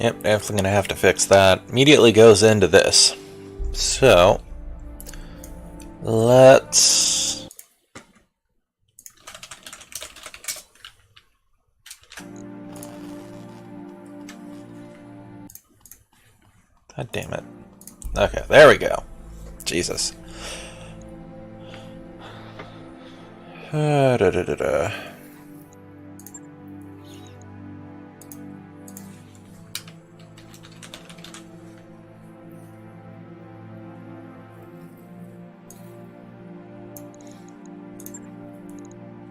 Yep, definitely gonna have to fix that. Immediately goes into this. So, let's... God damn it. Okay, there we go. Jesus.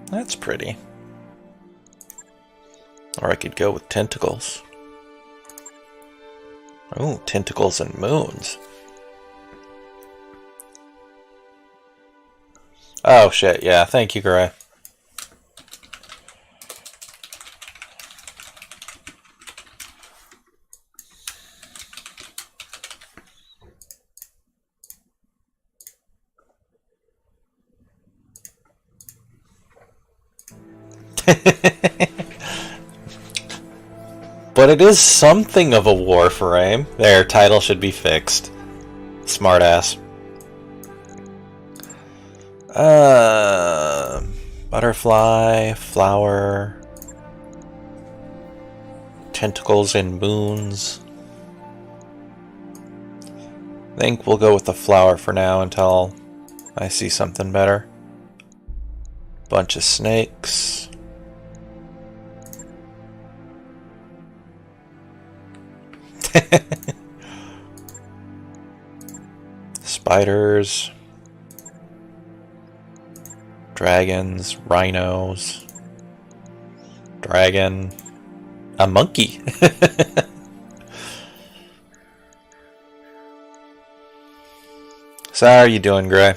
That's pretty. Or I could go with tentacles. Oh, tentacles and moons. Oh shit, yeah, thank you, Gray. But it is something of a warframe. Their title should be fixed. Smartass. Butterfly, flower, tentacles and moons. I think we'll go with the flower for now until I see something better. Bunch of snakes. Spiders. Dragons, rhinos, dragon, a monkey. So how are you doing, Gray?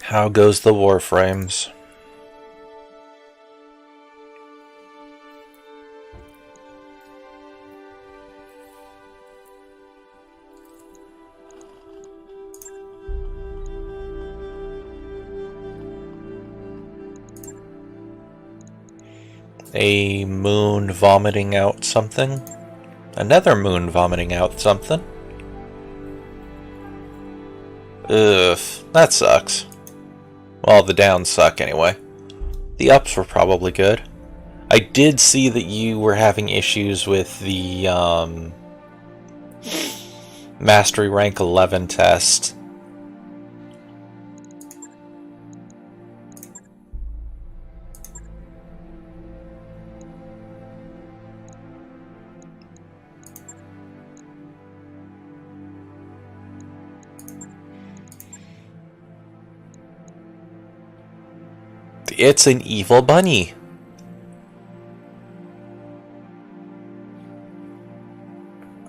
How goes the warframes? A moon vomiting out something. Another moon vomiting out something. Ugh, that sucks. Well, the downs suck anyway. The ups were probably good. I did see that you were having issues with the Mastery Rank 11 test. It's an evil bunny.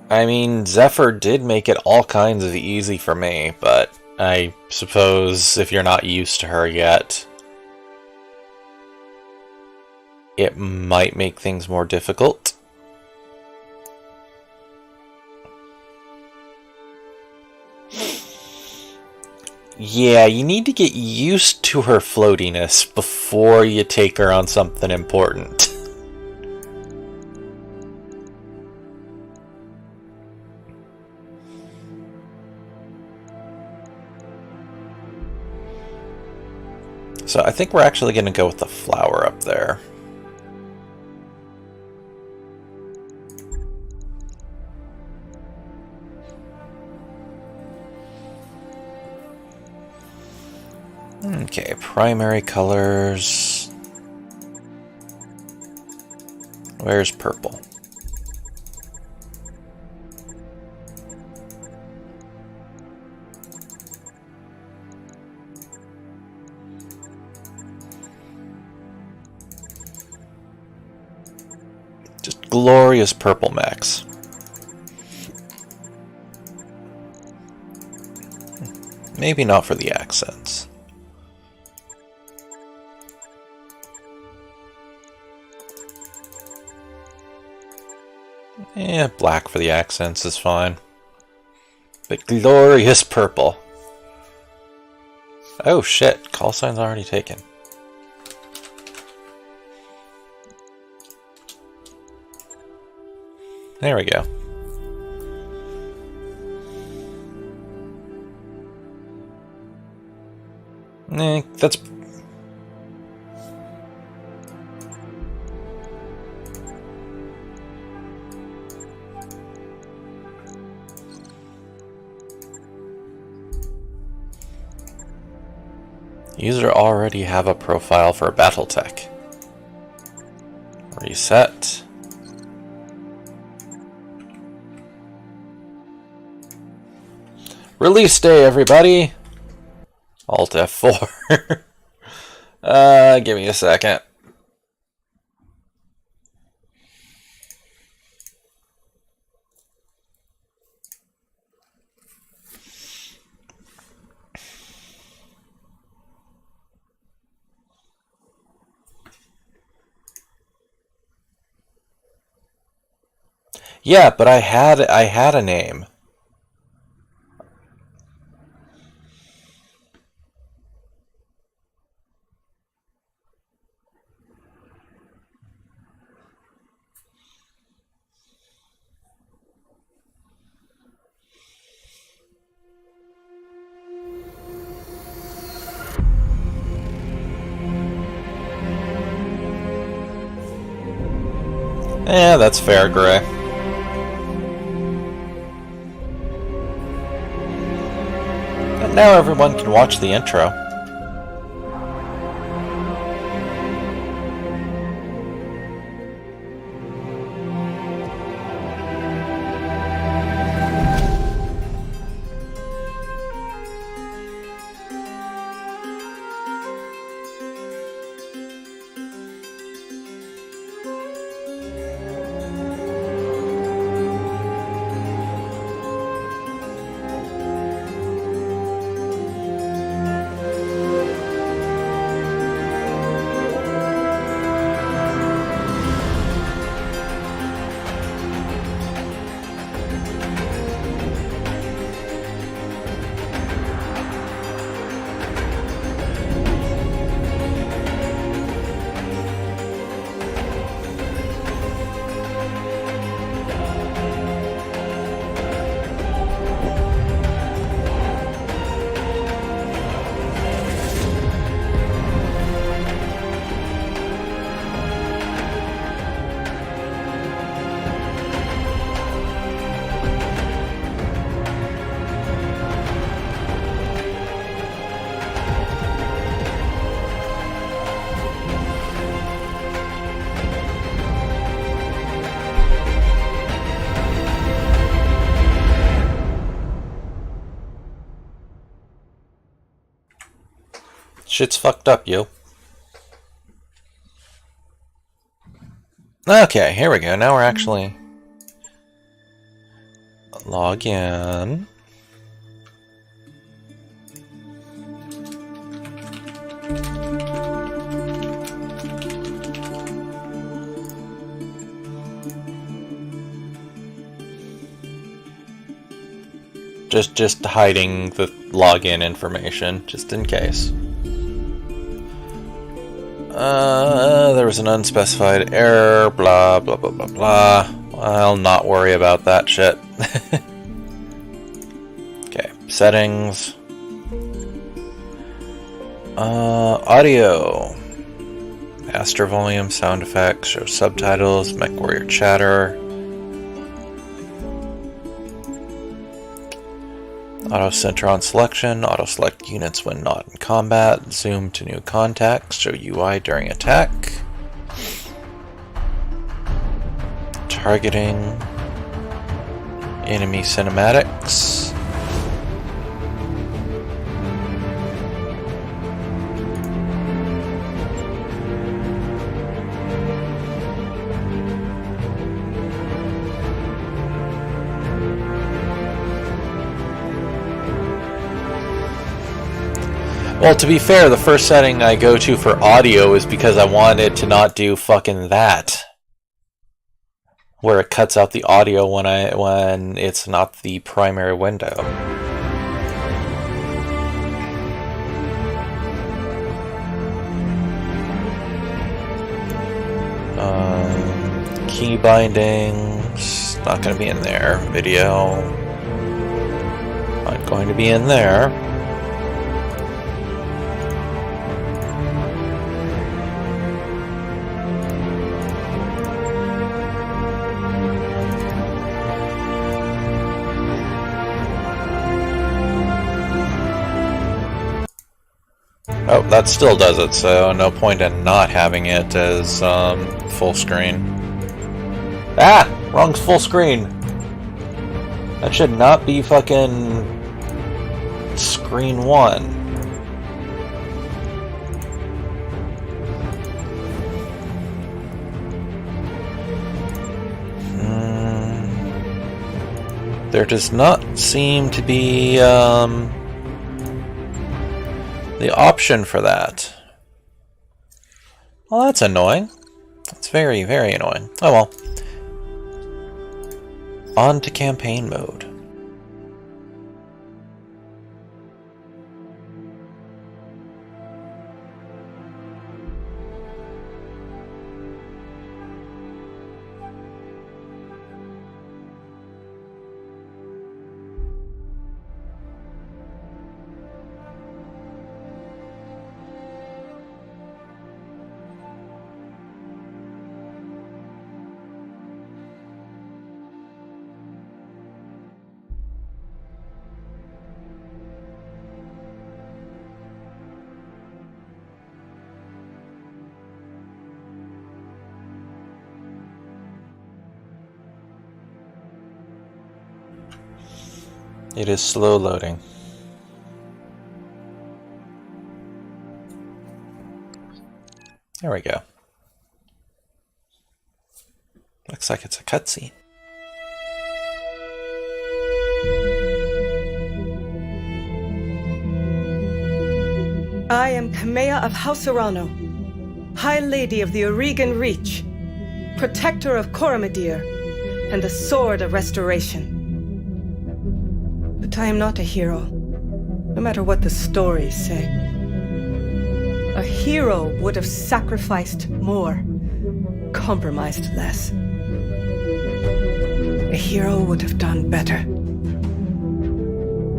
I mean, Zephyr did make it all kinds of easy for me, but I suppose if you're not used to her yet, it might make things more difficult. Yeah, you need to get used to her floatiness before you take her on something important. So I think we're actually going to go with the flower up there. Okay, primary colors. Where's purple? Just glorious purple mechs. Maybe not for the accents. Yeah, black for the accents is fine. But glorious purple. Oh shit, call sign's already taken. There we go. That's... User already have a profile for Battletech. Reset. Release day, everybody! Alt F4. Give me a second. Yeah, but I had a name. Yeah, that's fair, Gray. And now everyone can watch the intro. Shit's fucked up, yo. Okay, here we go. Now we're actually... log in. Just hiding the login information, just in case. There was an unspecified error, blah, blah, blah, blah, blah. I'll not worry about that shit. Okay, settings. Audio. Master volume, sound effects, show subtitles, MechWarrior chatter. Auto center on selection, auto select units when not in combat, zoom to new contacts, show UI during attack. Targeting. Enemy cinematics. Well, to be fair, the first setting I go to for audio is because I wanted to not do fucking that. Where it cuts out the audio when it's not the primary window. Key bindings, Not going to be in there. Video. Not going to be in there. Oh, that still does it, so no point in not having it as full screen. Ah! Wrong full screen! That should not be fucking screen 1. There does not seem to be the option for that. Well, that's annoying. That's very, very annoying. Oh well. On to campaign mode. It is slow loading. There we go. Looks like it's a cutscene. I am Kamea of House Arano, High Lady of the Oregon Reach, Protector of Coromadir, and the Sword of Restoration. But I am not a hero, no matter what the stories say. A hero would have sacrificed more, compromised less. A hero would have done better.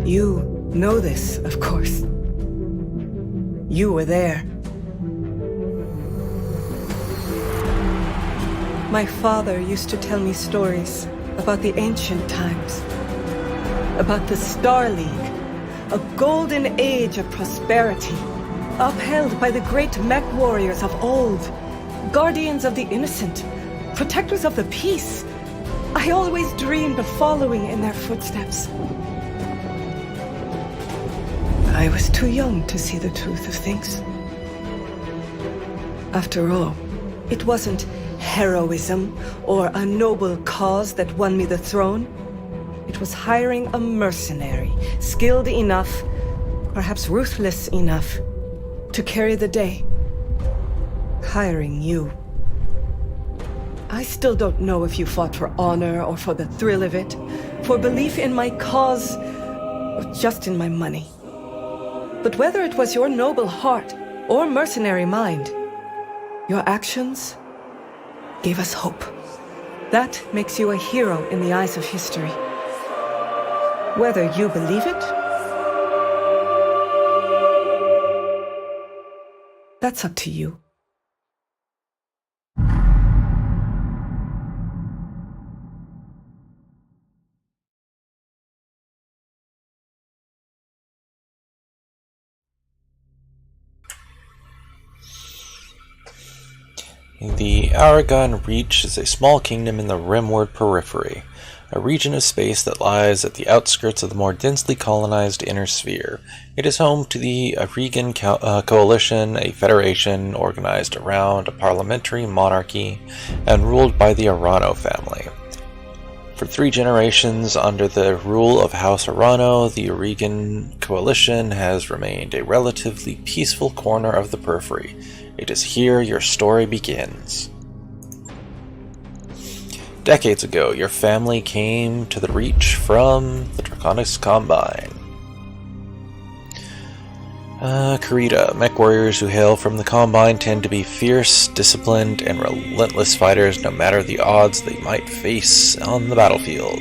You know this, of course. You were there. My father used to tell me stories about the ancient times. About the Star League, a golden age of prosperity, upheld by the great mech warriors of old, guardians of the innocent, protectors of the peace. I always dreamed of following in their footsteps. I was too young to see the truth of things. After all, it wasn't heroism or a noble cause that won me the throne. It was hiring a mercenary, skilled enough, perhaps ruthless enough, to carry the day. Hiring you. I still don't know if you fought for honor or for the thrill of it, for belief in my cause, or just in my money. But whether it was your noble heart or mercenary mind, your actions gave us hope. That makes you a hero in the eyes of history. Whether you believe it, that's up to you. The Aragon Reach is a small kingdom in the Rimward Periphery, a region of space that lies at the outskirts of the more densely colonized Inner Sphere. It is home to the Oregon Coalition, a federation organized around a parliamentary monarchy and ruled by the Arano family. For 3 generations under the rule of House Arano, the Oregon Coalition has remained a relatively peaceful corner of the periphery. It is here your story begins. Decades ago, your family came to the Reach from the Draconis Combine. Kurita. Mech warriors who hail from the Combine tend to be fierce, disciplined, and relentless fighters no matter the odds they might face on the battlefield.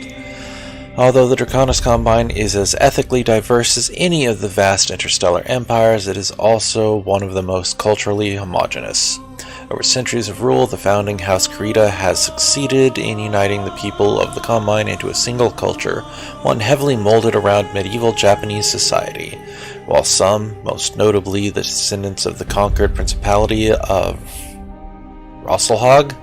Although the Draconis Combine is as ethically diverse as any of the vast interstellar empires, it is also one of the most culturally homogeneous. Over centuries of rule, the founding House Kurita has succeeded in uniting the people of the Combine into a single culture, one heavily molded around medieval Japanese society. While some, most notably the descendants of the conquered Principality of Rosselhog,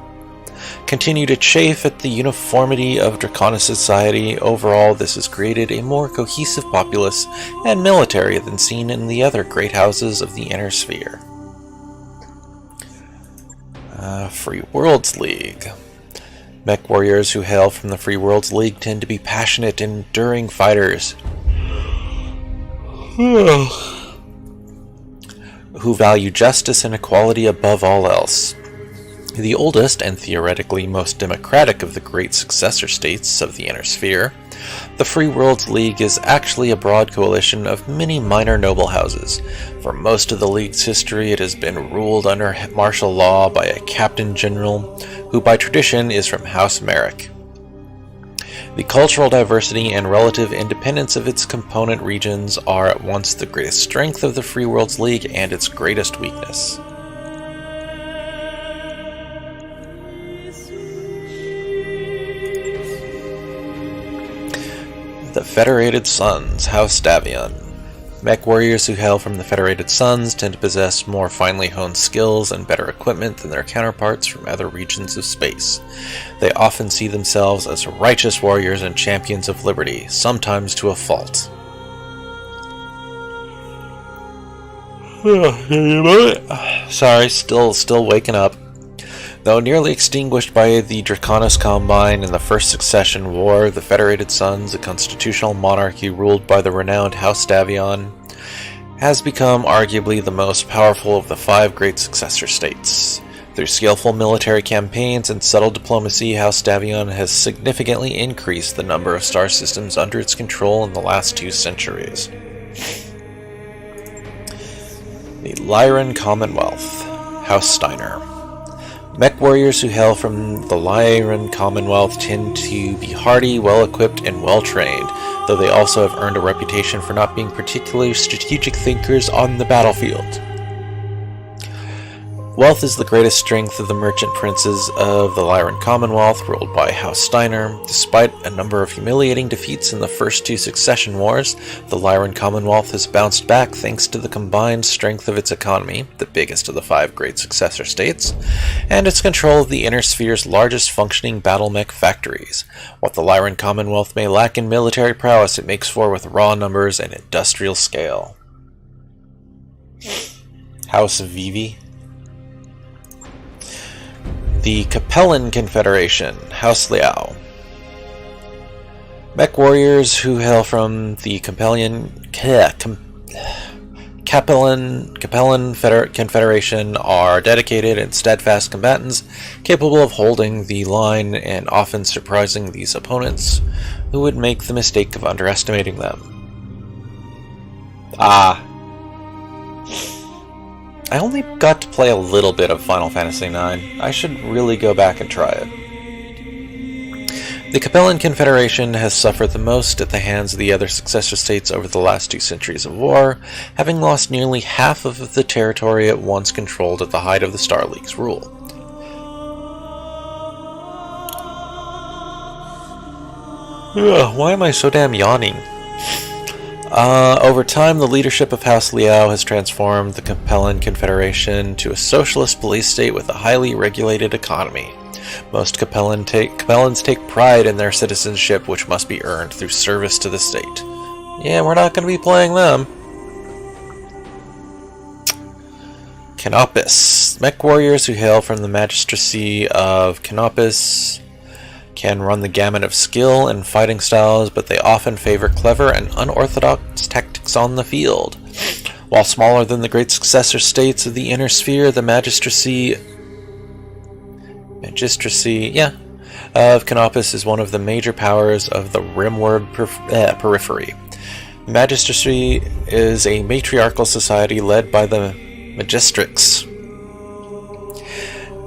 continue to chafe at the uniformity of Draconis society, overall this has created a more cohesive populace and military than seen in the other great houses of the Inner Sphere. Free Worlds League. Mech warriors who hail from the Free Worlds League tend to be passionate, enduring fighters who value justice and equality above all else. The oldest and theoretically most democratic of the great successor states of the Inner Sphere, the Free Worlds League is actually a broad coalition of many minor noble houses. For most of the League's history, it has been ruled under martial law by a Captain General, who by tradition is from House Merrick. The cultural diversity and relative independence of its component regions are at once the greatest strength of the Free Worlds League and its greatest weakness. The Federated Sons, House Davion. Mech warriors who hail from the Federated Sons tend to possess more finely honed skills and better equipment than their counterparts from other regions of space. They often see themselves as righteous warriors and champions of liberty, sometimes to a fault. Sorry, still waking up. Though nearly extinguished by the Draconis Combine in the First Succession War, the Federated Sons, a constitutional monarchy ruled by the renowned House Davion, has become arguably the most powerful of the 5 great successor states. Through skillful military campaigns and subtle diplomacy, House Davion has significantly increased the number of star systems under its control in the last 2 centuries. The Lyran Commonwealth, House Steiner. Mech warriors who hail from the Lyran Commonwealth tend to be hardy, well-equipped, and well-trained, though they also have earned a reputation for not being particularly strategic thinkers on the battlefield. Wealth is the greatest strength of the merchant princes of the Lyran Commonwealth, ruled by House Steiner. Despite a number of humiliating defeats in the first 2 succession wars, the Lyran Commonwealth has bounced back thanks to the combined strength of its economy, the biggest of the 5 great successor states, and its control of the Inner Sphere's largest functioning battle mech factories. What the Lyran Commonwealth may lack in military prowess, it makes for with raw numbers and industrial scale. House Vivi. The Capellan Confederation, House Liao. Mech warriors who hail from the Capellan Confederation are dedicated and steadfast combatants, capable of holding the line and often surprising these opponents, who would make the mistake of underestimating them. I only got to play a little bit of Final Fantasy IX. I should really go back and try it. The Capellan Confederation has suffered the most at the hands of the other successor states over the last 2 centuries of war, having lost nearly half of the territory it once controlled at the height of the Star League's rule. Why am I so damn yawning? Over time, the leadership of House Liao has transformed the Capellan Confederation to a socialist police state with a highly regulated economy. Most Capellans take pride in their citizenship, which must be earned through service to the state. Yeah, we're not going to be playing them. Canopus. Mech warriors who hail from the magistracy of Canopus can run the gamut of skill and fighting styles, but they often favor clever and unorthodox tactics on the field. While smaller than the great successor states of the Inner Sphere, the magistracy of Canopus is one of the major powers of the Rimworld periphery. Magistracy is a matriarchal society led by the magistrix.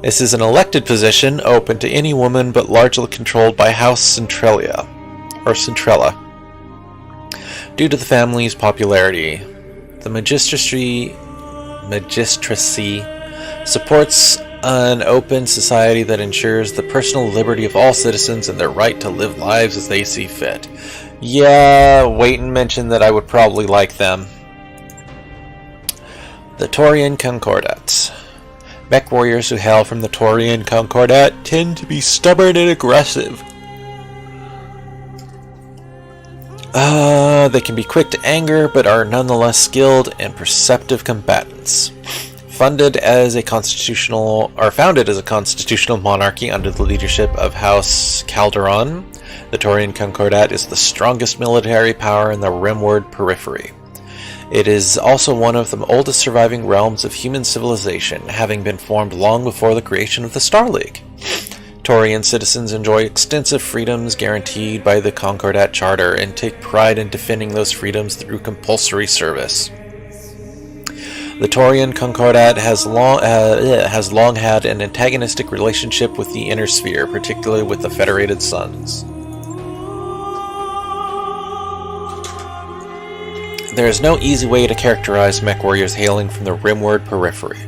This is an elected position open to any woman but largely controlled by House Centralia, or Centrella. Due to the family's popularity, the magistracy supports an open society that ensures the personal liberty of all citizens and their right to live lives as they see fit. Yeah, Wayton mentioned that I would probably like them. The Taurian Concordats. Mech warriors who hail from the Taurian Concordat tend to be stubborn and aggressive. They can be quick to anger, but are nonetheless skilled and perceptive combatants. Founded as a constitutional monarchy under the leadership of House Calderon, the Taurian Concordat is the strongest military power in the Rimward periphery. It is also one of the oldest surviving realms of human civilization, having been formed long before the creation of the Star League. Taurian citizens enjoy extensive freedoms guaranteed by the Concordat Charter and take pride in defending those freedoms through compulsory service. The Taurian Concordat has long had an antagonistic relationship with the Inner Sphere, particularly with the Federated Suns. There is no easy way to characterize mech warriors hailing from the Rimward periphery.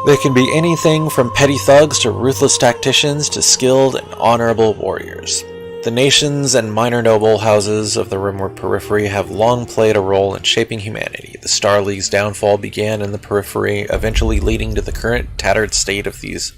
They can be anything from petty thugs to ruthless tacticians to skilled and honorable warriors. The nations and minor noble houses of the Rimward periphery have long played a role in shaping humanity. The Star League's downfall began in the periphery, eventually leading to the current tattered state of these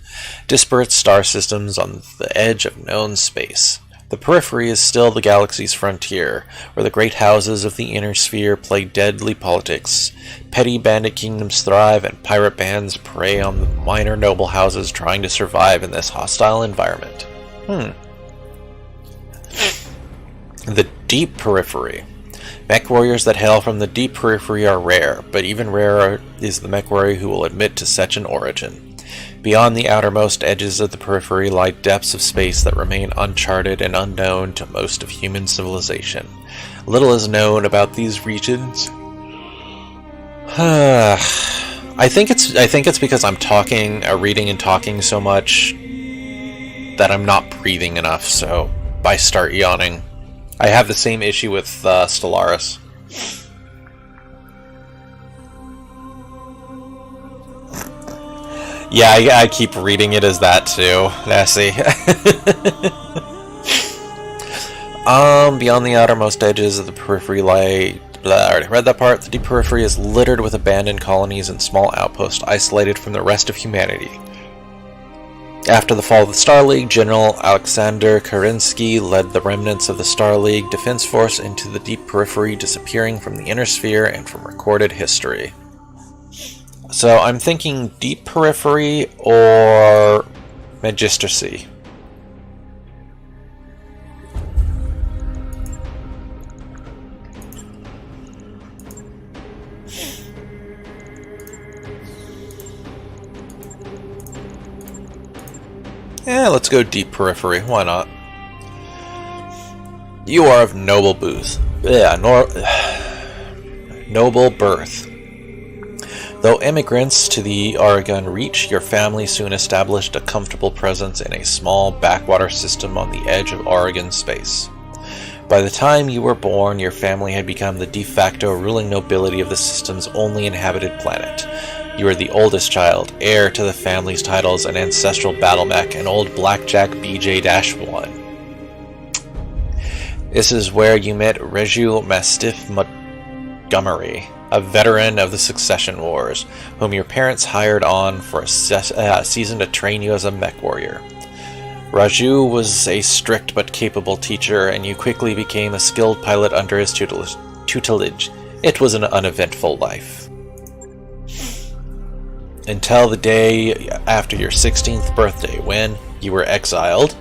disparate star systems on the edge of known space. The periphery is still the galaxy's frontier, where the great houses of the Inner Sphere play deadly politics. Petty bandit kingdoms thrive, and pirate bands prey on the minor noble houses trying to survive in this hostile environment. The Deep Periphery. Mech warriors that hail from the Deep Periphery are rare, but even rarer is the mech warrior who will admit to such an origin. Beyond the outermost edges of the periphery lie depths of space that remain uncharted and unknown to most of human civilization. Little is known about these regions. I think it's because I'm reading and talking so much that I'm not breathing enough, so I start yawning. I have the same issue with Stellaris. Yeah, I keep reading it as that too, Nessie. Beyond the outermost edges of the periphery lie... I already read that part. The Deep Periphery is littered with abandoned colonies and small outposts isolated from the rest of humanity. After the fall of the Star League, General Alexander Kerensky led the remnants of the Star League Defense Force into the Deep Periphery, disappearing from the Inner Sphere and from recorded history. So I'm thinking Deep Periphery or Magistracy. Yeah, let's go Deep Periphery. Why not? You are of noble noble birth. Though immigrants to the Oregon Reach, your family soon established a comfortable presence in a small backwater system on the edge of Oregon space. By the time you were born, your family had become the de facto ruling nobility of the system's only inhabited planet. You were the oldest child, heir to the family's titles, an ancestral battle mech, and old Blackjack BJ-1. This is where you met Regiu Mastiff Montgomery, a veteran of the Succession Wars, whom your parents hired on for a season to train you as a mech warrior. Raju was a strict but capable teacher, and you quickly became a skilled pilot under his tutelage. It was an uneventful life. Until the day after your 16th birthday, when you were exiled.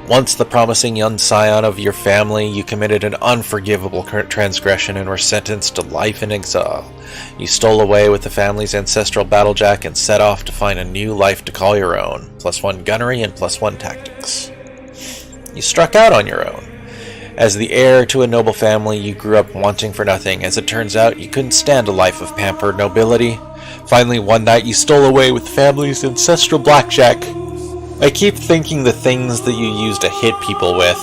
Once the promising young scion of your family, you committed an unforgivable transgression and were sentenced to life in exile. You stole away with the family's ancestral battlejack and set off to find a new life to call your own, +1 gunnery and +1 tactics. You struck out on your own. As the heir to a noble family, you grew up wanting for nothing. As it turns out, you couldn't stand a life of pampered nobility. Finally, one night, you stole away with the family's ancestral blackjack. I keep thinking the things that you use to hit people with,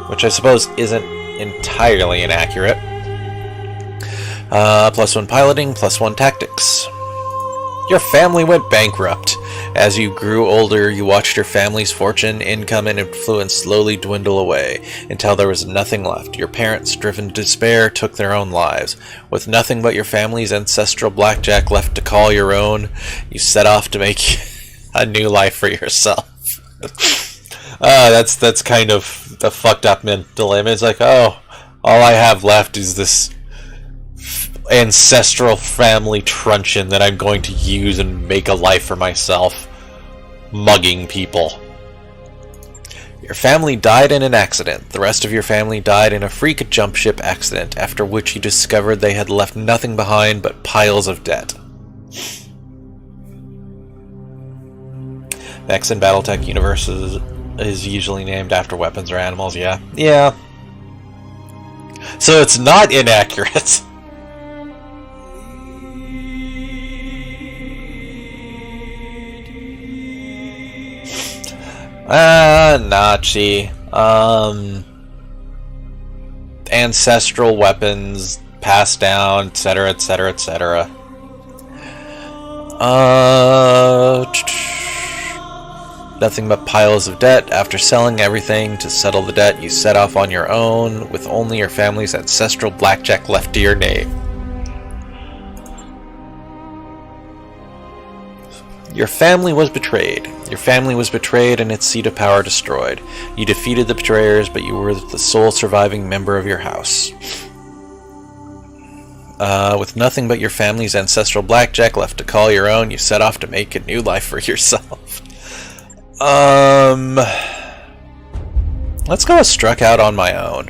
which I suppose isn't entirely inaccurate. +1 piloting, +1 tactics. Your family went bankrupt. As you grew older, you watched your family's fortune, income, and influence slowly dwindle away until there was nothing left. Your parents, driven to despair, took their own lives. With nothing but your family's ancestral blackjack left to call your own, you set off to make a new life for yourself. That's kind of a fucked up mental image. Like, oh, all I have left is this ancestral family truncheon that I'm going to use and make a life for myself, mugging people. Your family died in an accident. The rest of your family died in a freak jump ship accident, after which you discovered they had left nothing behind but piles of debt. X in Battletech universe is usually named after weapons or animals, yeah. Yeah. So it's not inaccurate. Nachi. Ancestral weapons passed down, etc., etc., etc. Nothing but piles of debt. After selling everything to settle the debt, you set off on your own, with only your family's ancestral blackjack left to your name. Your family was betrayed. Your family was betrayed and its seat of power destroyed. You defeated the betrayers, but you were the sole surviving member of your house. With nothing but your family's ancestral blackjack left to call your own, you set off to make a new life for yourself. Let's go with struck out on my own.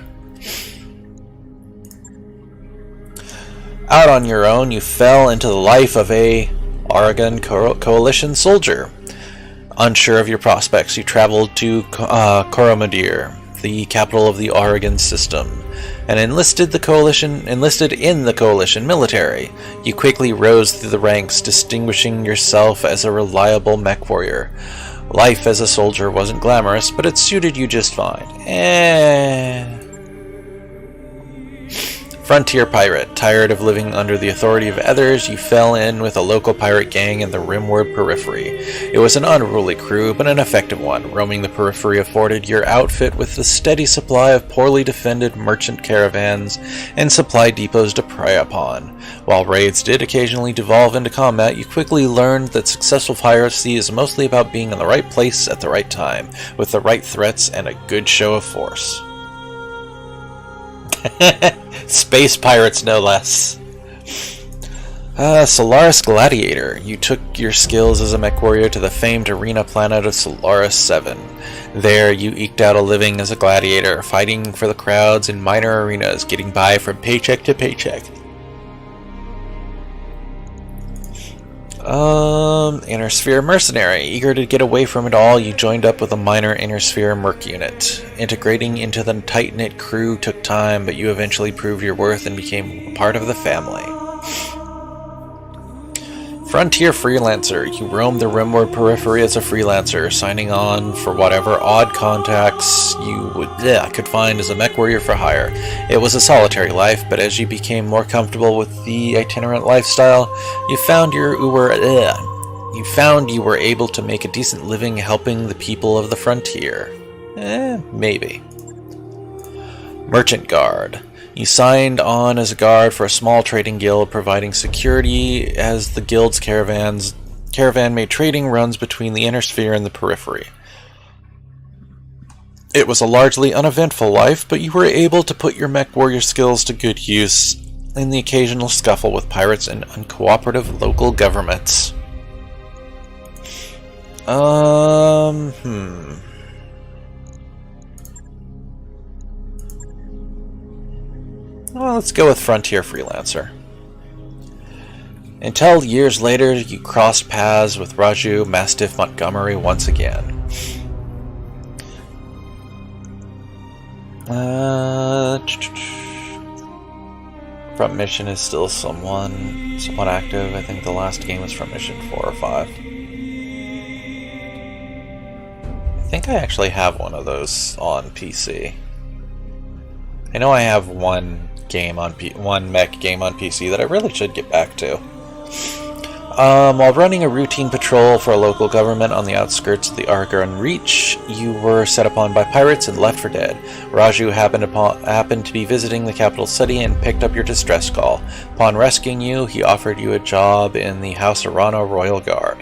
Out on your own, you fell into the life of a Oregon Coalition soldier. Unsure of your prospects, you traveled to Coromadir, the capital of the Oregon system, and enlisted in the Coalition military. You quickly rose through the ranks, distinguishing yourself as a reliable mech warrior. Life as a soldier wasn't glamorous, but it suited you just fine. Frontier pirate. Tired of living under the authority of others, you fell in with a local pirate gang in the Rimward Periphery. It was an unruly crew, but an effective one. Roaming the Periphery afforded your outfit with a steady supply of poorly defended merchant caravans and supply depots to prey upon. While raids did occasionally devolve into combat, you quickly learned that successful piracy is mostly about being in the right place at the right time, with the right threats and a good show of force. Space pirates, no less. Solaris Gladiator. You took your skills as a mech warrior to the famed arena planet of Solaris 7. There, you eked out a living as a gladiator, fighting for the crowds in minor arenas, getting by from paycheck to paycheck. Inner Sphere Mercenary. Eager to get away from it all, you joined up with a minor Inner Sphere Merc unit. Integrating into the tight-knit crew took time, but you eventually proved your worth and became part of the family. Frontier Freelancer. You roamed the Rimward Periphery as a freelancer, signing on for whatever odd contacts you could find as a mech warrior for hire. It was a solitary life, but as you became more comfortable with the itinerant lifestyle, you found you were able to make a decent living helping the people of the frontier. Maybe. Merchant Guard. You signed on as a guard for a small trading guild, providing security as the guild's caravan made trading runs between the Inner Sphere and the Periphery. It was a largely uneventful life, but you were able to put your mech warrior skills to good use in the occasional scuffle with pirates and uncooperative local governments. Well, let's go with Frontier Freelancer. Until years later, you crossed paths with Raju Mastiff Montgomery once again. Front mission is still somewhat active. I think the last game was from mission 4 or 5. I think I actually have one of those on PC. I know I have one mech game on PC that I really should get back to. While running a routine patrol for a local government on the outskirts of the Argon Reach, you were set upon by pirates and left for dead. Raju happened to be visiting the capital city and picked up your distress call. Upon rescuing you, he offered you a job in the House Arano Royal Guard.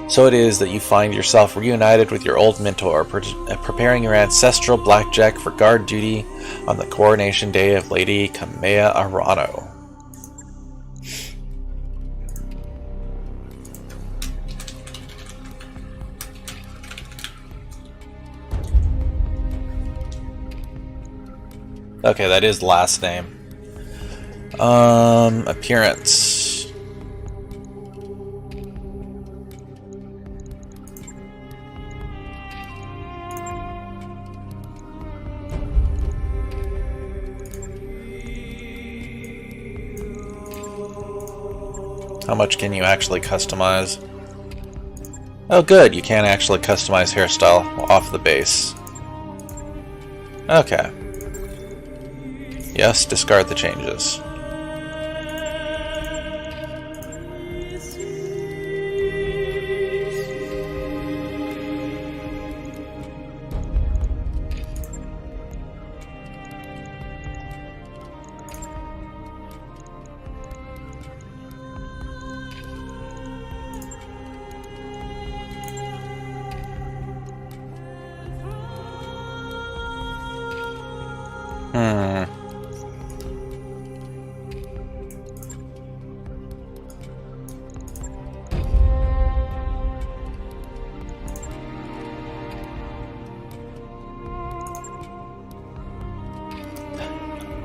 So it is that you find yourself reunited with your old mentor, preparing your ancestral blackjack for guard duty on the coronation day of Lady Kamea Arano. Okay, that is last name. Appearance. How much can you actually customize? Oh good, you can actually customize hairstyle off the base. Okay. Yes, discard the changes.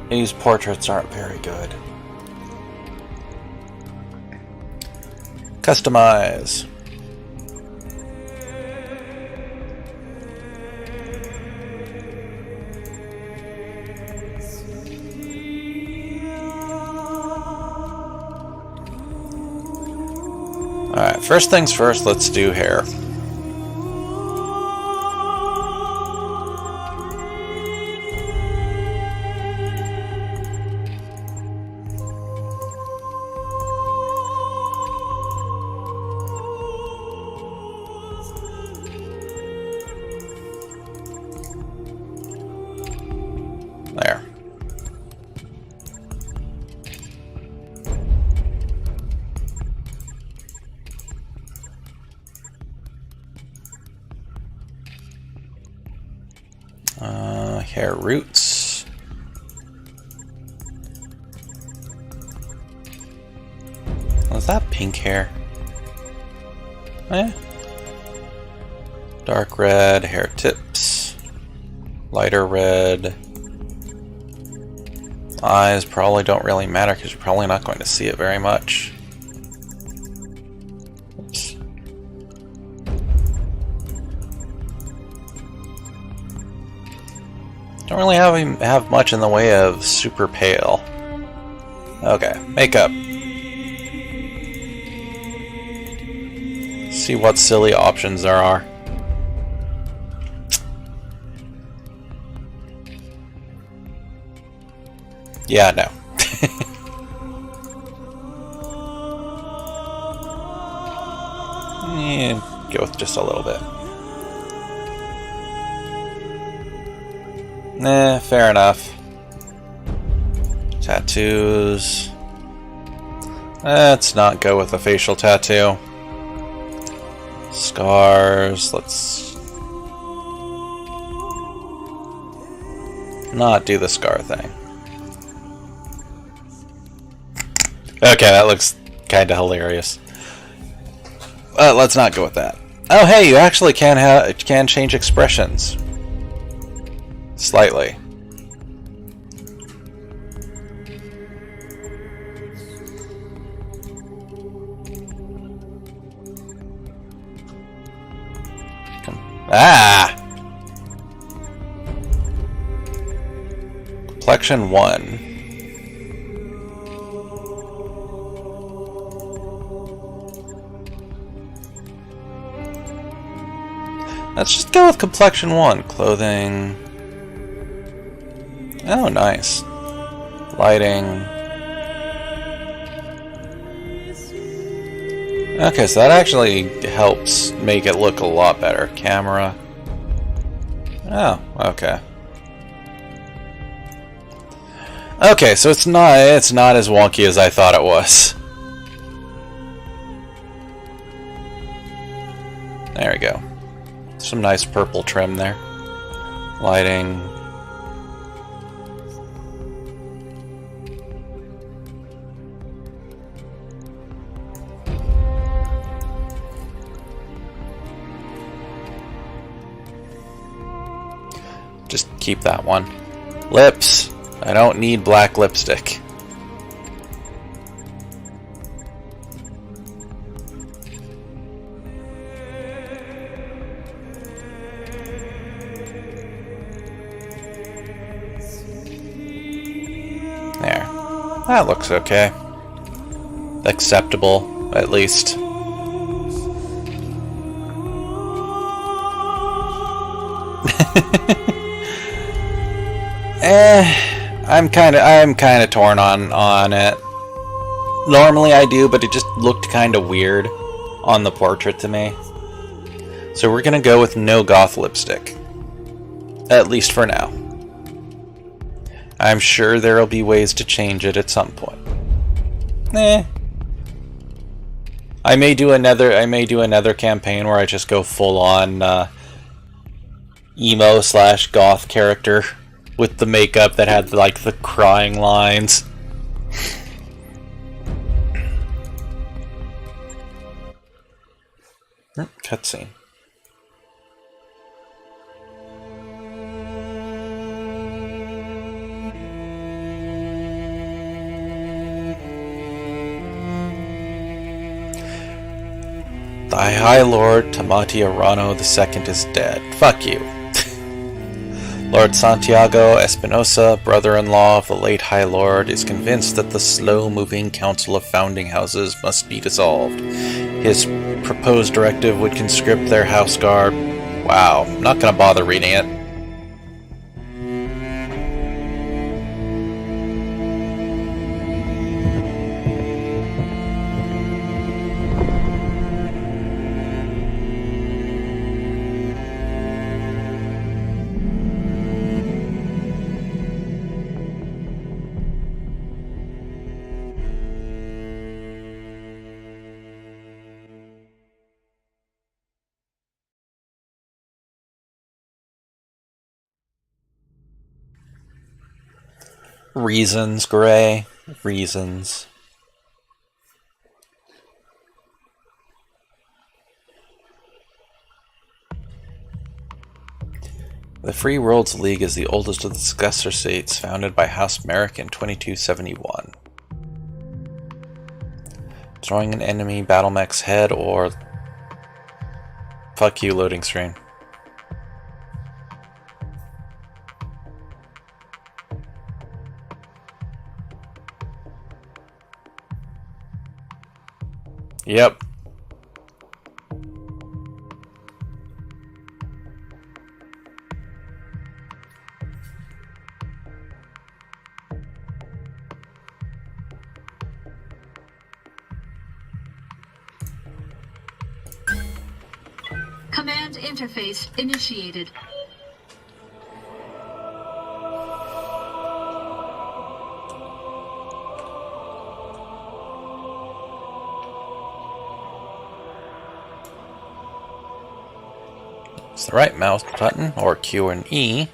These portraits aren't very good. Customize. Alright, first things first, let's do hair. There. Hair roots. Was that pink hair? Eh. Dark red, hair tips. Lighter red. Eyes probably don't really matter because you're probably not going to see it very much. Oops. Don't really have much in the way of super pale. Okay, makeup. See what silly options there are. Yeah, no. Go with just a little bit. Nah, fair enough. Tattoos. Let's not go with a facial tattoo. Scars. Let's not do the scar thing. Okay, that looks kind of hilarious. Let's not go with that. Oh, hey, you actually can change expressions slightly. Ah! Complexion 1. Let's just go with complexion 1. Clothing. Oh, nice. Lighting. Okay, so that actually helps make it look a lot better. Camera. Oh, okay. Okay, so it's not as wonky as I thought it was. There we go. Some nice purple trim there. Lighting. Just keep that one. Lips. I don't need black lipstick. There. That looks okay. Acceptable, at least. I'm kind of torn on it. Normally I do, but it just looked kind of weird on the portrait to me. So we're gonna go with no goth lipstick, at least for now. I'm sure there'll be ways to change it at some point. I may do another campaign where I just go full on emo / goth character with the makeup that had like the crying lines. Cutscene. Thy High Lord Tamati Arano II is dead. Fuck you. Lord Santiago Espinosa, brother-in-law of the late High Lord, is convinced that the slow-moving Council of Founding Houses must be dissolved. His proposed directive would conscript their house guard. Wow, I'm not gonna bother reading it. Reasons, Gray. Reasons. The Free Worlds League is the oldest of the successor states, founded by House Merrick in 2271. Destroying an enemy battle mech's head or... Fuck you, loading screen. Yep. Command interface initiated. It's the right mouse button, or Q and E.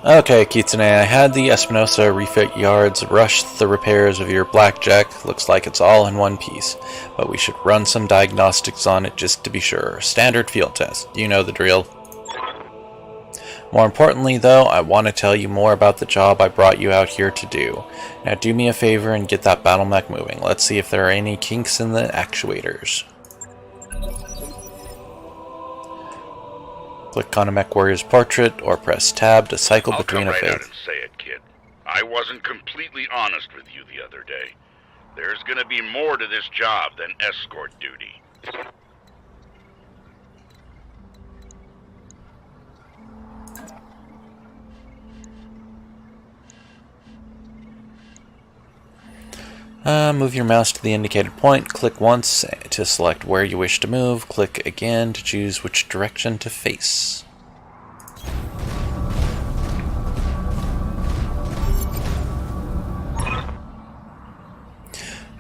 Okay, Kitsune, I had the Espinosa refit yards rush the repairs of your blackjack. Looks like it's all in one piece, but we should run some diagnostics on it just to be sure. Standard field test. You know the drill. More importantly, though, I want to tell you more about the job I brought you out here to do. Now do me a favor and get that battle mech moving. Let's see if there are any kinks in the actuators. Click on a mech warrior's portrait, or press tab to cycle between a phase. I'll come right out and say it, kid. I wasn't completely honest with you the other day. There's gonna be more to this job than escort duty. Move your mouse to the indicated point. Click once to select where you wish to move. Click again to choose which direction to face.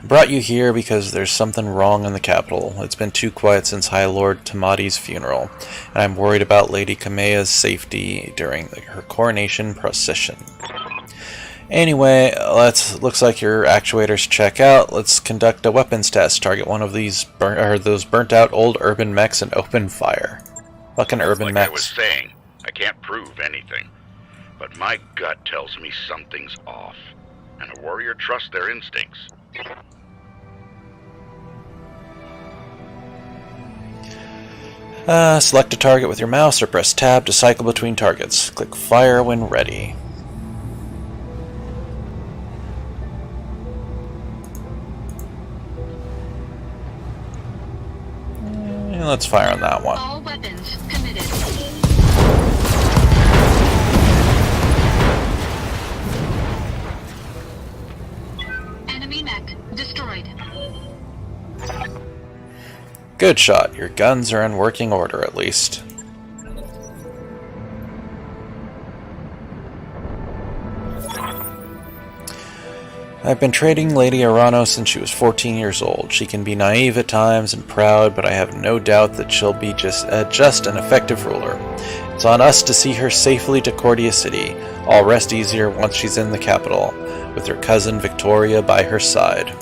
I brought you here because there's something wrong in the capital. It's been too quiet since High Lord Tamati's funeral, and I'm worried about Lady Kamea's safety during her coronation procession. Anyway, looks like your actuators check out. Let's conduct a weapons test. Target one of these those burnt out old urban mechs and open fire. Fucking urban mechs. Like I was saying, I can't prove anything, but my gut tells me something's off, and a warrior trusts their instincts. Select a target with your mouse or press tab to cycle between targets. Click fire when ready. Let's fire on that one. All weapons committed. Enemy mech destroyed. Good shot. Your guns are in working order at least. I've been training Lady Arano since she was 14 years old. She can be naive at times and proud, but I have no doubt that she'll be just an effective ruler. It's on us to see her safely to Cordia City. All rest easier once she's in the capital, with her cousin Victoria by her side.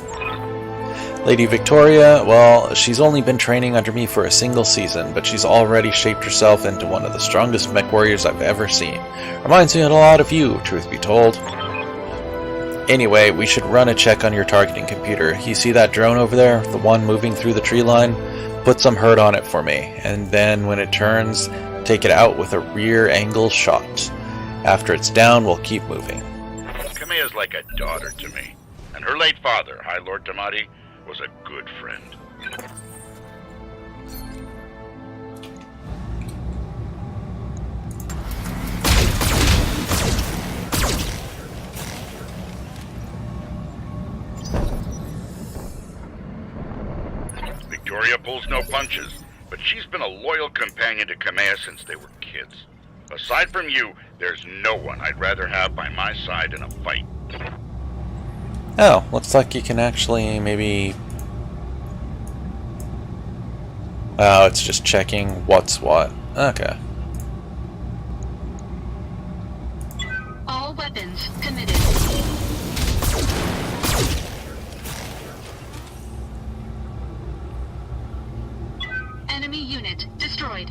Lady Victoria, well, she's only been training under me for a single season, but she's already shaped herself into one of the strongest mech warriors I've ever seen. Reminds me a lot of you, truth be told. Anyway, we should run a check on your targeting computer. You see that drone over there? The one moving through the tree line? Put some hurt on it for me, and then when it turns, take it out with a rear angle shot. After it's down, we'll keep moving. Kamea's like a daughter to me, and her late father, High Lord Tamati, was a good friend. Victoria pulls no punches, but she's been a loyal companion to Kamea since they were kids. Aside from you, there's no one I'd rather have by my side in a fight. Oh, looks like you can actually maybe... Oh, it's just checking what's what. Okay. All weapons committed. Enemy unit destroyed.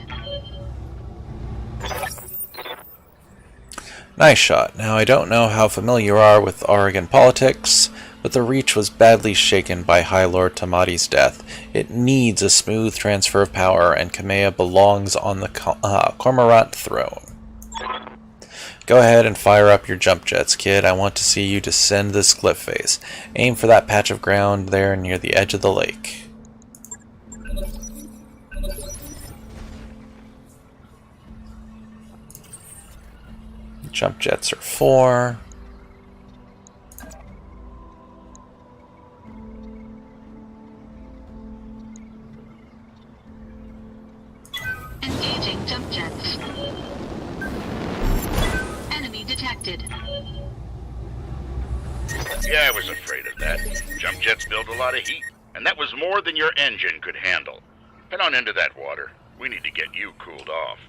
Nice shot. Now, I don't know how familiar you are with Oregon politics, but the Reach was badly shaken by High Lord Tamati's death. It needs a smooth transfer of power, and Kamea belongs on the Cormorant throne. Go ahead and fire up your jump jets, kid. I want to see you descend this cliff face. Aim for that patch of ground there near the edge of the lake. Jump jets are 4. Engaging jump jets. Enemy detected. Yeah, I was afraid of that. Jump jets build a lot of heat, and that was more than your engine could handle. Head on into that water. We need to get you cooled off.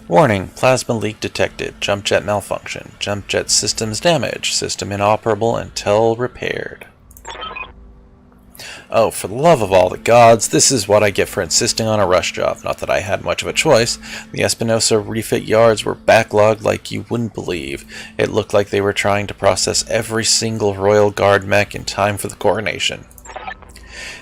Warning, plasma leak detected. Jump jet malfunction. Jump jet systems damaged. System inoperable until repaired. Oh, for the love of all the gods, this is what I get for insisting on a rush job. Not that I had much of a choice. The Espinosa refit yards were backlogged like you wouldn't believe. It looked like they were trying to process every single Royal Guard mech in time for the coronation.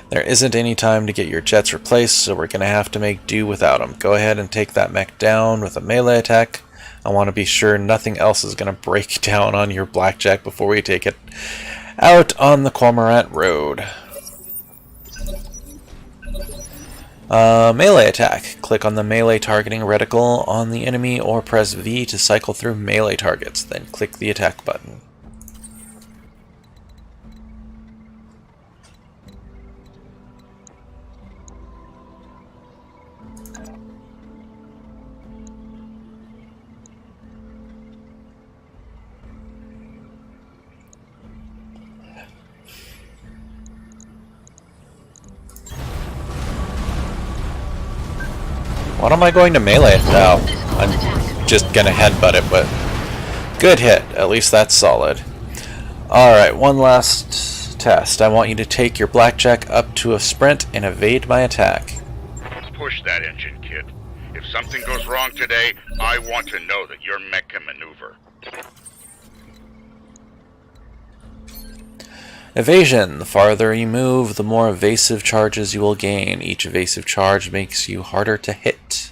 There isn't any time to get your jets replaced, so we're going to have to make do without them. Go ahead and take that mech down with a melee attack. I want to be sure nothing else is going to break down on your blackjack before we take it. Out on the Cormorant Road. Melee attack. Click on the melee targeting reticle on the enemy or press V to cycle through melee targets, then click the attack button. What am I going to melee? No, I'm just gonna headbutt it, but good hit. At least that's solid. Alright, one last test. I want you to take your blackjack up to a sprint and evade my attack. Push that engine, kid. If something goes wrong today, I want to know that your mech can maneuver. Evasion. The farther you move, the more evasive charges you will gain. Each evasive charge makes you harder to hit.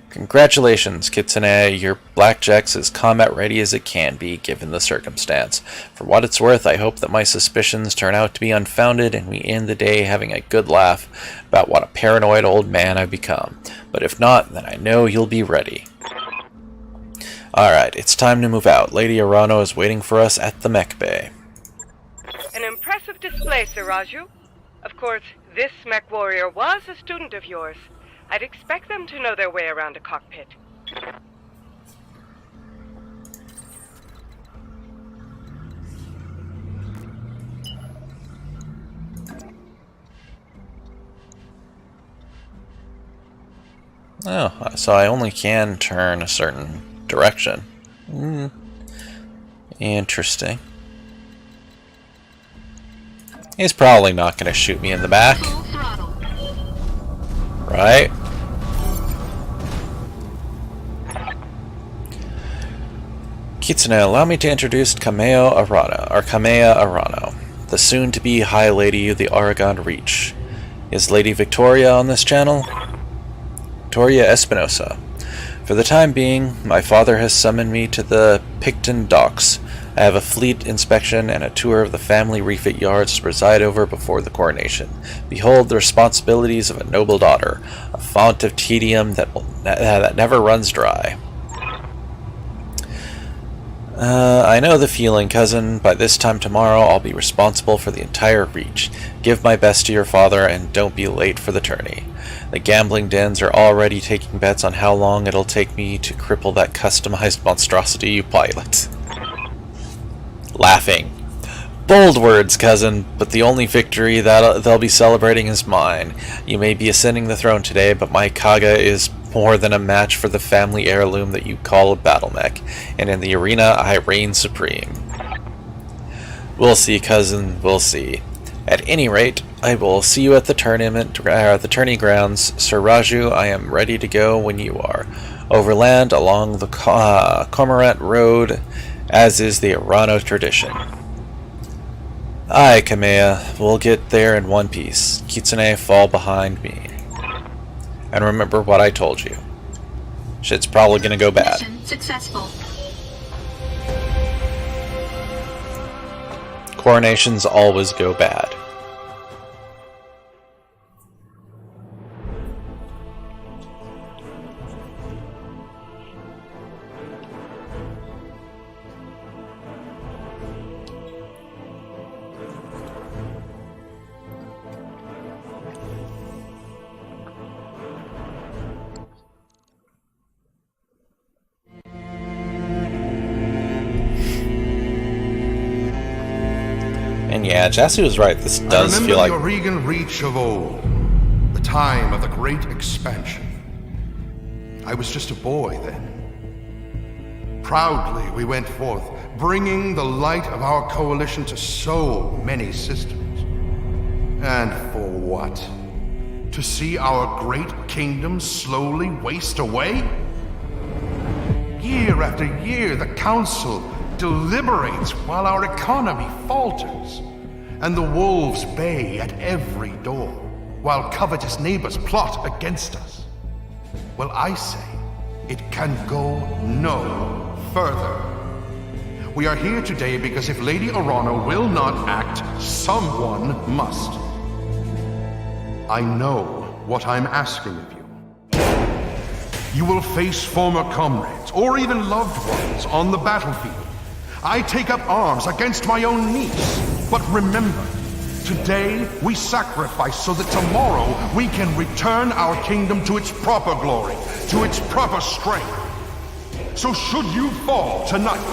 Congratulations, Kitsune. Your blackjack's as combat ready as it can be, given the circumstance. For what it's worth, I hope that my suspicions turn out to be unfounded and we end the day having a good laugh about what a paranoid old man I've become. But if not, then I know you'll be ready. Alright, it's time to move out. Lady Arano is waiting for us at the mech bay. An impressive display, Sir Raju. Of course, this mech warrior was a student of yours. I'd expect them to know their way around a cockpit. Oh, so I only can turn a certain direction. Interesting. He's probably not going to shoot me in the back. Full throttle. Right? Kitsune, allow me to introduce Kameo Arano, the soon-to-be High Lady of the Aragon Reach. Is Lady Victoria on this channel? Victoria Espinosa. For the time being, my father has summoned me to the Picton docks. I have a fleet inspection and a tour of the family refit yards to preside over before the coronation. Behold the responsibilities of a noble daughter, a fount of tedium that never runs dry. I know the feeling, cousin. By this time tomorrow, I'll be responsible for the entire Reach. Give my best to your father, and don't be late for the tourney. The gambling dens are already taking bets on how long it'll take me to cripple that customized monstrosity you pilot. Laughing. Bold words, cousin, but the only victory that they'll be celebrating is mine. You may be ascending the throne today, but my Kaga is more than a match for the family heirloom that you call a Battletech, and in the arena I reign supreme. We'll see, cousin, we'll see. At any rate, I will see you at the tourney grounds. Sir Raju, I am ready to go when you are. Overland along the Cormorant Road, as is the Arano tradition. Aye, Kamea, we'll get there in one piece. Kitsune, fall behind me. And remember what I told you. Shit's probably gonna go bad. Mission successful. Coronations always go bad. And yeah, Jesse was right. This does feel like the Oregon Reach of old, the time of the Great Expansion. I was just a boy then. Proudly we went forth, bringing the light of our coalition to so many systems. And for what? To see our great kingdom slowly waste away? year after year, the Council deliberates while our economy falters, and the wolves bay at every door, while covetous neighbors plot against us. Well, I say, it can go no further. We are here today because if Lady Orana will not act, someone must. I know what I'm asking of you. You will face former comrades, or even loved ones, on the battlefield. I take up arms against my own niece. But remember, today we sacrifice so that tomorrow we can return our kingdom to its proper glory, to its proper strength. So should you fall tonight,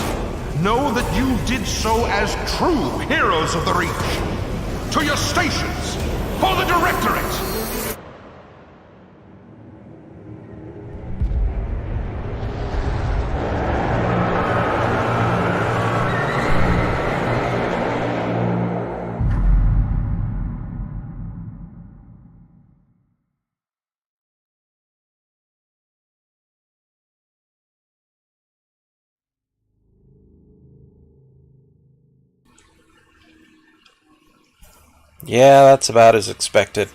know that you did so as true heroes of the Reach. To your stations, for the Directorate! Yeah, that's about as expected.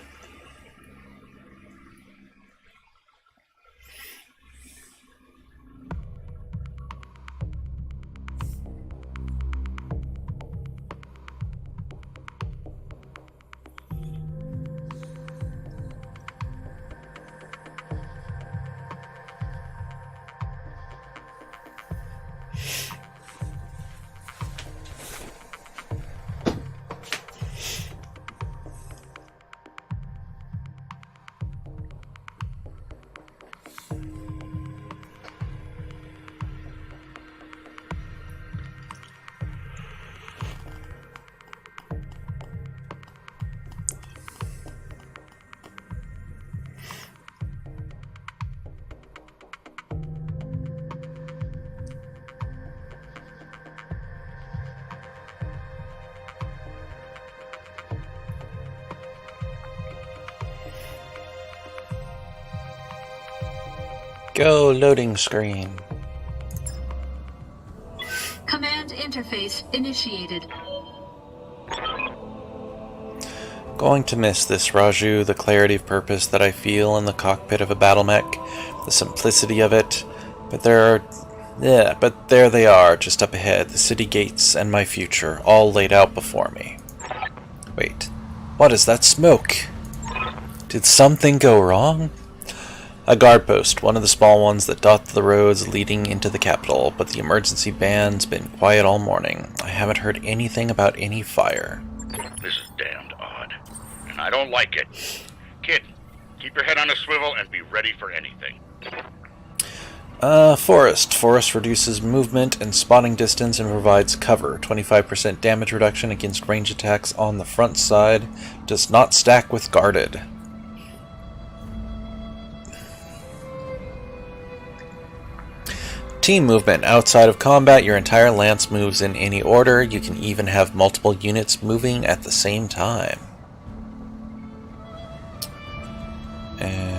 Go, loading screen. Command interface initiated. Going to miss this, Raju, the clarity of purpose that I feel in the cockpit of a battle mech, the simplicity of it, but there they are, just up ahead, the city gates and my future, all laid out before me. Wait, what is that smoke? Did something go wrong? A guard post, one of the small ones that dot the roads leading into the capital, but the emergency band's been quiet all morning. I haven't heard anything about any fire. This is damned odd, and I don't like it. Kid, keep your head on a swivel and be ready for anything. Forest. Forest reduces movement and spotting distance and provides cover. 25% damage reduction against range attacks on the front side. Does not stack with guarded. Team movement. Outside of combat, your entire lance moves in any order. You can even have multiple units moving at the same time. And...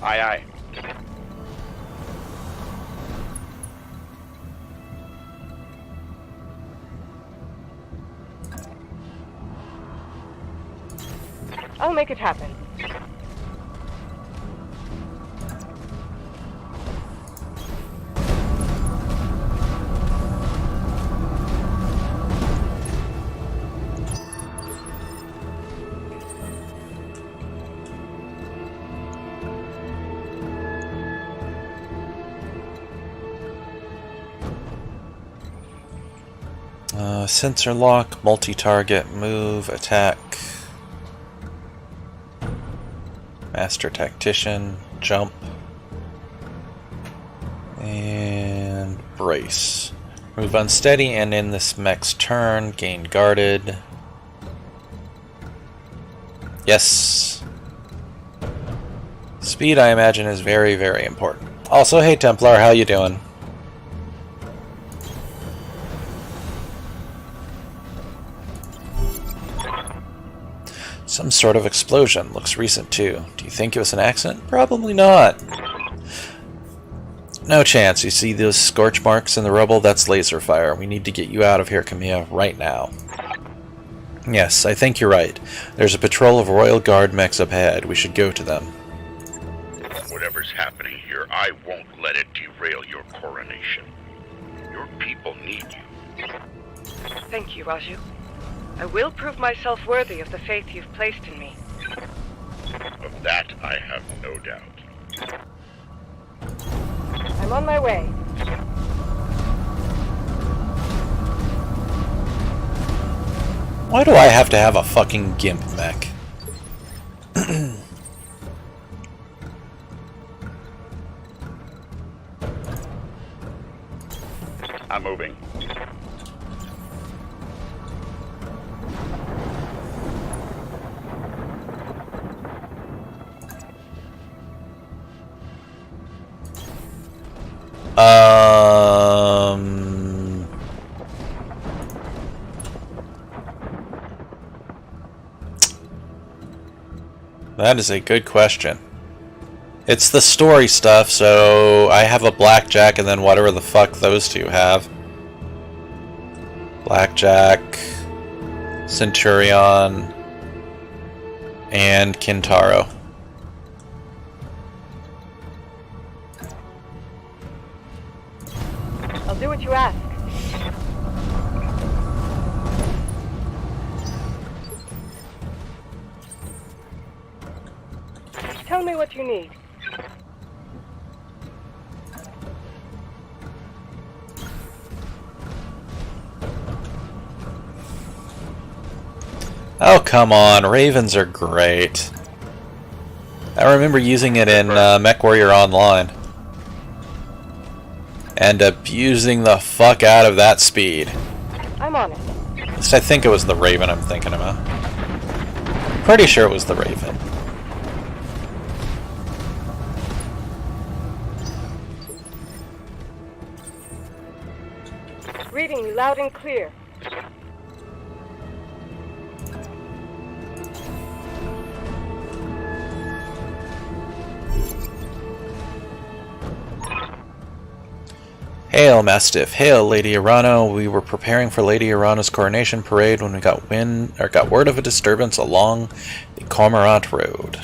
Aye, aye. I'll make it happen. Sensor lock, multi-target, move, attack. Master Tactician, jump, and brace. Move unsteady and in this mech's turn, gain guarded. Yes. Speed, I imagine, is very, very important. Also, hey Templar, how you doing? Some sort of explosion. Looks recent too. Do you think it was an accident? Probably not. No chance. You see those scorch marks in the rubble? That's laser fire. We need to get you out of here, Camilla, right now. Yes, I think you're right. There's a patrol of Royal Guard mechs up ahead. We should go to them. Whatever's happening here, I won't let it derail your coronation. Your people need you. Thank you, Raju. I will prove myself worthy of the faith you've placed in me. Of that, I have no doubt. I'm on my way. Why do I have to have a fucking gimp mech? I'm moving. That is a good question. It's the story stuff, so I have a blackjack and then whatever the fuck those two have. Blackjack, Centurion, and Kintaro. I'll do what you ask. Tell me what you need. Oh, come on. Ravens are great. I remember using it in MechWarrior Online. And abusing the fuck out of that speed. I'm on it. At least I think it was the Raven I'm thinking about. Pretty sure it was the Raven. Reading you loud and clear. Hail, Mastiff. Hail, Lady Arano. We were preparing for Lady Arano's coronation parade when we got word of a disturbance along the Cormorant Road.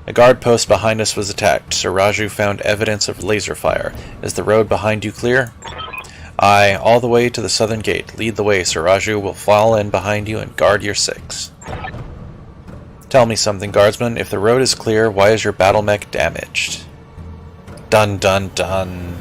A guard post behind us was attacked. Sir Raju found evidence of laser fire. Is the road behind you clear? Aye, all the way to the southern gate. Lead the way, Sir Raju. We'll fall in behind you and guard your six. Tell me something, guardsman. If the road is clear, why is your battle mech damaged? Dun dun dun.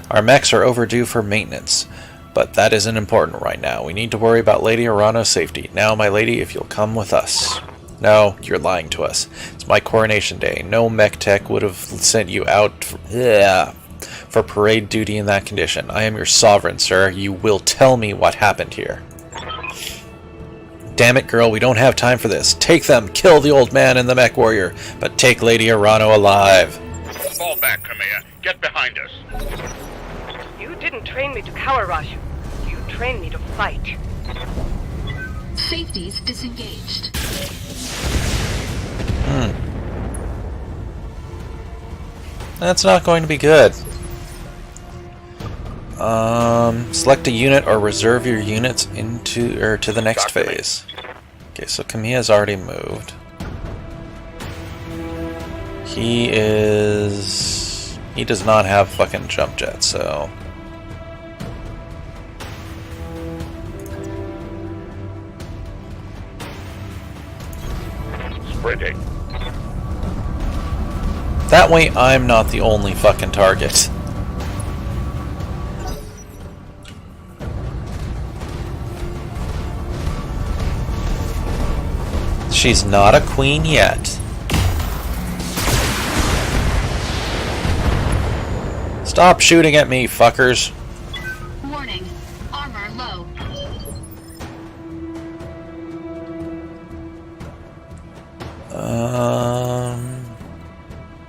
Our mechs are overdue for maintenance, but that isn't important right now. We need to worry about Lady Arano's safety. Now, my lady, if you'll come with us. No, you're lying to us. It's my coronation day. No mech tech would have sent you out for parade duty in that condition. I am your sovereign, sir. You will tell me what happened here. Damn it, girl, we don't have time for this. Take them, kill the old man and the mech warrior, but take Lady Arano alive. Fall back, Kamea. Get behind us. You didn't train me to cower, Raju. You trained me to fight. Safeties disengaged. That's not going to be good. Select a unit or reserve your units to the next phase. Okay, so Kamiya's already moved. He does not have fucking jump jet, so Sprinting. that way I'm not the only fucking target. She's not a queen yet. Stop shooting at me, fuckers. Warning. Armor low.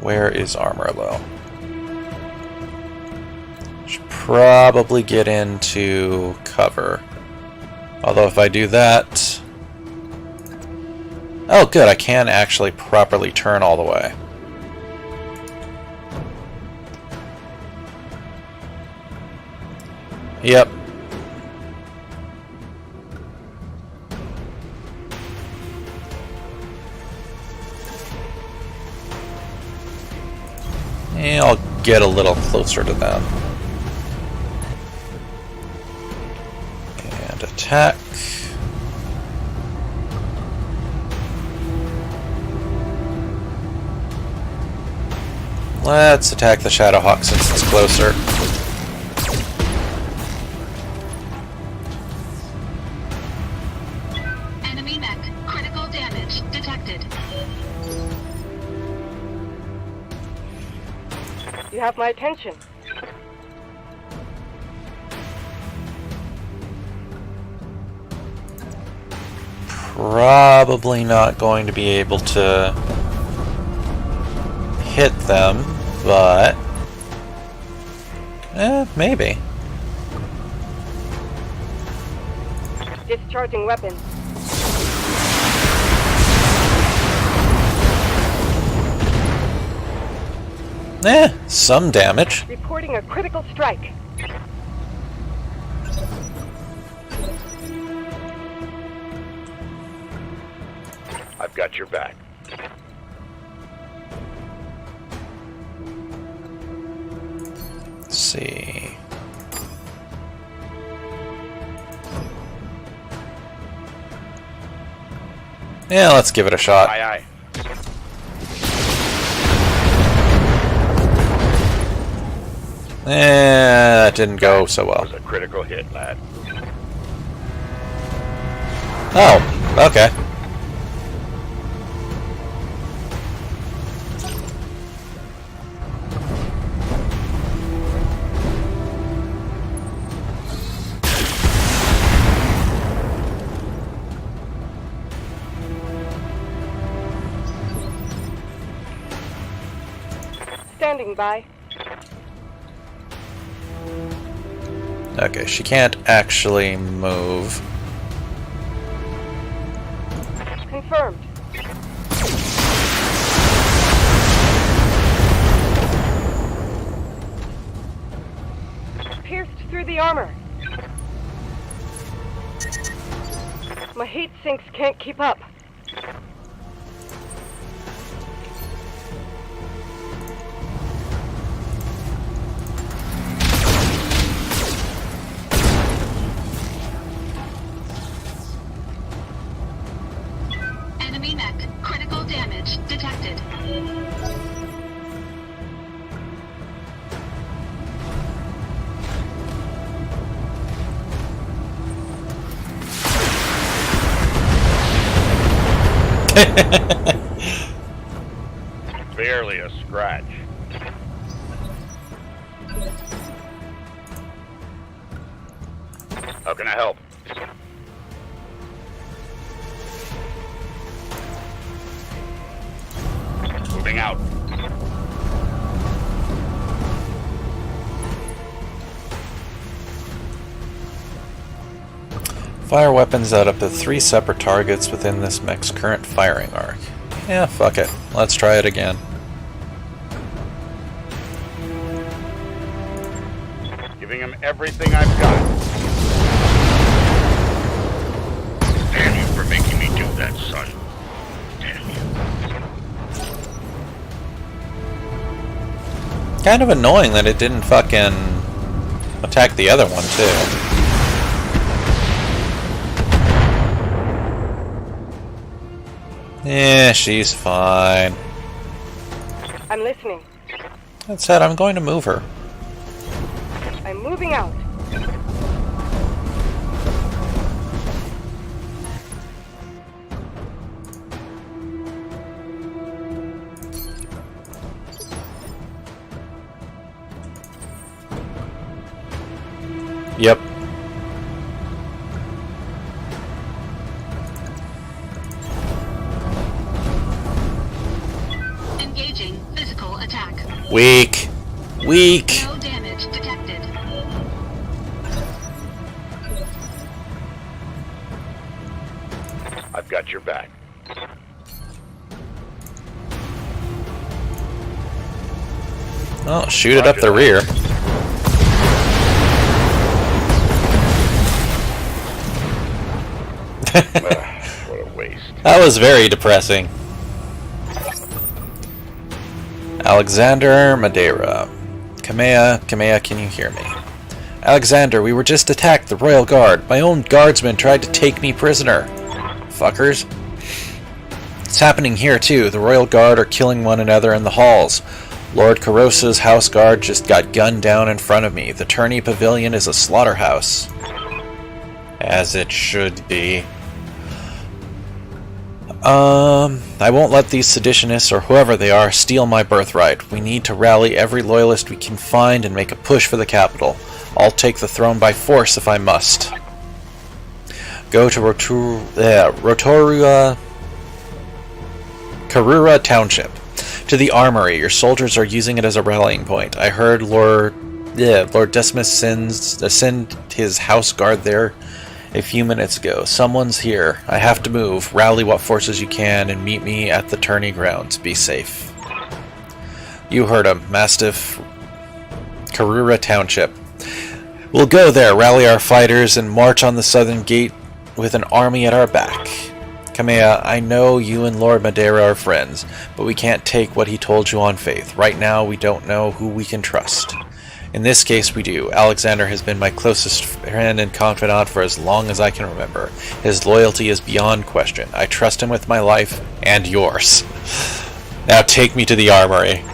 Where is armor low? Should probably get into cover. Although if I do that... Oh good, I can actually properly turn all the way. Yep. And I'll get a little closer to them. And attack. Let's attack the Shadowhawk since it's closer. Enemy mech. Critical damage detected. You have my attention. Probably not going to be able to hit them, but maybe. Discharging weapon. Some damage. Reporting a critical strike. I've got your back. Let's see. Yeah, let's give it a shot. Aye, aye. That didn't go so well. That was a critical hit, lad. Oh, okay. Standing by. Okay, she can't actually move. Confirmed. Pierced through the armor. My heat sinks can't keep up. Enemy mech. Critical damage detected. Barely a scratch. How can I help? Moving out. Fire weapons at up to 3 separate targets within this mech's current firing arc. Yeah, fuck it. Let's try it again. Giving him everything I've got. Damn you for making me do that, son. Damn you. Kind of annoying that it didn't fucking attack the other one, too. Yeah, she's fine. I'm listening. That said, I'm going to move her. I'm moving out. Yep. Engaging physical Weak. Weak. No damage detected. I've got your back. Oh, shoot it up the rear. What a waste. That was very depressing. Alexander Madeira. Kamea, can you hear me? Alexander, we were just attacked, the Royal Guard. My own guardsmen tried to take me prisoner. Fuckers. It's happening here too. The Royal Guard are killing one another in the halls. Lord Carosa's house guard just got gunned down in front of me. The tourney pavilion is a slaughterhouse. As it should be. I won't let these seditionists, or whoever they are, steal my birthright. We need to rally every loyalist we can find and make a push for the capital. I'll take the throne by force if I must. Go to Karura Township. To the armory. Your soldiers are using it as a rallying point. I heard Lord Decimus send his house guard there a few minutes ago. Someone's here. I have to move. Rally what forces you can and meet me at the tourney grounds. Be safe. You heard him. Mastiff. Karura Township. We'll go there, rally our fighters, and march on the southern gate with an army at our back. Kamea, I know you and Lord Madeira are friends, but we can't take what he told you on faith. Right now, we don't know who we can trust. In this case, we do. Alexander has been my closest friend and confidant for as long as I can remember. His loyalty is beyond question. I trust him with my life and yours. Now take me to the armory.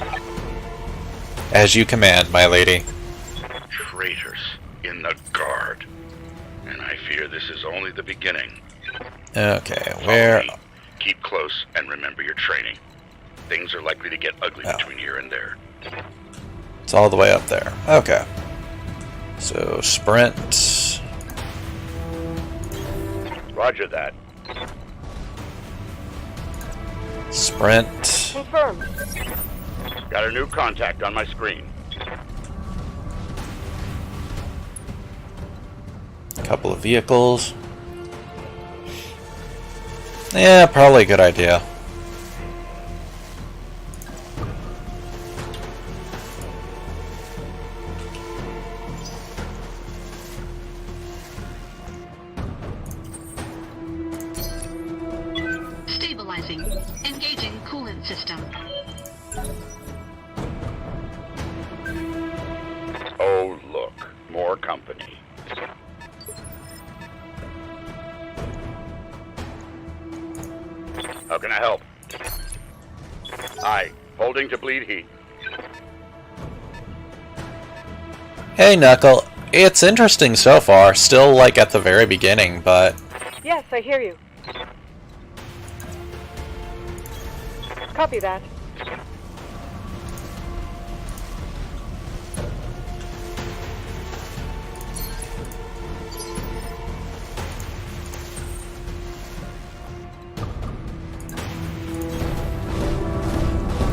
As you command, my lady. Traitors in the guard. And I fear this is only the beginning. Okay, Follow where... me. Keep close and remember your training. Things are likely to get ugly between here and there. It's all the way up there. Okay. So, sprint. Roger that. Sprint. Confirmed. Got a new contact on my screen. Couple of vehicles. Yeah, probably a good idea. Stabilizing. Engaging coolant system. Oh, look. More company. How can I help? Aye. Holding to bleed heat. Hey, Knuckle. It's interesting so far. Still, like, at the very beginning, but... Yes, I hear you. Copy that.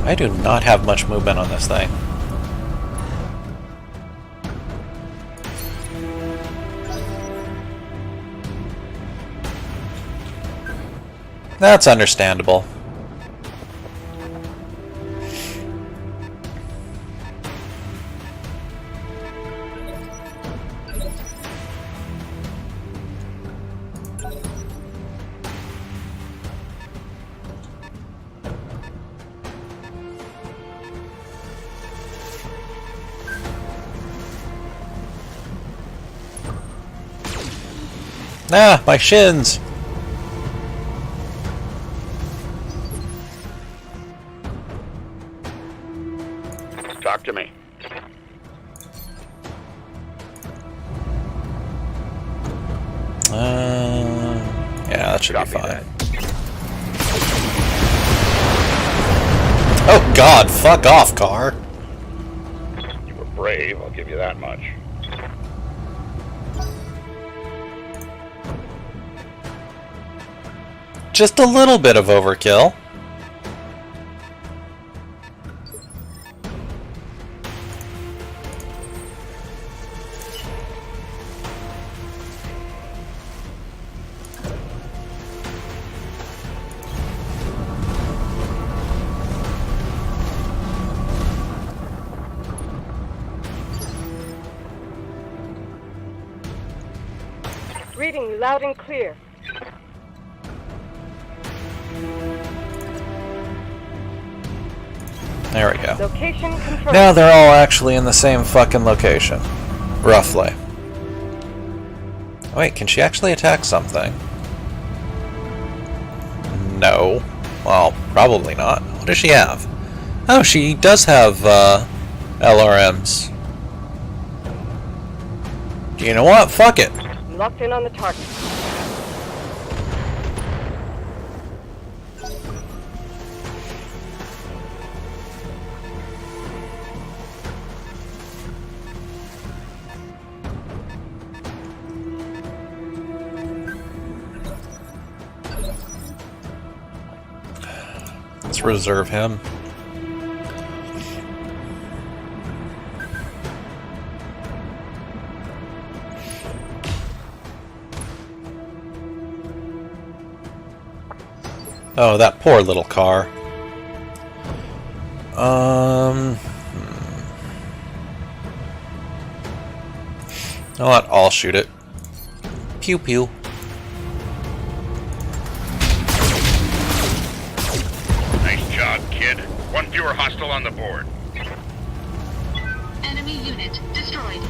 I do not have much movement on this thing. That's understandable. Ah, my shins! Talk to me. Yeah, that should Copy be fine. that. Oh god, fuck off, car! You were brave, I'll give you that much. Just a little bit of overkill. reading you loud and clear. There we go. Location confirmed. Now they're all actually in the same fucking location. Roughly. Wait, can she actually attack something? No. Well, probably not. What does she have? Oh, she does have LRMs. You know what? Fuck it. I'm locked in on the target. Let's reserve him. Oh, that poor little car. You know what? I'll shoot it. Pew pew. Nice job, kid. One fewer hostile on the board. Enemy unit destroyed.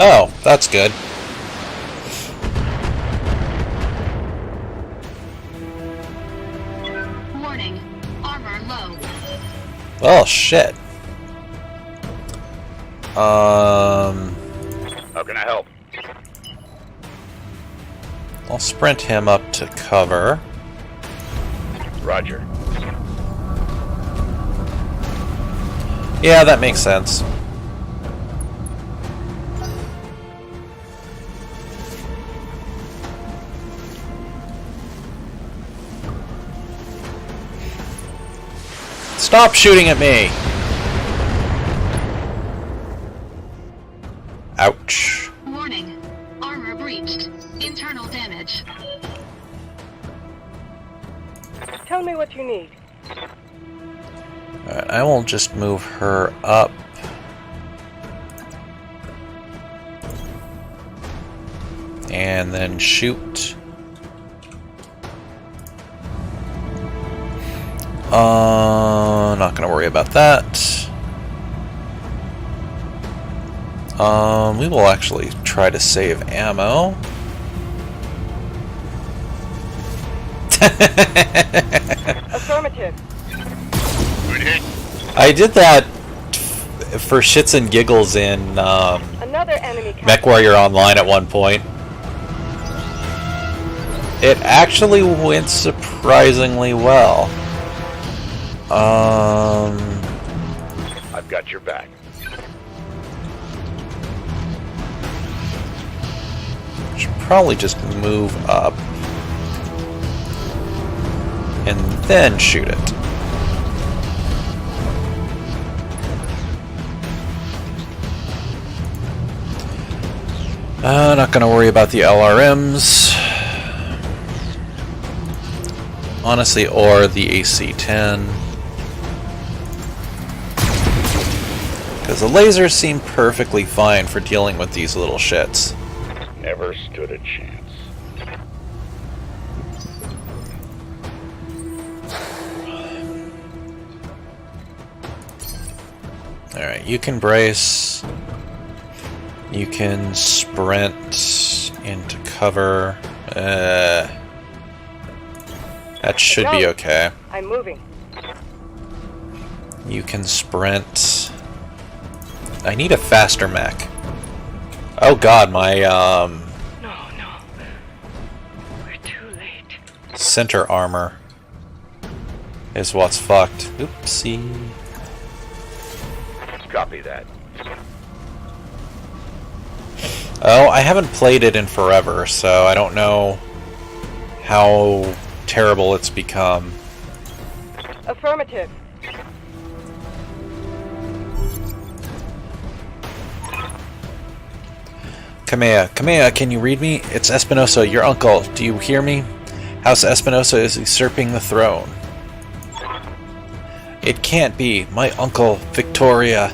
Oh, that's good. Warning. Armor low. Oh, shit. How can I help? I'll sprint him up to cover. Roger. Yeah, that makes sense. Stop shooting at me! Ouch. Warning. Armor breached. Internal damage. Tell me what you need. Alright, I will just move her up. And then shoot. Not gonna worry about that. We will actually try to save ammo. Affirmative. Good hit. I did that for shits and giggles in Another enemy Mech Warrior Online at one point. It actually went surprisingly well. I've got your back. Should probably just move up and then shoot it. Not gonna worry about the LRMs. Honestly, or the AC-10. Because the lasers seem perfectly fine for dealing with these little shits. Never stood a chance. Alright, you can brace. You can sprint into cover. That should be okay. I'm moving. You can sprint. I need a faster mech. Oh god, my No. We're too late. center armor is what's fucked. Oopsie. Copy that. Oh, I haven't played it in forever, so I don't know how terrible it's become. Affirmative. Kamea, can you read me? It's Espinosa, your uncle. Do you hear me? House Espinosa is usurping the throne. It can't be. My uncle, Victoria.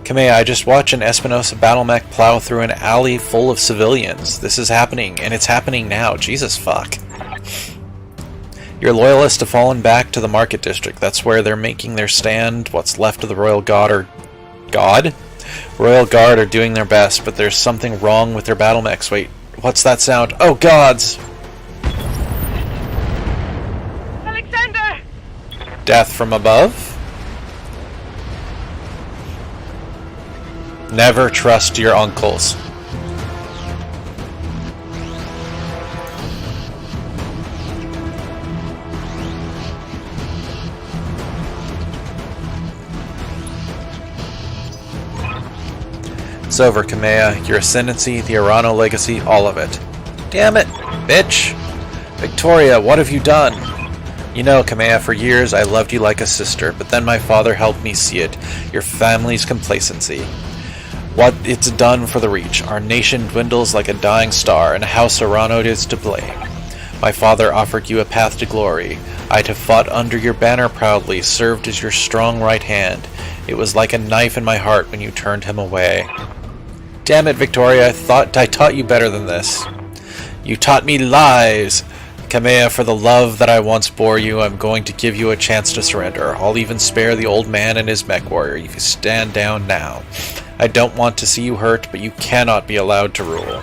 Kamea, I just watched an Espinosa battle mech plow through an alley full of civilians. This is happening, and it's happening now. Jesus fuck. Your loyalists have fallen back to the market district. That's where they're making their stand. What's left of the Royal Guard are... God? Royal Guard are doing their best, but there's something wrong with their battle mechs. Wait, what's that sound? Oh, gods! Alexander! Death from above? Never trust your uncles. It's over, Kamea. Your ascendancy, the Arano legacy, all of it. Damn it, bitch! Victoria, what have you done? You know, Kamea, for years I loved you like a sister, but then my father helped me see it. Your family's complacency. What it's done for the Reach. Our nation dwindles like a dying star, and House Arano is to blame. My father offered you a path to glory. I'd have fought under your banner proudly, served as your strong right hand. It was like a knife in my heart when you turned him away. Damn it, Victoria, I taught you better than this. You taught me lies! Kamea, for the love that I once bore you, I'm going to give you a chance to surrender. I'll even spare the old man and his mech warrior if you stand down now. I don't want to see you hurt, but you cannot be allowed to rule.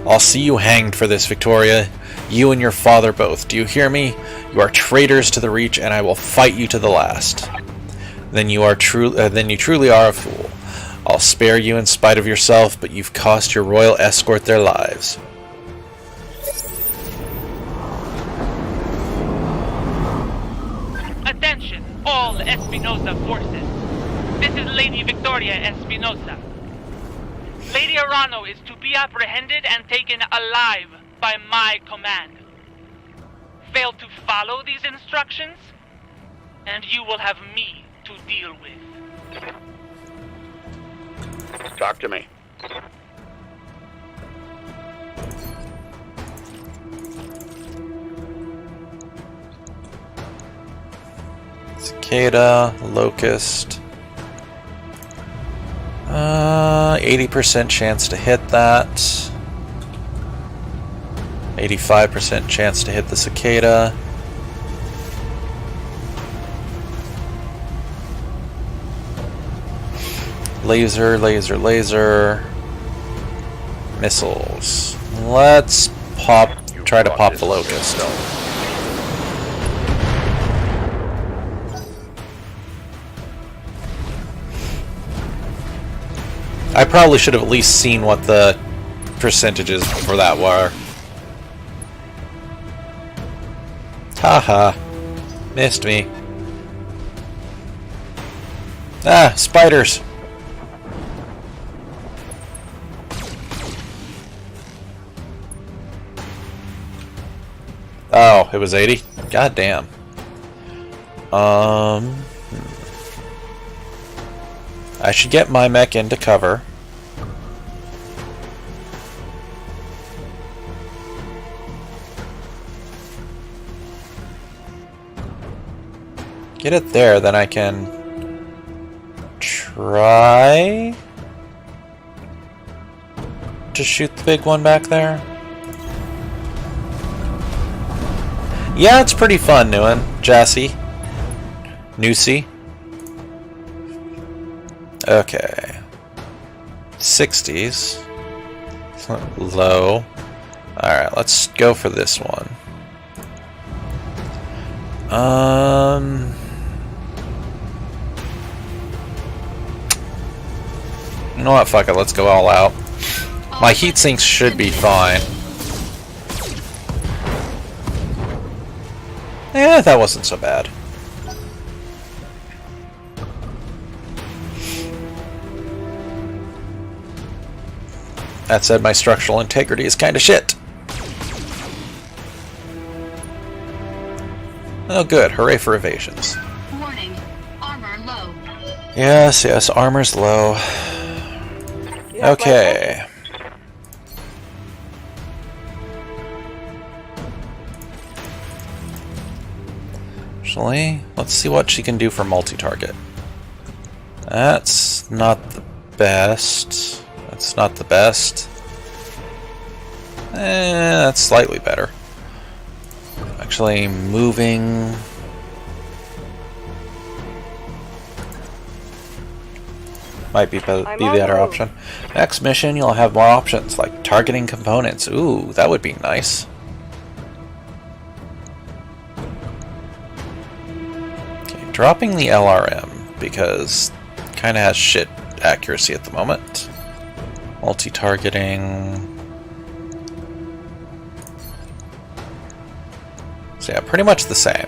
I'll see you hanged for this, Victoria. You and your father both. Do you hear me? You are traitors to the Reach, and I will fight you to the last. Then you truly are a fool. I'll spare you in spite of yourself, but you've cost your royal escort their lives. Attention, all Espinosa forces. This is Lady Victoria Espinosa. Lady Arano is to be apprehended and taken alive by my command. Fail to follow these instructions, and you will have me to deal with. Talk to me. Cicada, Locust. 80% chance to hit that. 85% chance to hit the Cicada. Laser, laser, laser. Missiles. Let's try to pop the Locust. I probably should have at least seen what the percentages for that were. Haha. Missed me. Ah, spiders. Oh, it was 80? God damn. I should get my mech into cover. Get it there, then I can try to shoot the big one back there. Yeah, it's pretty fun, Jassy. Noosey. Okay. 60s. Low. Alright, let's go for this one. You know what? Fuck it. Let's go all out. My heat sinks should be fine. Yeah, that wasn't so bad. That said, my structural integrity is kind of shit. Oh good, hooray for evasions. Warning, armor low. Yes, yes, armor's low. Okay. Actually, let's see what she can do for multi-target. That's not the best. That's not the best. That's slightly better. Actually, moving... might be the better option. Next mission, you'll have more options, like targeting components. Ooh, that would be nice. Okay, dropping the LRM, because it kind of has shit accuracy at the moment. Multi-targeting... so yeah, pretty much the same.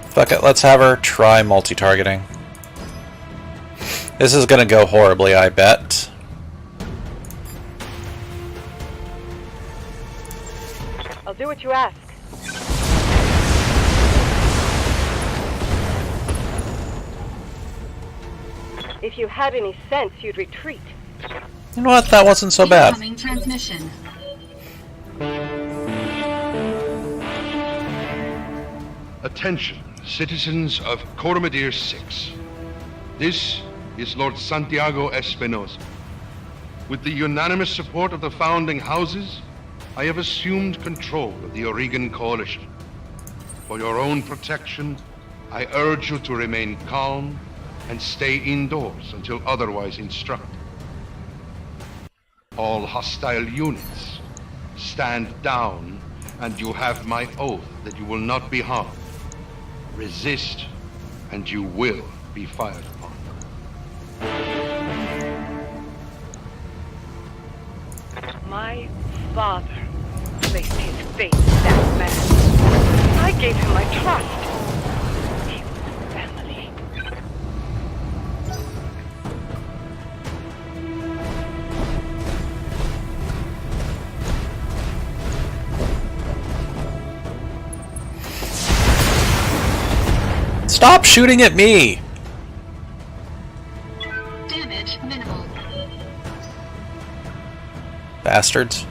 Fuck it, let's have her try multi-targeting. This is gonna go horribly, I bet. I'll do what you ask. If you had any sense, you'd retreat. You know what? That wasn't so bad. Incoming transmission. Attention, citizens of Coromadir 6. This is Lord Santiago Espinosa. With the unanimous support of the founding houses, I have assumed control of the Oregon Coalition. For your own protection, I urge you to remain calm and stay indoors until otherwise instructed. All hostile units, stand down, and you have my oath that you will not be harmed. Resist, and you will be fired upon. My father placed his faith in that man. I gave him my trust. He was family. Stop shooting at me! Damage minimal. Bastards.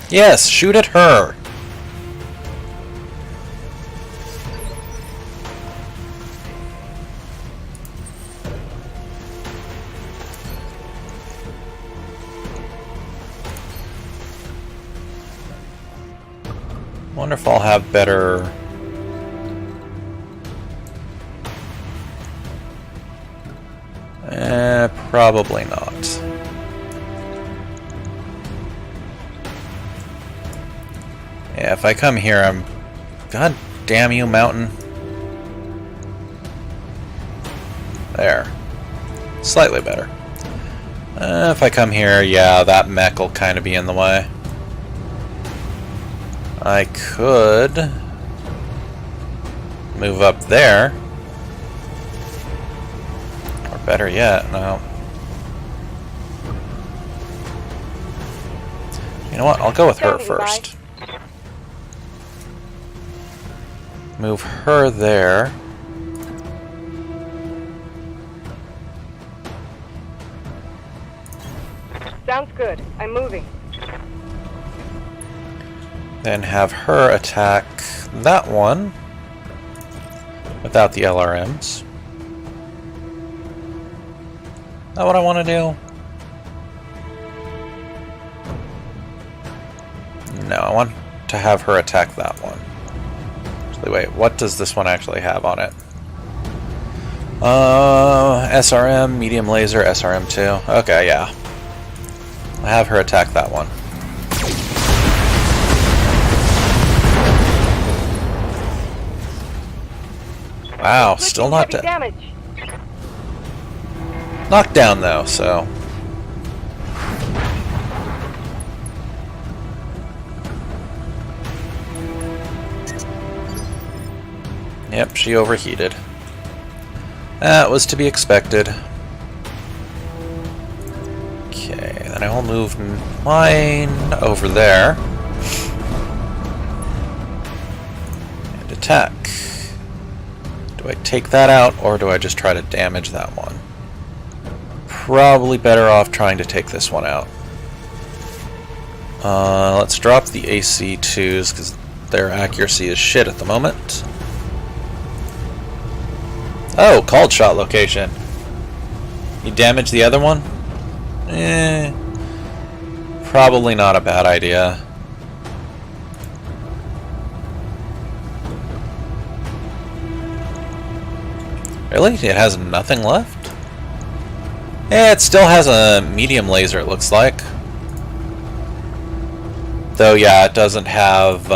Yes, shoot at her! Wonder if I'll have better... probably not. Yeah, if I come here, I'm... God damn you, mountain. There. Slightly better. If I come here, yeah, that mech will kind of be in the way. I could move up there. Or better yet, no. You know what? I'll go with her first. Move her there. Sounds good. I'm moving. Then have her attack that one without the LRMs. Is that what I want to do? No, I want to have her attack that one. Actually, wait, what does this one actually have on it? SRM, medium laser, SRM2. Okay, yeah. I have her attack that one. Wow, still not dead. Knocked down though, so. Yep, she overheated. That was to be expected. Okay, then I will move mine over there. And attack. Do I take that out, or do I just try to damage that one? Probably better off trying to take this one out. Let's drop the AC2s because their accuracy is shit at the moment. Oh, called shot location. You damaged the other one? Probably not a bad idea. Really? It has nothing left? Yeah, it still has a medium laser, it looks like. Though, yeah, it doesn't have,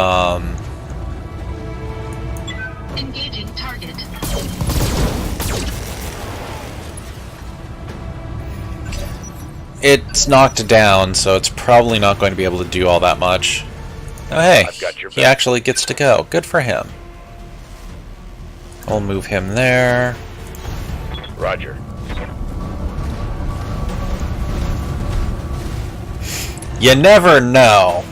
Engaging target. It's knocked down, so it's probably not going to be able to do all that much. Oh, hey, I've got your he back. actually gets to go. Good for him. I'll move him there. Roger. You never know.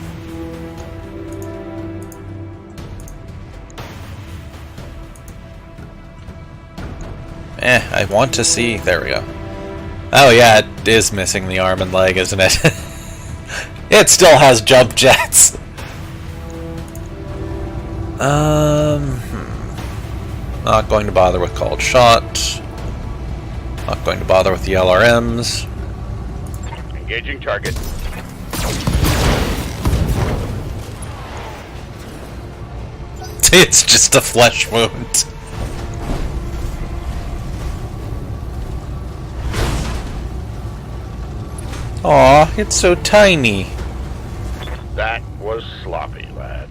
I want to see. There we go. Oh yeah, it is missing the arm and leg, isn't it? It still has jump jets. Not going to bother with called shot. Not going to bother with the LRMs. Engaging target. It's just a flesh wound. Aw, it's so tiny. That was sloppy, lad.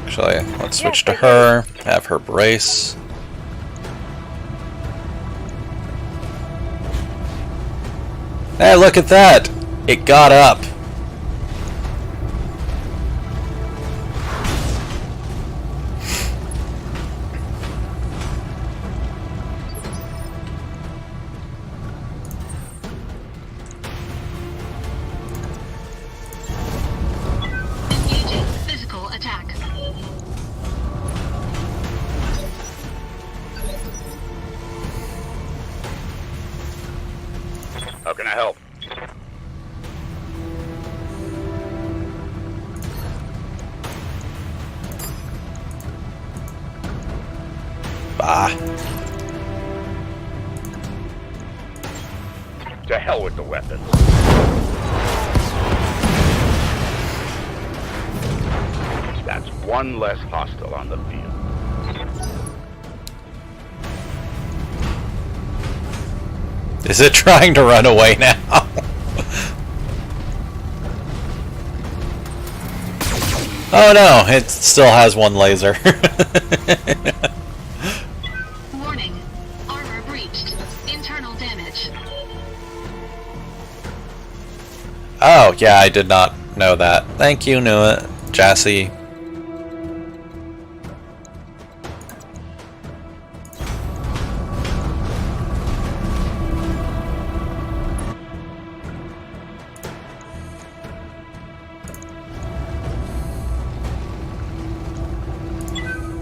Actually, let's switch to her. Have her brace. Hey, look at that! It got up. Engaging physical attack. How can I help? Bah. To hell with the weapons. That's one less hostile on the field. Is it trying to run away now? Oh no, it still has one laser. Warning. Armor breached. Internal damage. Oh, yeah, I did not know that. Thank you, knew it. Jassy.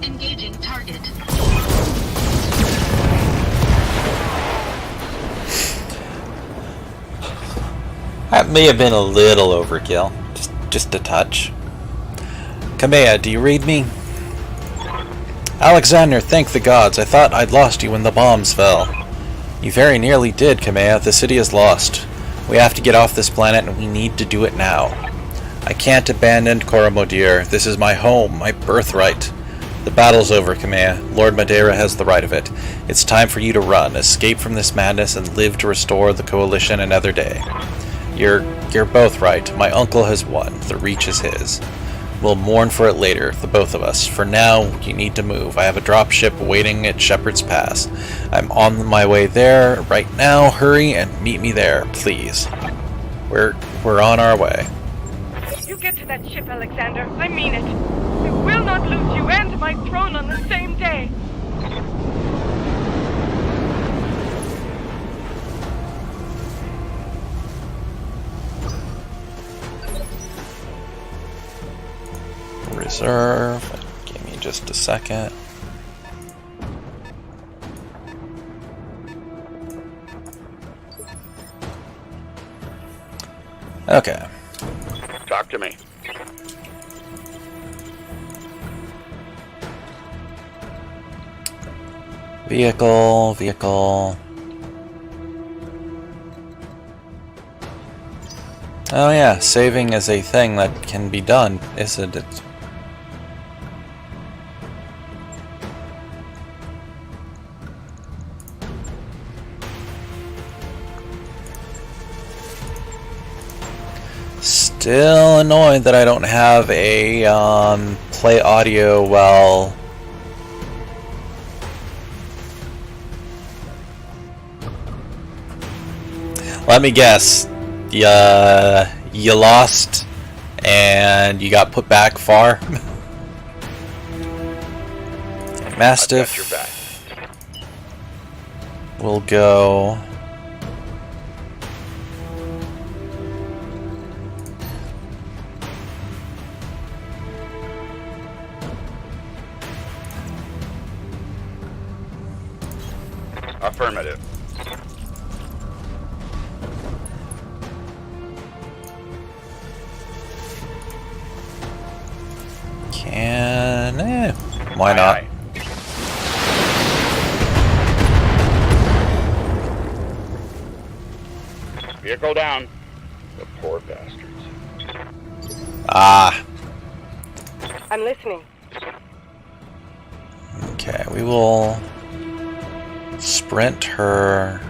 Engaging target. That may have been a little overkill. Just a touch. Kamea, do you read me? Alexander, thank the gods. I thought I'd lost you when the bombs fell. You very nearly did, Kamea. The city is lost. We have to get off this planet and we need to do it now. I can't abandon Koromodir. This is my home, my birthright. The battle's over, Kamea. Lord Madeira has the right of it. It's time for you to run, escape from this madness, and live to restore the Coalition another day. You're both right. My uncle has won. The Reach is his. We'll mourn for it later, the both of us. For now, you need to move. I have a dropship waiting at Shepherd's Pass. I'm on my way there right now. Hurry and meet me there, please. We're on our way. You get to that ship, Alexander. I mean it. I will not lose you and my throne on the same day. Reserve. Give me just a second. Okay. Talk to me. Vehicle. Oh yeah, saving is a thing that can be done, isn't it? Still annoyed that I don't have a play audio while let me guess. You lost and you got put back far. Mastiff I've got your back. will go. Affirmative. Why not? Aye. Vehicle down. The poor bastards. Ah. I'm listening. Okay, we will sprint her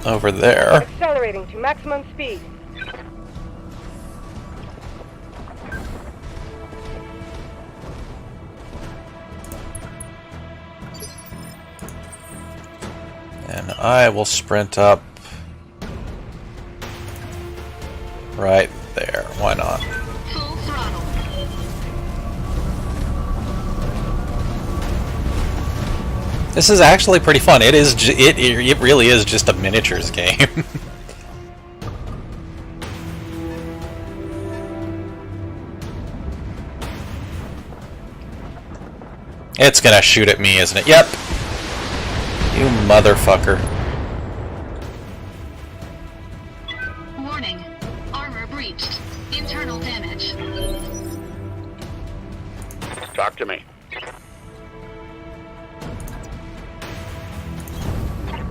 over there. Accelerating to maximum speed. And I will sprint up right there. Why not? Full throttle. This is actually pretty fun. It is. It really is just a miniatures game. It's gonna shoot at me, isn't it? Yep. You motherfucker. Warning. Armor breached. Internal damage. Talk to me.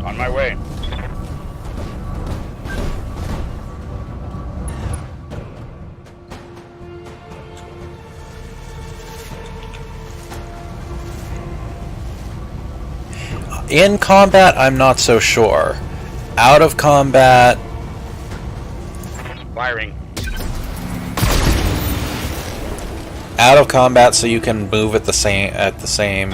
On my way. In combat, I'm not so sure. Out of combat, Firing. so you can move at the same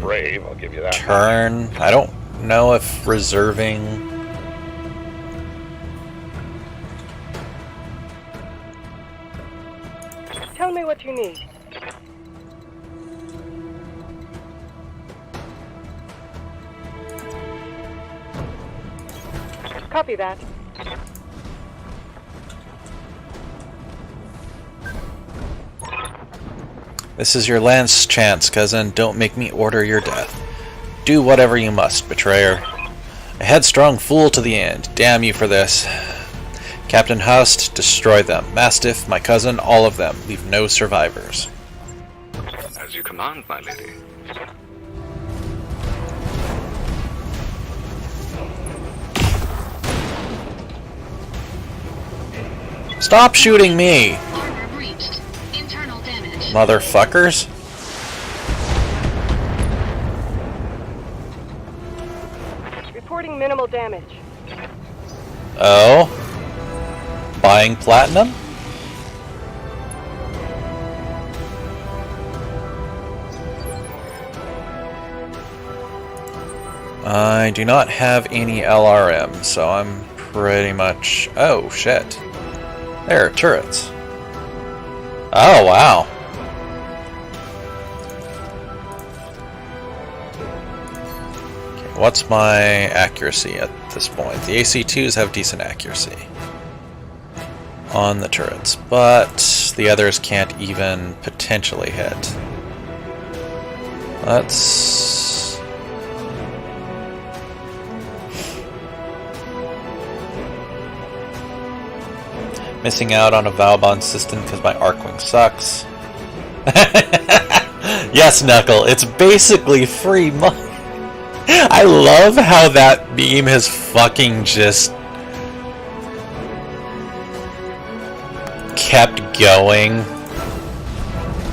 Brave, I'll give you that. turn. I don't know if reserving. Tell me what you need. Copy that. This is your last chance, cousin. Don't make me order your death. Do whatever you must, betrayer. A headstrong fool to the end. Damn you for this. Captain Hust, destroy them. Mastiff, my cousin, all of them. Leave no survivors. As you command, my lady. Stop shooting me, Armor breached. Internal damage. motherfuckers. Reporting minimal damage. Oh? Buying platinum? I do not have any LRM, so I'm pretty much... Oh, shit. There, turrets. Oh, wow. Okay, what's my accuracy at this point? The AC2s have decent accuracy on the turrets, but the others can't even potentially hit. Missing out on a Valbon system because my Arcwing sucks. Yes, Knuckle, it's basically free money. I love how that meme has fucking just kept going.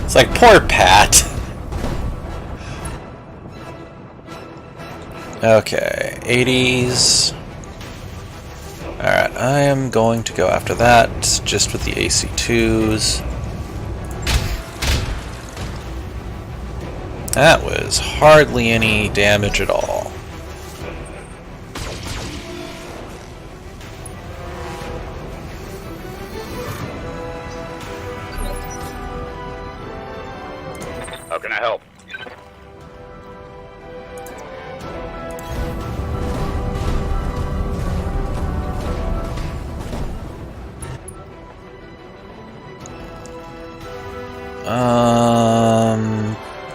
It's like, poor Pat. Okay, 80s. Alright, I am going to go after that, just with the AC2s. That was hardly any damage at all. How can I help?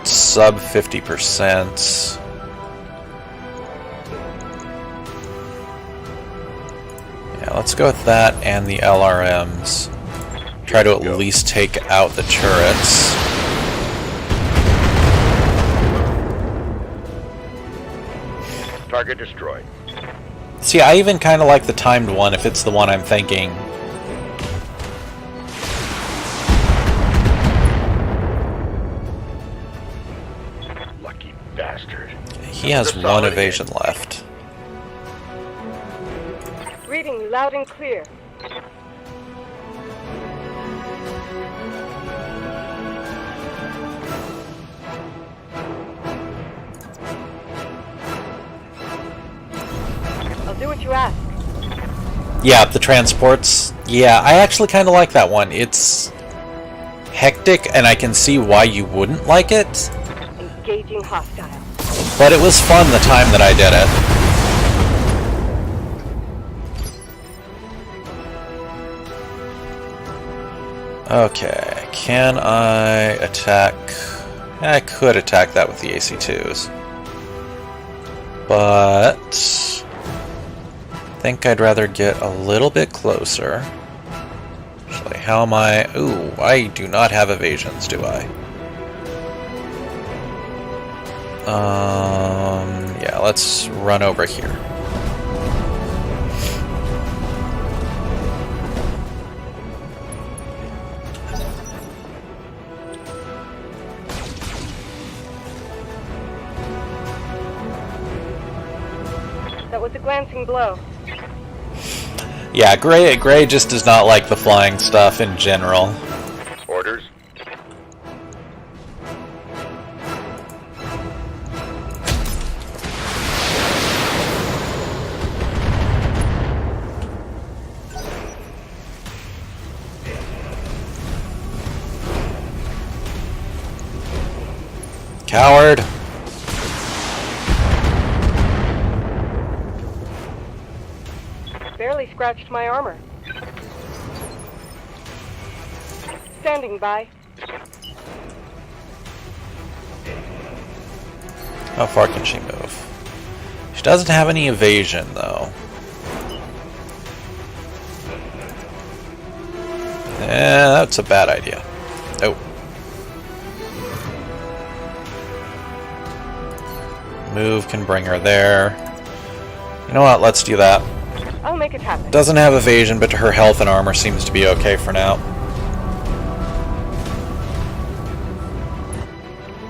Sub 50%. Yeah, let's go with that and the LRMs. Try to at least take out the turrets. Target destroyed. See, I even kind of like the timed one if it's the one I'm thinking. Lucky bastard. He has one evasion left. Reading you loud and clear. I'll do what you ask. Yeah, the transports. Yeah, I actually kind of like that one. It's hectic, and I can see why you wouldn't like it. Engaging hostile. But it was fun the time that I did it. Okay, can I attack? I could attack that with the AC2s. But I think I'd rather get a little bit closer. Actually, how am I? Ooh, I do not have evasions, do I? Yeah, let's run over here. That was a glancing blow. Yeah, Gray just does not like the flying stuff in general. Orders. Coward! Barely scratched my armor. Standing by. How far can she move? She doesn't have any evasion, though. Yeah, that's a bad idea. Oh. Move can bring her there. You know what? Let's do that. I'll make it happen. Doesn't have evasion, but her health and armor seems to be okay for now.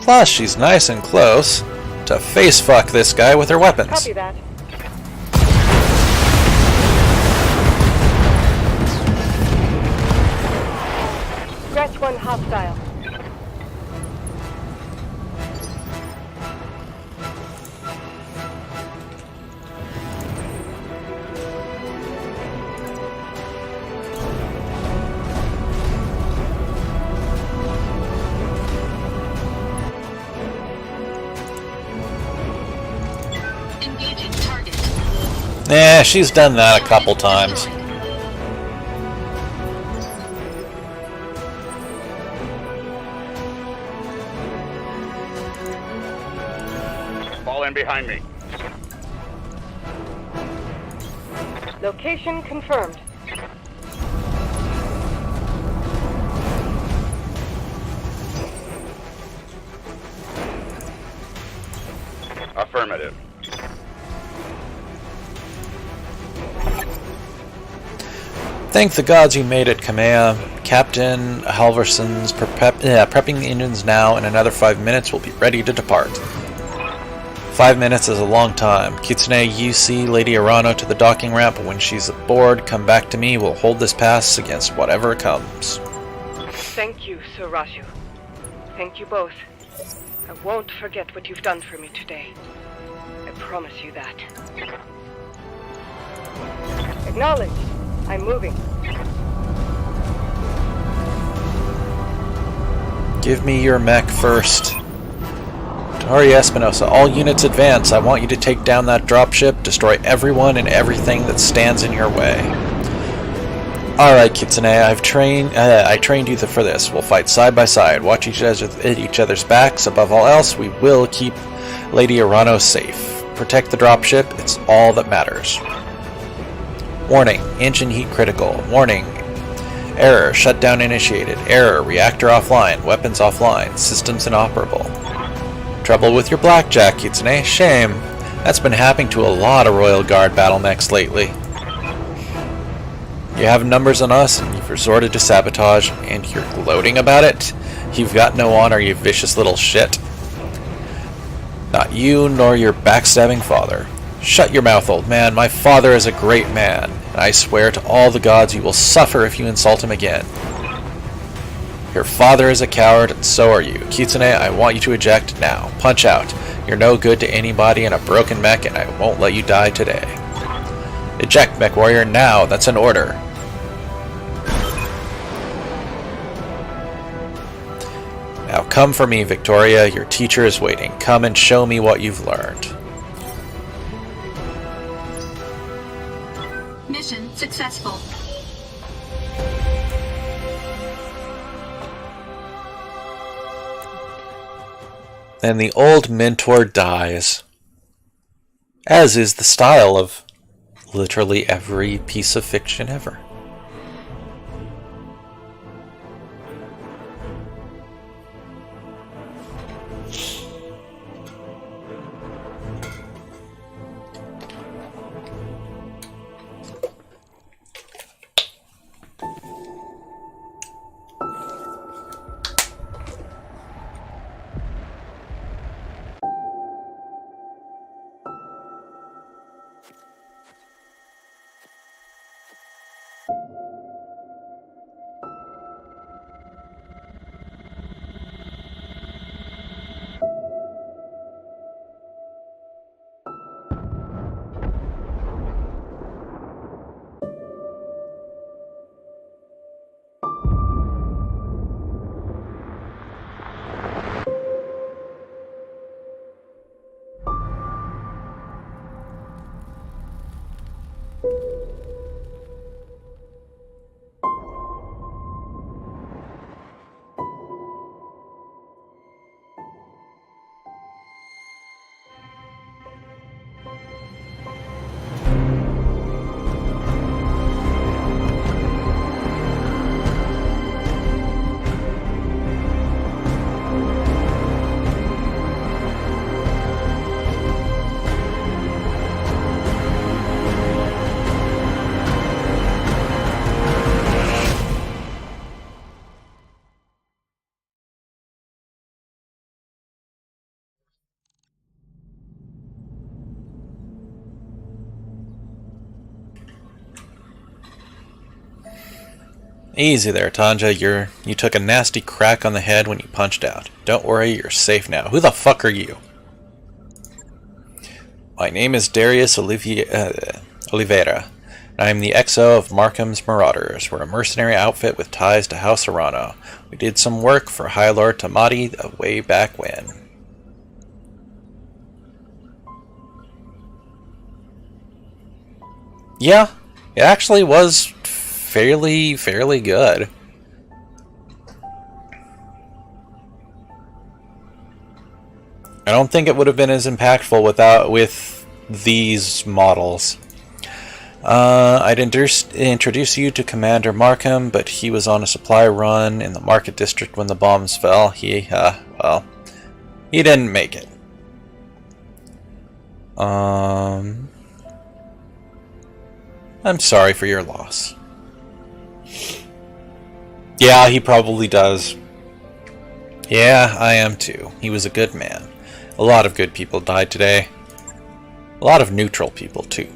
Plus, she's nice and close to face fuck this guy with her weapons. Copy that. Scratch one hostile. Engaging target. Yeah, she's done that a couple times. Fall in behind me. Location confirmed. Affirmative. Thank the gods you made it, Kamea. Captain Halverson's prepping the engines now. In another 5 minutes, we'll be ready to depart. 5 minutes is a long time. Kitsune, you see Lady Arano to the docking ramp. When she's aboard, come back to me. We'll hold this pass against whatever comes. Thank you, Sir Raju. Thank you both. I won't forget what you've done for me today. I promise you that. Acknowledged. I'm moving. Give me your mech first. Tori Espinosa, all units advance. I want you to take down that dropship, destroy everyone and everything that stands in your way. Alright, Kitsune, I trained you for this. We'll fight side by side, watch each other's backs. Above all else, we will keep Lady Arano safe. Protect the dropship, it's all that matters. Warning, engine heat critical. Warning, error, shutdown initiated. Error, reactor offline, weapons offline, systems inoperable. Trouble with your blackjack, Kitsune. Shame. That's been happening to a lot of Royal Guard battle mechs lately. You have numbers on us, and you've resorted to sabotage, and you're gloating about it? You've got no honor, you vicious little shit. Not you, nor your backstabbing father. Shut your mouth, old man. My father is a great man, and I swear to all the gods you will suffer if you insult him again. Your father is a coward, and so are you. Kitsune, I want you to eject now. Punch out. You're no good to anybody in a broken mech, and I won't let you die today. Eject, mech warrior, now. That's an order. Now come for me, Victoria. Your teacher is waiting. Come and show me what you've learned. Mission successful. And the old mentor dies. As is the style of literally every piece of fiction ever. Easy there, Tanja. You took a nasty crack on the head when you punched out. Don't worry, you're safe now. Who the fuck are you? My name is Darius Oliveira, and I am the XO of Markham's Marauders. We're a mercenary outfit with ties to House Arano. We did some work for High Lord Tamati way back when. Yeah, it actually was fairly good. I don't think it would have been as impactful with these models. I'd introduce you to Commander Markham, but he was on a supply run in the market district when the bombs fell. He didn't make it. I'm sorry for your loss. Yeah, he probably does. Yeah, I am too. He was a good man. A lot of good people died today. A lot of neutral people too.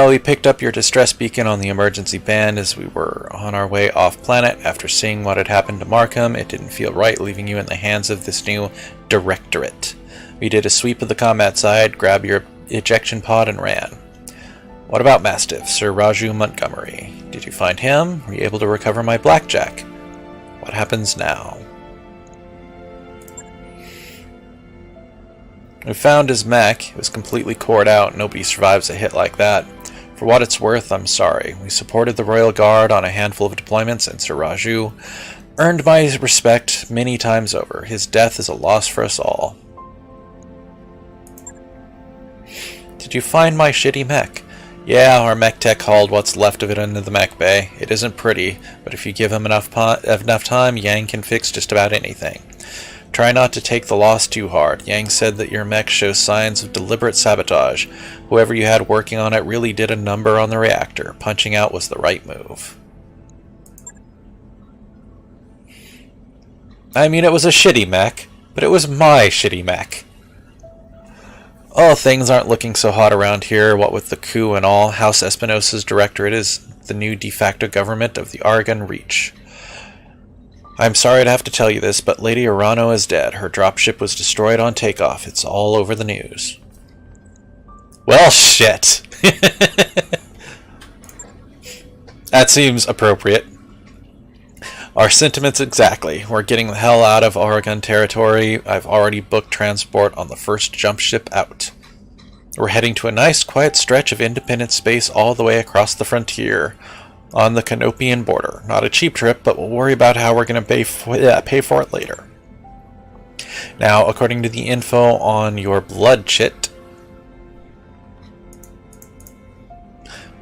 We picked up your distress beacon on the emergency band as we were on our way off planet. After seeing what had happened to Markham, it didn't feel right leaving you in the hands of this new directorate. We did a sweep of the combat side, grabbed your ejection pod, and ran. What about Mastiff, Sir Raju Montgomery? Did you find him? Were you able to recover my blackjack? What happens now? We found his mech. It was completely cored out. Nobody survives a hit like that. For what it's worth, I'm sorry. We supported the Royal Guard on a handful of deployments, and Sir Raju earned my respect many times over. His death is a loss for us all. Did you find my shitty mech? Yeah, our mech tech hauled what's left of it into the mech bay. It isn't pretty, but if you give him enough time, Yang can fix just about anything. Try not to take the loss too hard. Yang said that your mech shows signs of deliberate sabotage. Whoever you had working on it really did a number on the reactor. Punching out was the right move. I mean, it was a shitty mech, but it was my shitty mech. Oh, things aren't looking so hot around here, what with the coup and all. House Espinosa's directorate is the new de facto government of the Oregon Reach. I'm sorry to have to tell you this, but Lady Arano is dead. Her dropship was destroyed on takeoff. It's all over the news. Well, shit. That seems appropriate. Our sentiments exactly. We're getting the hell out of Oregon territory. I've already booked transport on the first jump ship out. We're heading to a nice, quiet stretch of independent space all the way across the frontier on the Canopian border. Not a cheap trip, but we'll worry about how we're going to pay for it later. Now, according to the info on your blood chit,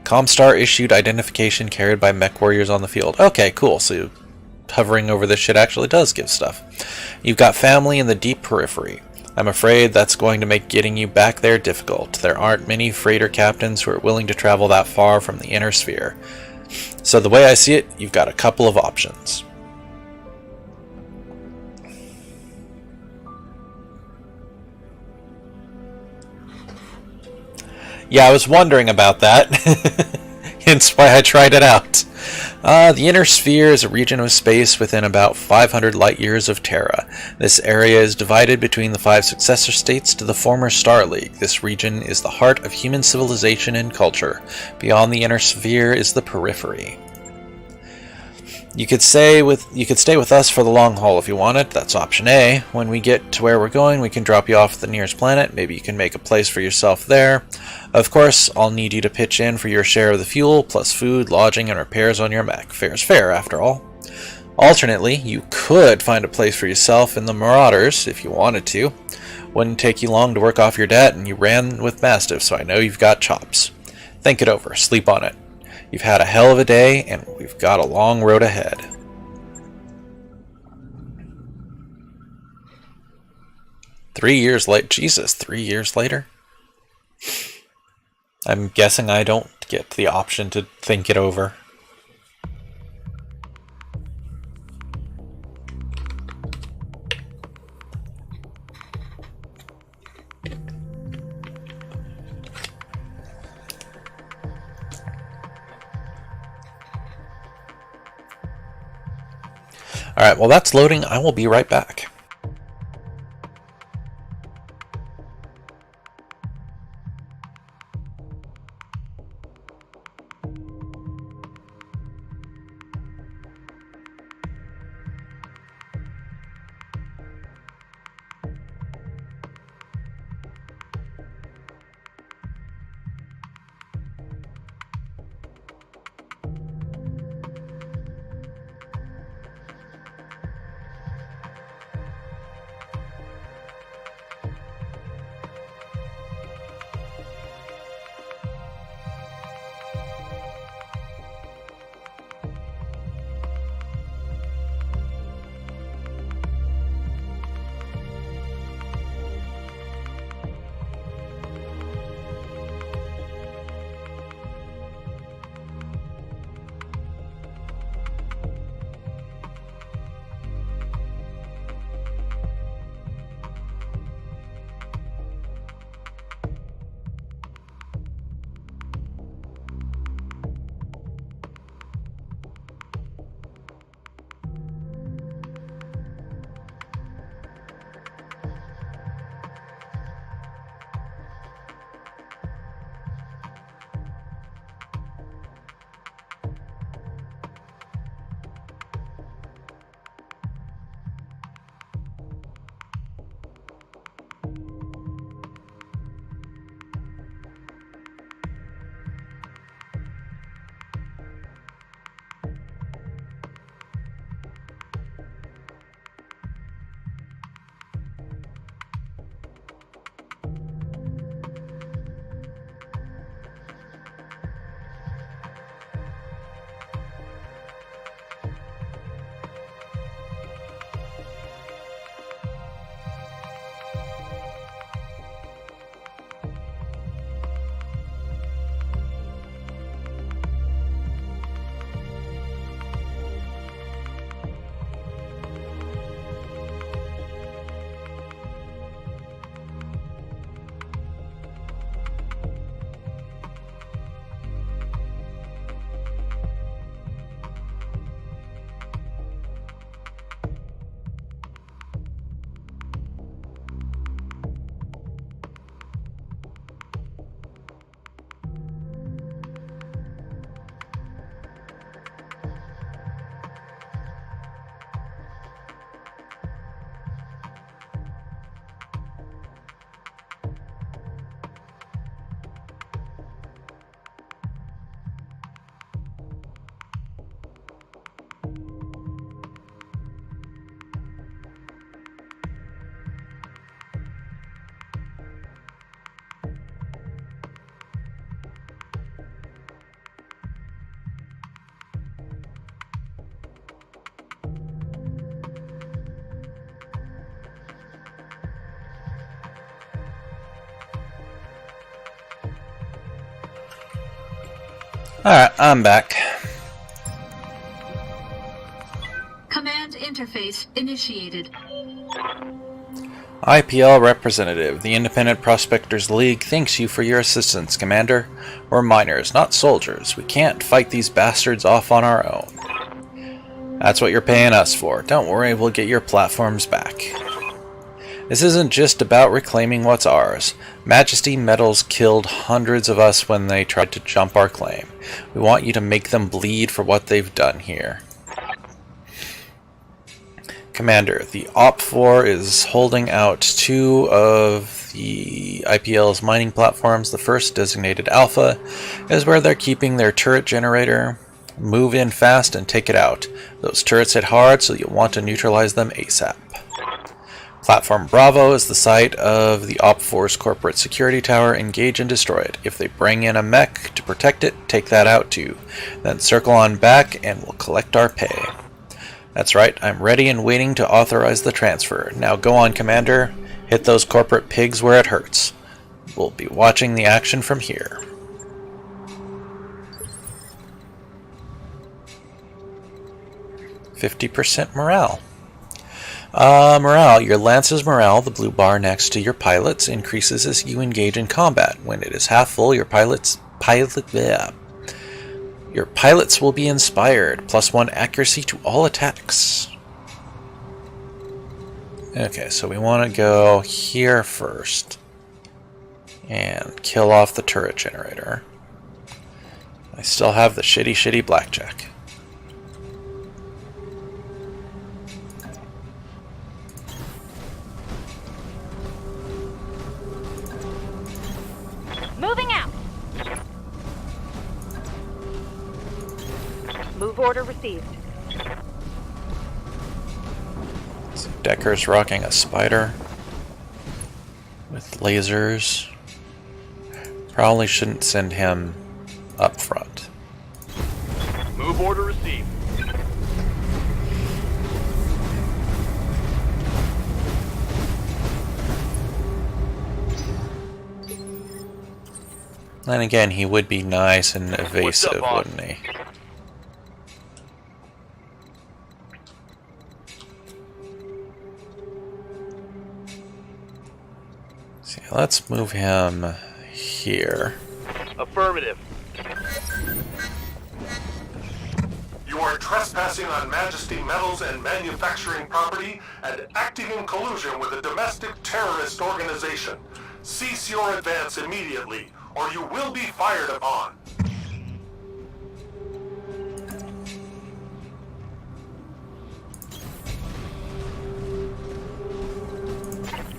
Comstar issued identification carried by mech warriors on the field. Okay, cool. So hovering over this shit actually does give stuff. You've got family in the deep periphery. I'm afraid that's going to make getting you back there difficult. There aren't many freighter captains who are willing to travel that far from the inner sphere. So the way I see it, you've got a couple of options. Yeah, I was wondering about that. Hence why I tried it out. The inner sphere is a region of space within about 500 light-years of Terra. This area is divided between the 5 successor states to the former Star League. This region is the heart of human civilization and culture. Beyond the inner sphere is the periphery. You could stay with us for the long haul if you wanted. That's option A. When we get to where we're going, we can drop you off at the nearest planet. Maybe you can make a place for yourself there. Of course, I'll need you to pitch in for your share of the fuel, plus food, lodging, and repairs on your mech. Fair's fair, after all. Alternately, you could find a place for yourself in the Marauders, if you wanted to. Wouldn't take you long to work off your debt, and you ran with Mastiff, so I know you've got chops. Think it over. Sleep on it. You've had a hell of a day, and we've got a long road ahead. Jesus, 3 years later? I'm guessing I don't get the option to think it over. Alright, well that's loading. I will be right back. Alright, I'm back. Command interface initiated. IPL representative, the Independent Prospectors League thanks you for your assistance, Commander. We're miners, not soldiers. We can't fight these bastards off on our own. That's what you're paying us for. Don't worry, we'll get your platforms back. This isn't just about reclaiming what's ours. Majesty Metals killed hundreds of us when they tried to jump our claim. We want you to make them bleed for what they've done here. Commander, the OP4 is holding out 2 of the IPL's mining platforms. The first, designated Alpha, is where they're keeping their turret generator. Move in fast and take it out. Those turrets hit hard, so you'll want to neutralize them ASAP. Platform Bravo is the site of the OP4's corporate security tower. Engage and destroy it. If they bring in a mech to protect it, take that out too. Then circle on back and we'll collect our pay. That's right, I'm ready and waiting to authorize the transfer. Now go on, Commander. Hit those corporate pigs where it hurts. We'll be watching the action from here. %, morale. Morale. Your Lance's morale, the blue bar next to your pilots, increases as you engage in combat. When it is half full, your pilots will be inspired. +1 accuracy to all attacks. Okay, so we want to go here first and kill off the turret generator. I still have the shitty blackjack. Moving out. Move order received. So Decker's rocking a spider with lasers. Probably shouldn't send him up front. Move order received. Then again, he would be nice and evasive, wouldn't he? See, let's move him here. Affirmative. You are trespassing on Majesty Metals and manufacturing property and acting in collusion with a domestic terrorist organization. Cease your advance immediately, or you will be fired upon.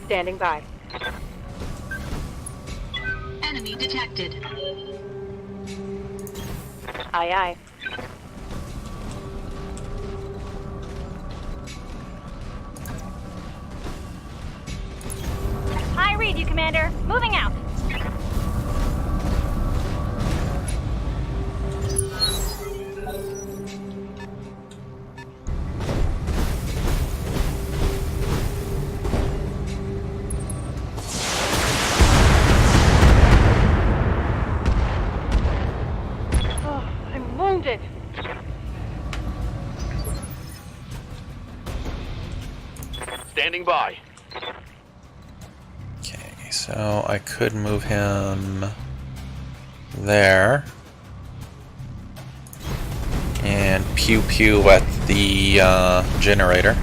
Standing by. Enemy detected. Aye, aye. I read you, Commander. Moving out. Oh, I'm wounded. Standing by. Okay, so I could move him there. And pew pew at the generator.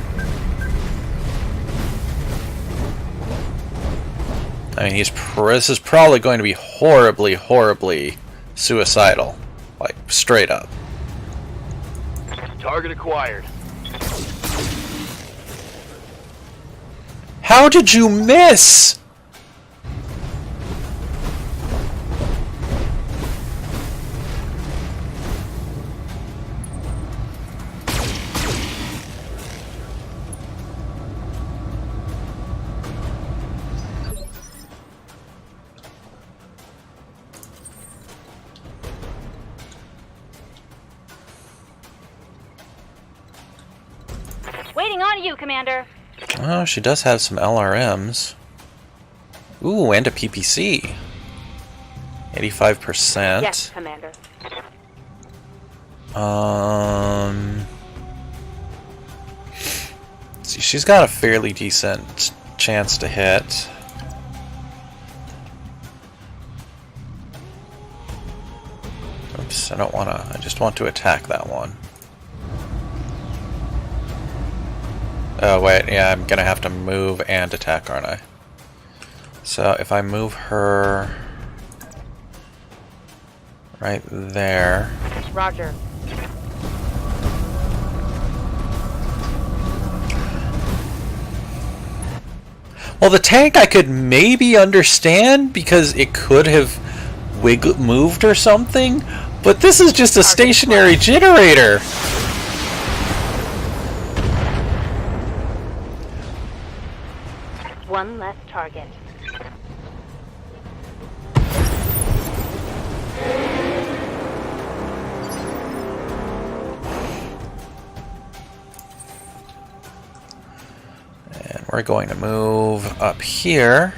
I mean, this is probably going to be horribly suicidal. Like, straight up. Target acquired. How did you miss? Waiting on you, Commander. Oh, she does have some LRMs. Ooh, and a PPC. 85%. Yes, Commander. See, she's got a fairly decent chance to hit. Oops, I don't want to. I just want to attack that one. Oh, wait, yeah, I'm gonna have to move and attack, aren't I? So if I move her right there. Roger. Well, the tank I could maybe understand because it could have moved or something, but this is just a stationary generator. One less target. And we're going to move up here.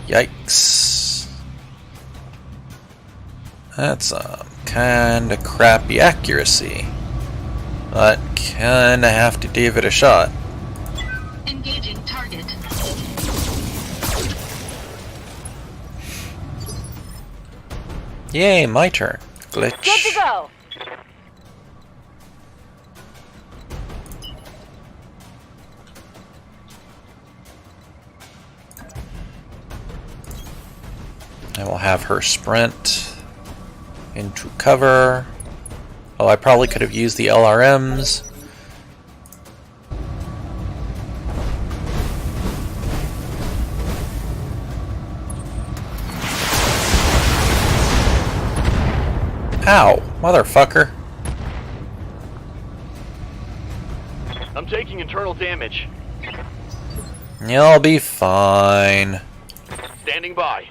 Yikes. That's kind of crappy accuracy. But kind of have to give it a shot. Engaging target. Yay, my turn. Glitch. Good to go. I will have her sprint into cover. Oh, I probably could have used the LRMs. Ow, motherfucker. I'm taking internal damage. You'll be fine. Standing by.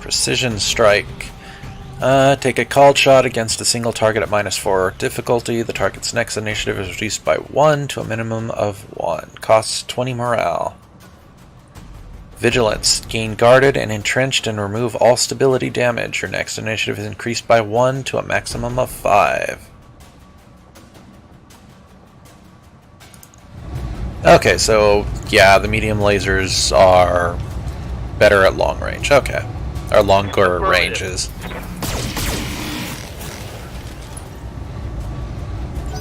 Precision strike. Take a called shot against a single target at -4 difficulty. The target's next initiative is reduced by 1 to a minimum of 1. Costs 20 morale. Vigilance. Gain guarded and entrenched and remove all stability damage. Your next initiative is increased by 1 to a maximum of 5. Okay, so yeah, the medium lasers are better at long range. Okay. Or longer ranges.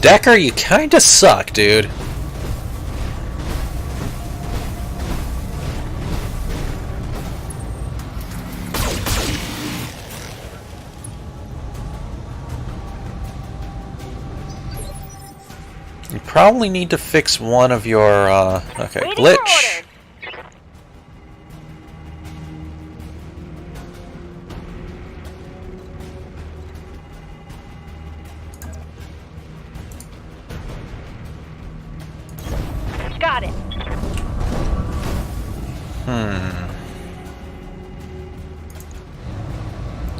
Decker, you kinda suck, dude. You probably need to fix one of your, okay, glitch. Got it.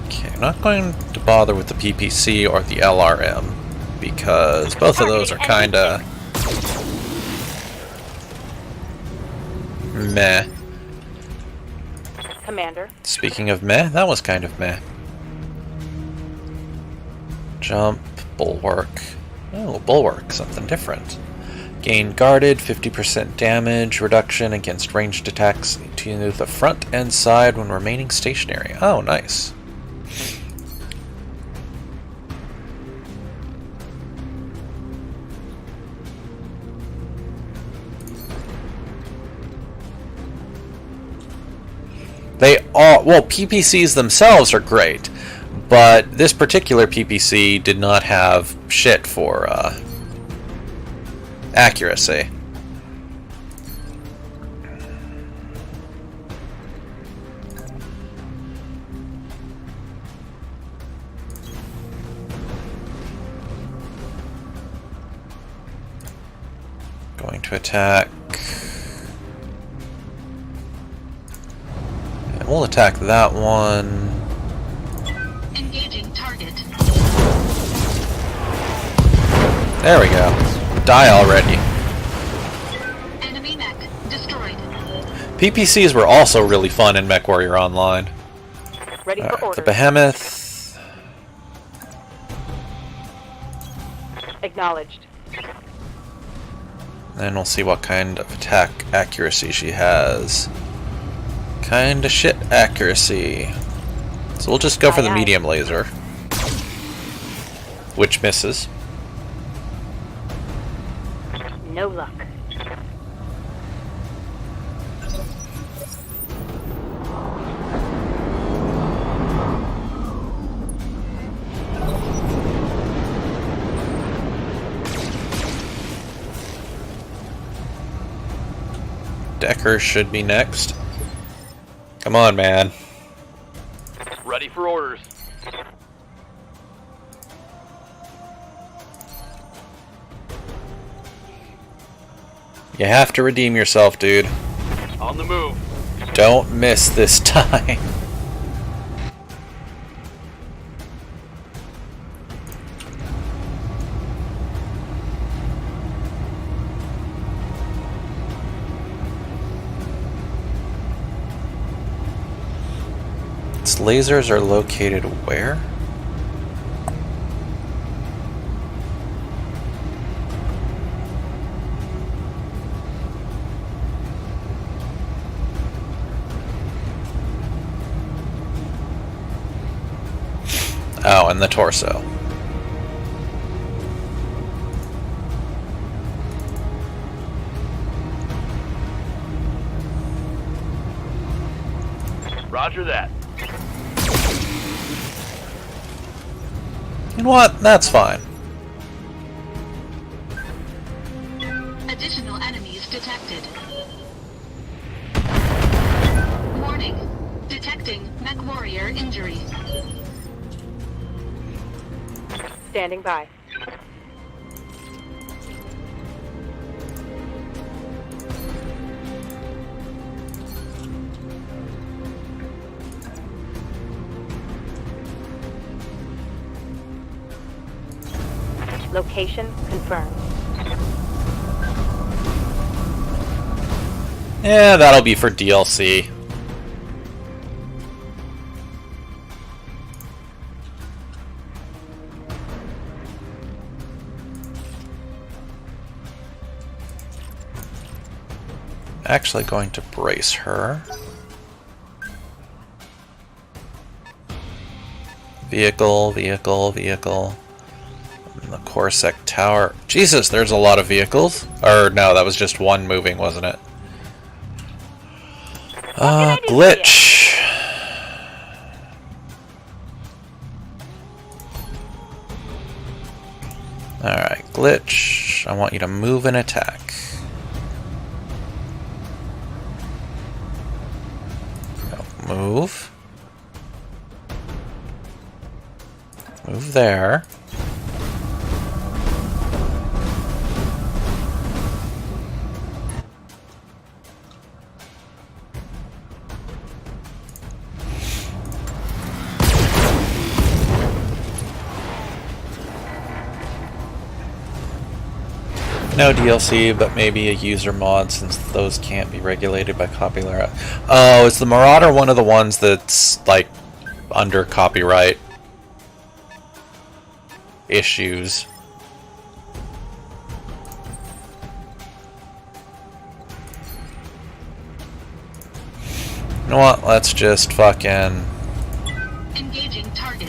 Okay, I'm not going to bother with the PPC or the LRM because both of those are kinda meh. Commander. Speaking of meh, that was kind of meh. Jump, bulwark. Oh, bulwark, something different. Gain guarded, 50% damage reduction against ranged attacks to the front and side when remaining stationary. Oh, nice. They all, well, PPCs themselves are great, but this particular PPC did not have shit for accuracy. Going to attack. And we'll attack that one. Engaging target. There we go. Die already. Enemy mech destroyed. PPCs were also really fun in MechWarrior Online. Ready for The orders. Behemoth. Acknowledged. And we'll see what kind of attack accuracy she has. Kinda shit accuracy. So we'll just go for the medium laser. Which misses. No luck. Decker should be next. Come on, man. Ready for orders. You have to redeem yourself, dude. On the move. Don't miss this time. Its lasers are located where? Oh, and the torso. Roger that. You know what? That's fine. Additional enemies detected. Warning. Detecting mech warrior injury. Standing by. Location confirmed. Yeah, that'll be for DLC. Actually going to brace her. Vehicle, vehicle, vehicle. And the Corsac Tower. Jesus, there's a lot of vehicles. Or no, that was just one moving, wasn't it? Glitch. Alright, glitch. I want you to move and attack. Move. Move there. No DLC, but maybe a user mod, since those can't be regulated by copyright. Oh, is the Marauder one of the ones that's, like, under copyright issues? You know what? Let's just fucking... Engaging target.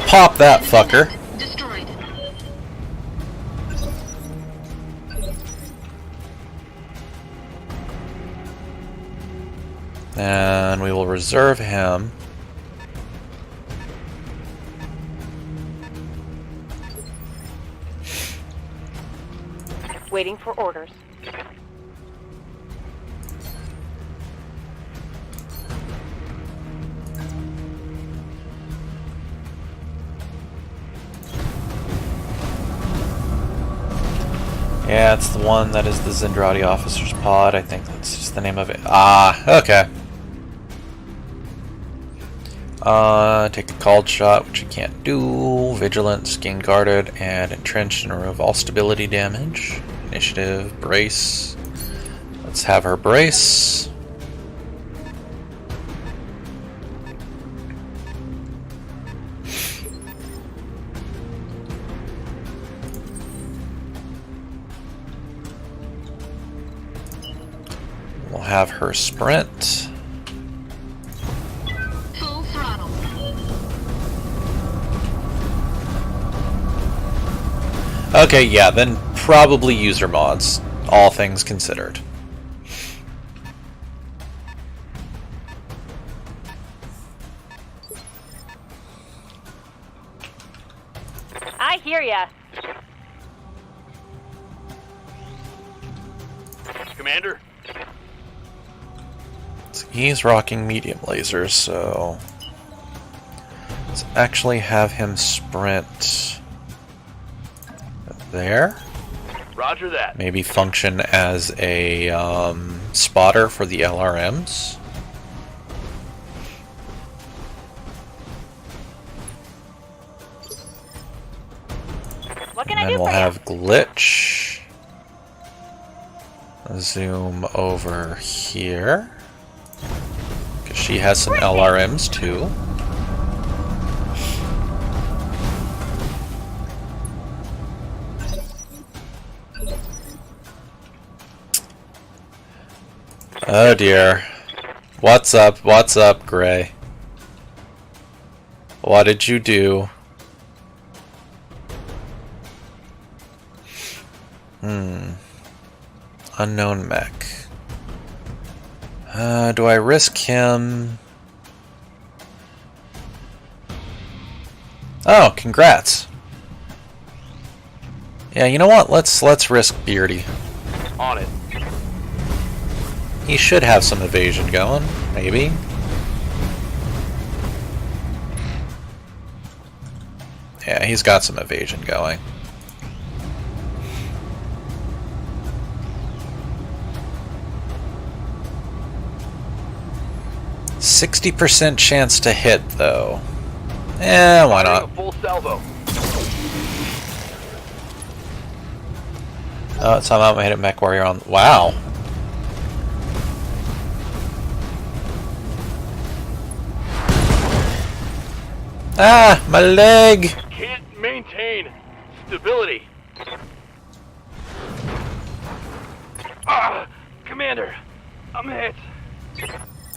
Pop that fucker. Destroyed. And we will reserve him. Waiting for orders. Yeah, it's the one that is the Zendrati officer's pod. I think that's just the name of it. Ah, okay. Take a called shot, which you can't do. Vigilance, gain guarded, and entrenched and remove all stability damage. Initiative, brace. Let's have her brace. We'll have her sprint. Full throttle. Okay, yeah, then probably user mods, all things considered. I hear ya. Commander? So he's rocking medium lasers, so let's actually have him sprint there. Roger that. Maybe function as a spotter for the LRMs. What can And I then do we'll for have glitch. Zoom over here. Because she has some LRMs too. Oh dear. What's up? What's up, Gray? What did you do? Unknown mech. Do I risk him? Oh, congrats. Yeah, you know what? Let's risk Beardy. On it. He should have some evasion going, maybe. Yeah, he's got some evasion going. %60 chance to hit, though. Eh, why not? Full salvo. Oh, somehow I hit a mech warrior on. Wow. Ah, my leg! Can't maintain stability. Ah, Commander, I'm hit.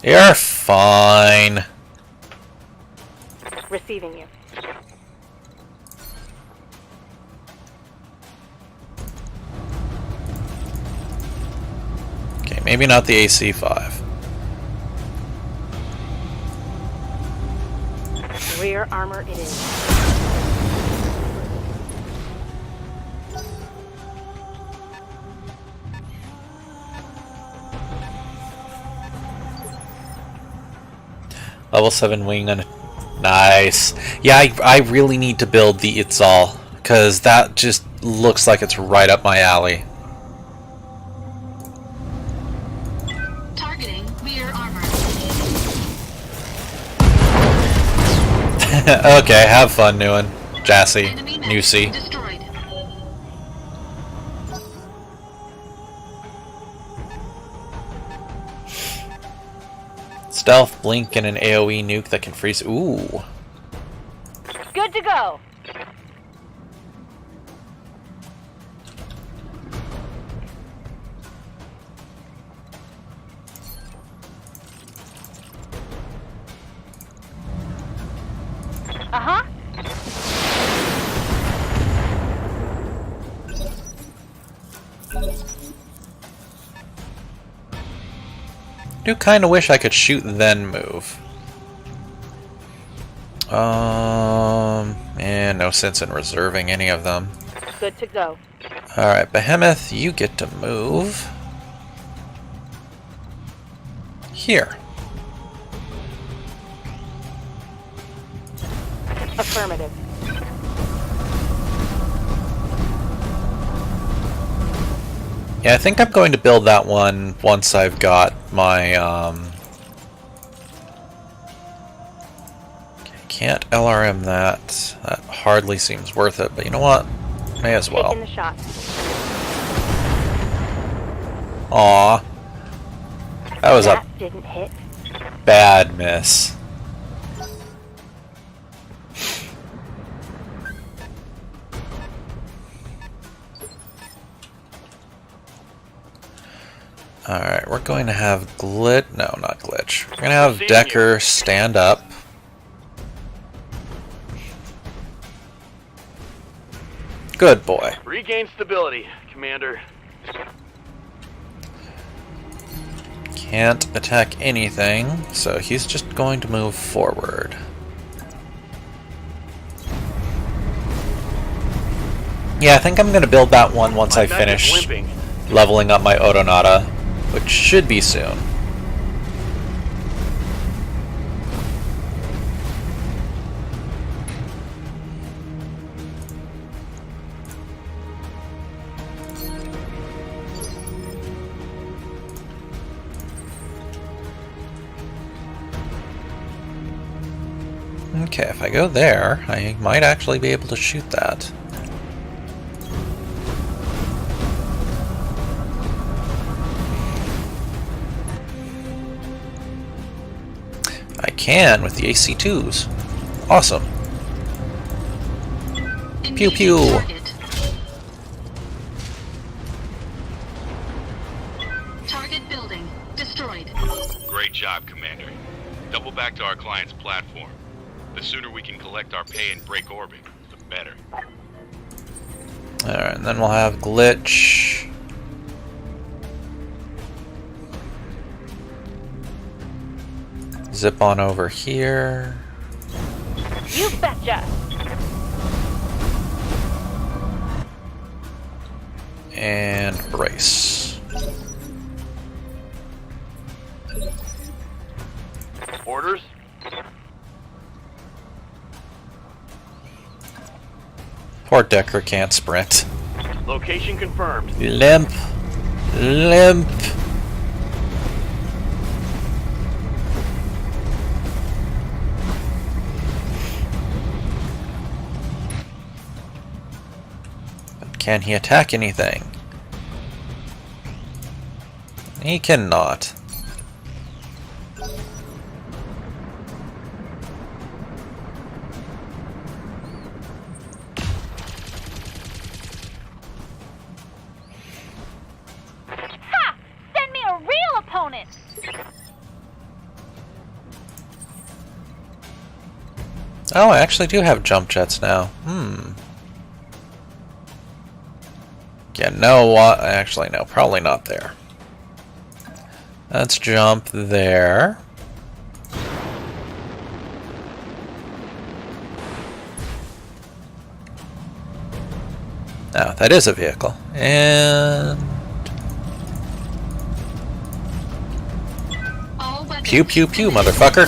You're fine. Receiving you. Okay, maybe not the AC-5. Rear armor it is. Level 7 wing and nice. Yeah, I really need to build the Itzal, because that just looks like it's right up my alley. Targeting rear armor. Okay, have fun, Newen. Jassy. Enemy mech Newsy. destroyed. Stealth, blink, and an AoE nuke that can freeze. Ooh. Good to go. Uh-huh. Do kind of wish I could shoot then move. And no sense in reserving any of them. Good to go. Alright, Behemoth, you get to move here. Affirmative. Yeah, I think I'm going to build that one once I've got my, Can't LRM that. That hardly seems worth it, but you know what? May as well. Taking the shot. Aw. That was a didn't hit. bad miss. Alright, we're going to have Glitch. No, not Glitch. We're going to have Decker stand up. Good boy. Regain stability, Commander. Can't attack anything, so he's just going to move forward. Yeah, I think I'm going to build that one once I finish leveling up my Odonata, which should be soon. Okay, if I go there, I might actually be able to shoot that. I can with the AC-2s. Awesome. Pew pew. Target building destroyed. Great job, Commander. Double back to our client's platform. The sooner we can collect our pay and break orbit, the better. Alright, and then we'll have Glitch. Zip on over here. You betcha! And brace. Orders? Poor Decker can't sprint. Location confirmed. Limp. Limp. But can he attack anything? He cannot. Ha! Send me a real opponent! Oh, I actually do have jump jets now. Yeah, no, what? Actually, no, probably not there. Let's jump there. Now, that is a vehicle. And... All weapons pew pew pew, motherfucker.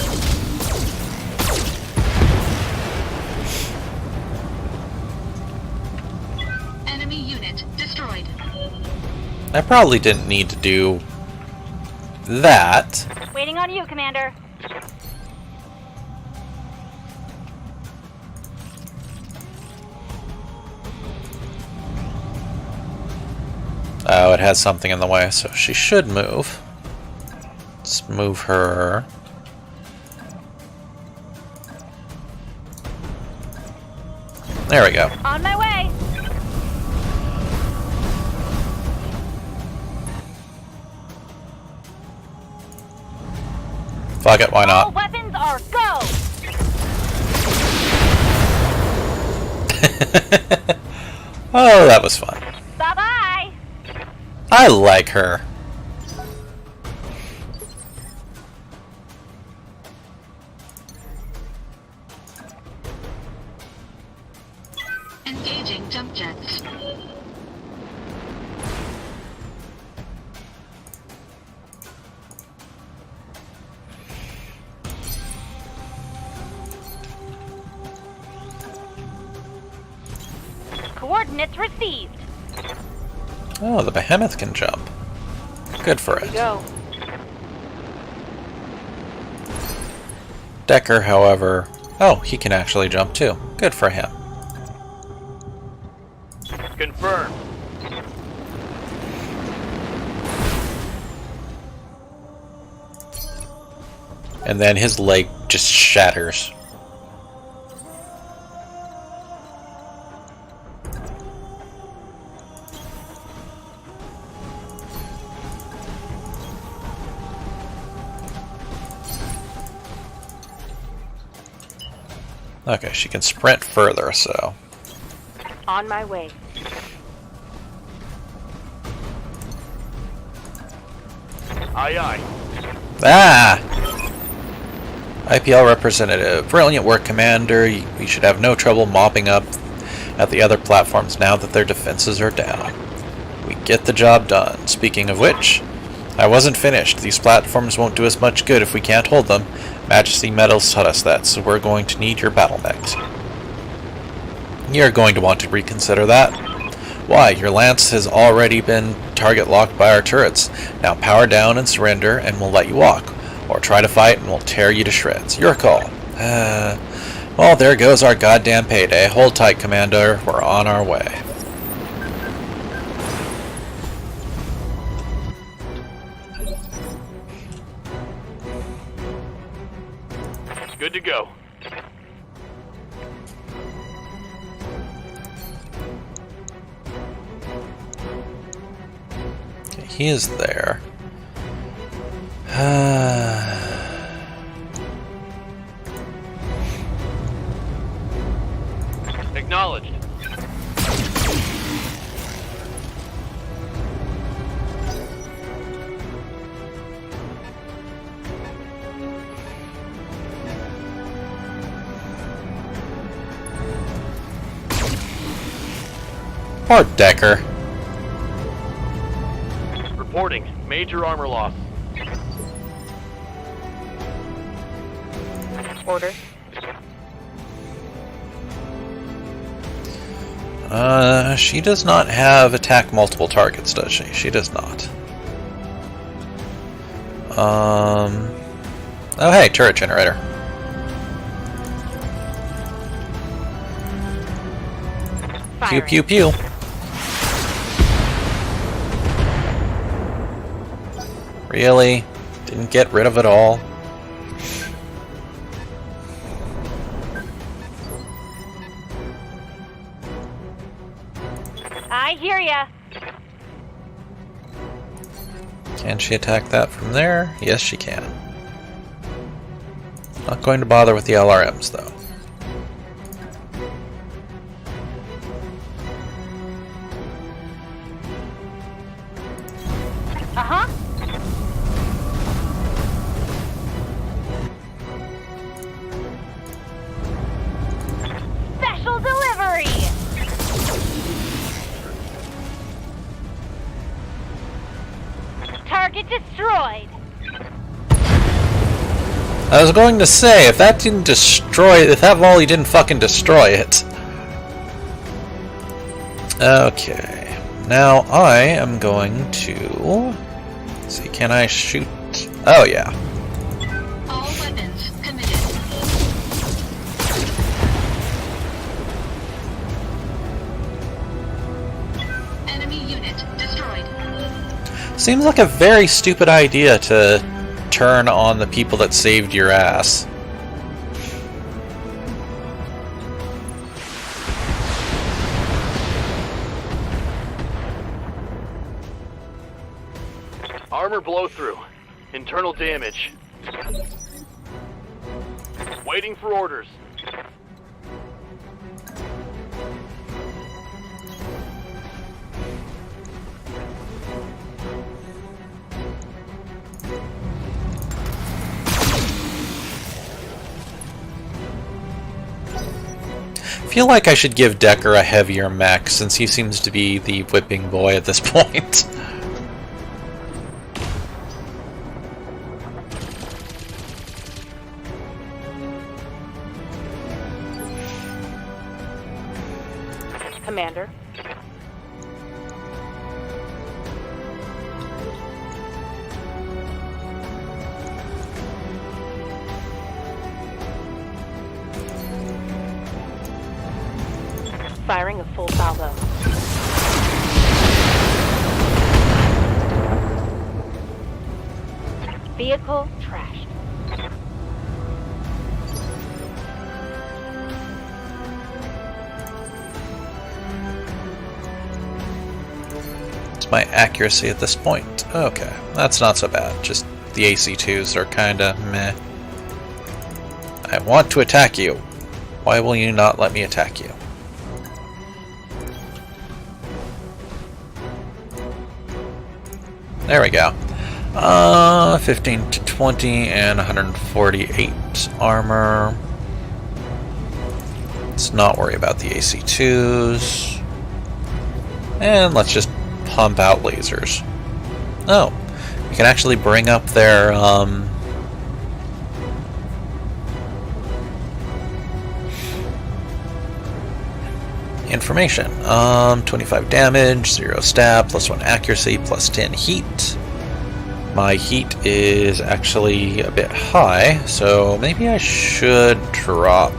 Enemy unit destroyed. I probably didn't need to do that. Waiting on you, Commander. Oh, it has something in the way, so she should move. Let's move her. There we go. On my way! Fuck it, why All not? weapons are go! Oh, that was fun. Bye-bye! I like her. Engaging jump jets. Coordinates received. Oh, the behemoth can jump. Good for it. Go. Decker, however... Oh, he can actually jump too. Good for him. Confirmed. And then his leg just shatters. Okay, she can sprint further, so... On my way. Aye, aye. Ah! IPL representative. Brilliant work, Commander. We should have no trouble mopping up at the other platforms now that their defenses are down. We get the job done. Speaking of which, I wasn't finished. These platforms won't do us much good if we can't hold them. Majesty Metals taught us that, so we're going to need your Battletechs. You're going to want to reconsider that. Why? Your lance has already been target locked by our turrets. Now power down and surrender, and we'll let you walk. Or try to fight, and we'll tear you to shreds. Your call. Well, there goes our goddamn payday. Hold tight, Commander. We're on our way. Good to go. Okay, he is there. Acknowledged. Poor Decker. Reporting. Major armor loss. Order. She does not have attack multiple targets, does she? She does not. Oh hey, turret generator. Pew Firing. pew pew. Really? Didn't get rid of it all? I hear ya. Can she attack that from there? Yes, she can. Not going to bother with the LRMs, though. Uh-huh. Special delivery! Target destroyed. I was going to say, if that didn't destroy, if that volley didn't fucking destroy it. Okay. Now I am going to... Let's see, can I shoot? Oh, yeah. All weapons committed. Enemy unit destroyed. Seems like a very stupid idea to turn on the people that saved your ass. Armor blow through. Internal damage. Waiting for orders. I feel like I should give Decker a heavier mech, since he seems to be the whipping boy at this point. firing a full salvo. Vehicle trashed. It's my accuracy at this point. Okay, that's not so bad. Just the AC2s are kinda meh. I want to attack you. Why will you not let me attack you? There we go. 15 to 20 and 148 armor. Let's not worry about the AC2s. And let's just pump out lasers. Oh, we can actually bring up their information. 25 damage, 0 stab, +1 accuracy, +10 heat. My heat is actually a bit high, so maybe I should drop.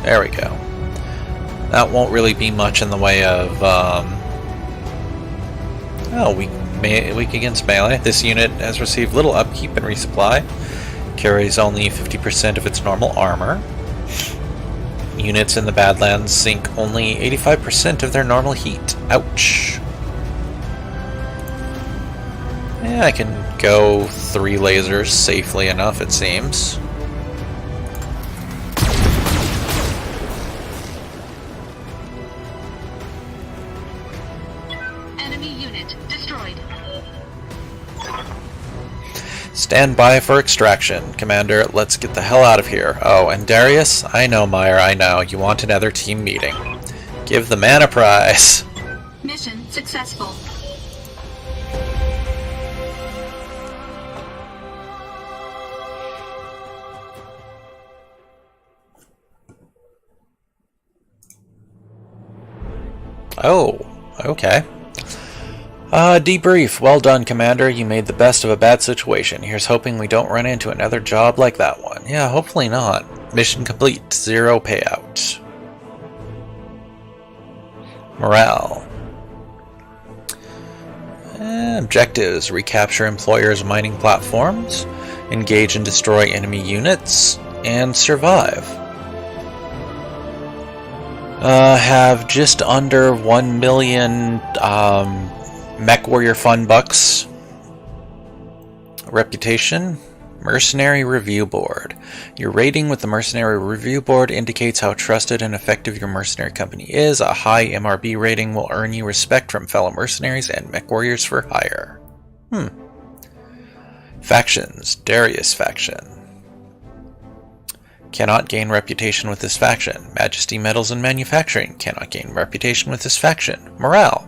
There we go. That won't really be much in the way of weak against melee. This unit has received little upkeep and resupply. Carries only 50% of its normal armor. Units in the Badlands sink only 85% of their normal heat. Ouch. Yeah, I can go 3 lasers safely enough, it seems. Enemy unit destroyed. Stand by for extraction. Commander, let's get the hell out of here. Oh, and Darius? I know, Meyer, I know. You want another team meeting. Give the man a prize. Mission successful. Oh, okay. Debrief. Well done, Commander. You made the best of a bad situation. Here's hoping we don't run into another job like that one. Yeah, hopefully not. Mission complete. 0 payout. Morale. Objectives. Recapture employers' mining platforms. Engage and destroy enemy units. And survive. Have just under 1 million Mech Warrior Fun Bucks. Reputation. Mercenary Review Board. Your rating with the Mercenary Review Board indicates how trusted and effective your mercenary company is. A high MRB rating will earn you respect from fellow mercenaries and Mech Warriors for hire. Factions. Darius faction. Cannot gain reputation with this faction. Majesty Metals and Manufacturing. Cannot gain reputation with this faction. Morale.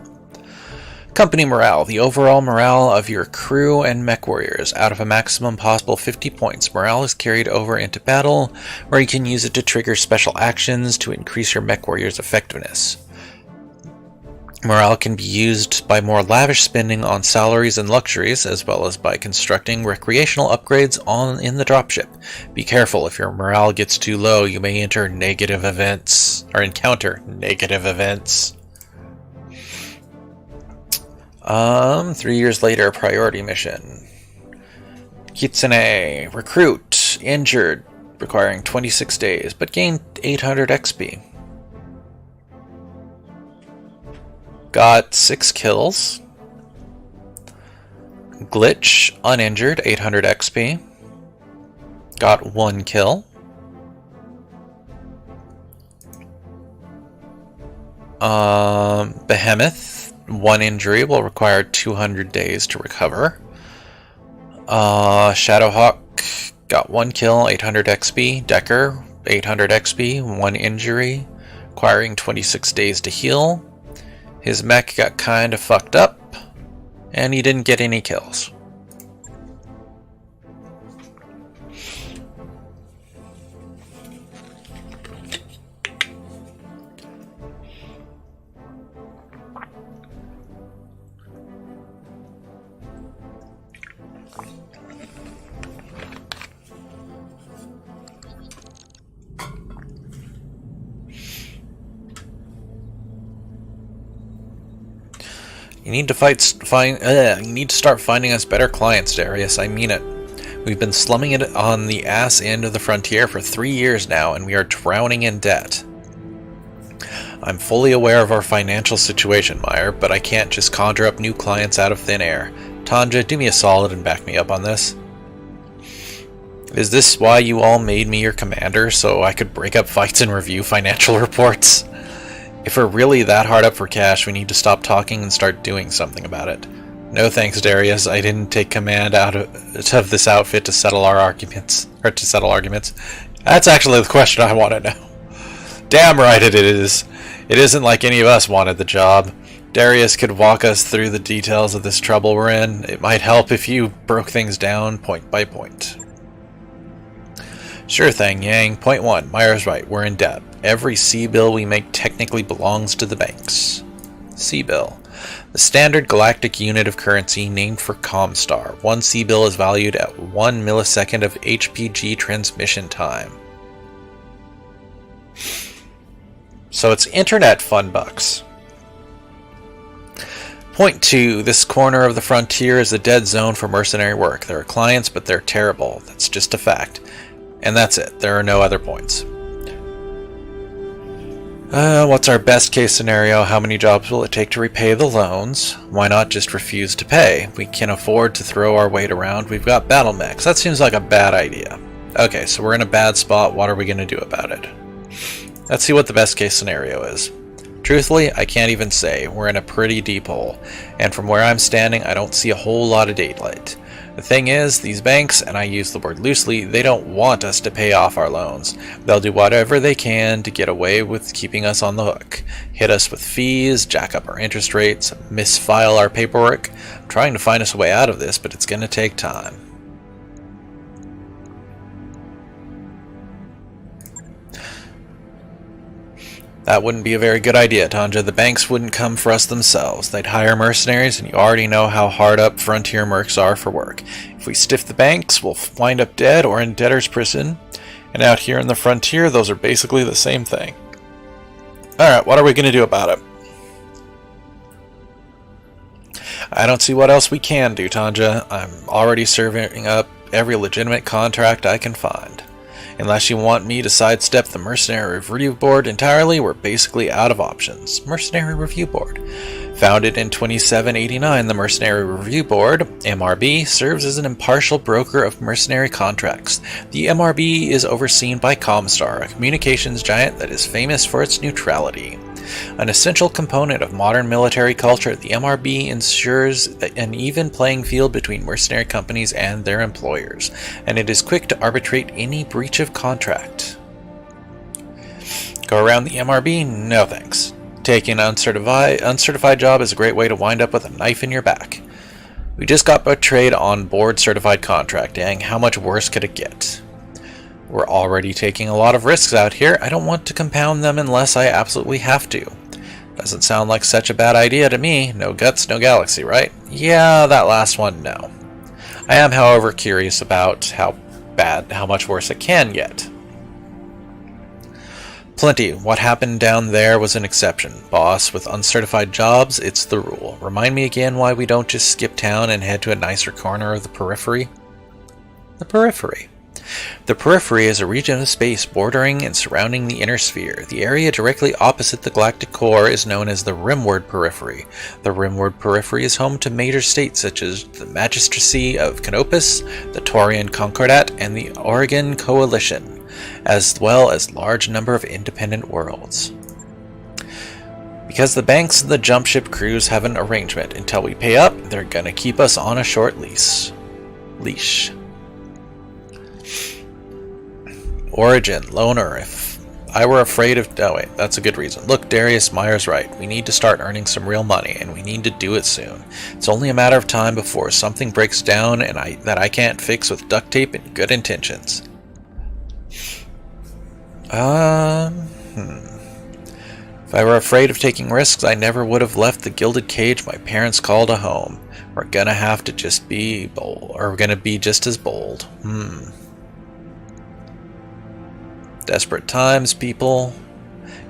Company morale. The overall morale of your crew and mech warriors. Out of a maximum possible 50 points, morale is carried over into battle, where you can use it to trigger special actions to increase your mech warriors' effectiveness. Morale can be used by more lavish spending on salaries and luxuries, as well as by constructing recreational upgrades in the dropship. Be careful, if your morale gets too low, you may encounter negative events. 3 years later, priority mission. Kitsune, recruit, injured, requiring 26 days, but gained 800 XP. Got 6 kills. Glitch, uninjured, 800 XP. Got 1 kill. Behemoth, 1 injury, will require 200 days to recover. Shadowhawk, got 1 kill, 800 XP. Decker, 800 XP, 1 injury, requiring 26 days to heal. His mech got kinda fucked up, and he didn't get any kills. You need to you need to start finding us better clients, Darius. I mean it. We've been slumming it on the ass end of the frontier for 3 years now, and we are drowning in debt. I'm fully aware of our financial situation, Meyer, but I can't just conjure up new clients out of thin air. Tanja, do me a solid and back me up on this. Is this why you all made me your commander, so I could break up fights and review financial reports? If we're really that hard up for cash, we need to stop talking and start doing something about it. No thanks, Darius. I didn't take command out of this outfit to settle our arguments. That's actually the question I want to know. Damn right it is. It isn't like any of us wanted the job. Darius could walk us through the details of this trouble we're in. It might help if you broke things down point by point. Sure thing, Yang. Point 1. Meyer's right. We're in debt. Every C-bill we make technically belongs to the banks. C-bill. The standard galactic unit of currency named for Comstar. One C-bill is valued at 1 millisecond of HPG transmission time. So it's internet fun bucks. Point 2. This corner of the frontier is a dead zone for mercenary work. There are clients, but they're terrible. That's just a fact. And that's it. There are no other points. What's our best case scenario? How many jobs will it take to repay the loans? Why not just refuse to pay? We can afford to throw our weight around. We've got battle mechs. That seems like a bad idea. Okay, so we're in a bad spot. What are we going to do about it? Let's see what the best case scenario is. Truthfully, I can't even say. We're in a pretty deep hole. And from where I'm standing, I don't see a whole lot of daylight. The thing is, these banks, and I use the word loosely, they don't want us to pay off our loans. They'll do whatever they can to get away with keeping us on the hook. Hit us with fees, jack up our interest rates, misfile our paperwork. I'm trying to find us a way out of this, but it's going to take time. That wouldn't be a very good idea, Tanja. The banks wouldn't come for us themselves. They'd hire mercenaries, and you already know how hard up frontier mercs are for work. If we stiff the banks, we'll wind up dead or in debtor's prison. And out here in the frontier, those are basically the same thing. Alright, what are we going to do about it? I don't see what else we can do, Tanja. I'm already serving up every legitimate contract I can find. Unless you want me to sidestep the Mercenary Review Board entirely, we're basically out of options. Mercenary Review Board. Founded in 2789, the Mercenary Review Board, MRB, serves as an impartial broker of mercenary contracts. The MRB is overseen by Comstar, a communications giant that is famous for its neutrality. An essential component of modern military culture, the MRB ensures an even playing field between mercenary companies and their employers, and it is quick to arbitrate any breach of contract. Go around the MRB? No thanks. Taking an uncertified job is a great way to wind up with a knife in your back. We just got betrayed on board certified contracting. How much worse could it get? We're already taking a lot of risks out here. I don't want to compound them unless I absolutely have to. Doesn't sound like such a bad idea to me. No guts, no galaxy, right? Yeah, that last one, no. I am, however, curious about how much worse it can get. Plenty. What happened down there was an exception. Boss, with uncertified jobs, it's the rule. Remind me again why we don't just skip town and head to a nicer corner of the periphery? The periphery. The periphery is a region of space bordering and surrounding the inner sphere. The area directly opposite the galactic core is known as the rimward periphery. The rimward periphery is home to major states such as the Magistracy of Canopus, the Taurian Concordat, and the Oregon Coalition, as well as a large number of independent worlds. Because the banks and the jump ship crews have an arrangement, until we pay up, they're gonna keep us on a short leash. Origin, loner. If I were afraid of... Oh wait, that's a good reason. Look, Darius, Meyer's right. We need to start earning some real money, and we need to do it soon. It's only a matter of time before something breaks down and that I can't fix with duct tape and good intentions. If I were afraid of taking risks, I never would have left the gilded cage my parents called a home. We're gonna have to just be bold, or we're gonna be just as bold. Desperate times, people.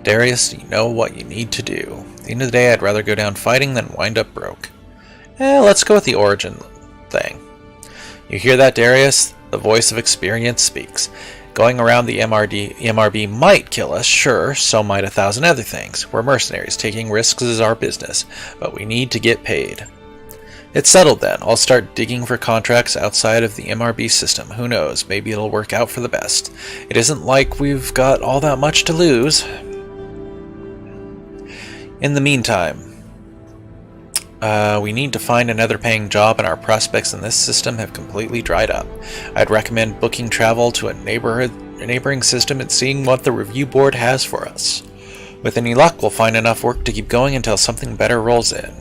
Darius, you know what you need to do. At the end of the day, I'd rather go down fighting than wind up broke. Let's go with the origin thing. You hear that, Darius? The voice of experience speaks. Going around the MRB might kill us, sure, so might 1,000 other things. We're mercenaries, taking risks is our business, but we need to get paid. It's settled then. I'll start digging for contracts outside of the MRB system. Who knows, maybe it'll work out for the best. It isn't like we've got all that much to lose. In the meantime, we need to find another paying job, and our prospects in this system have completely dried up. I'd recommend booking travel to a neighboring system and seeing what the review board has for us. With any luck, we'll find enough work to keep going until something better rolls in.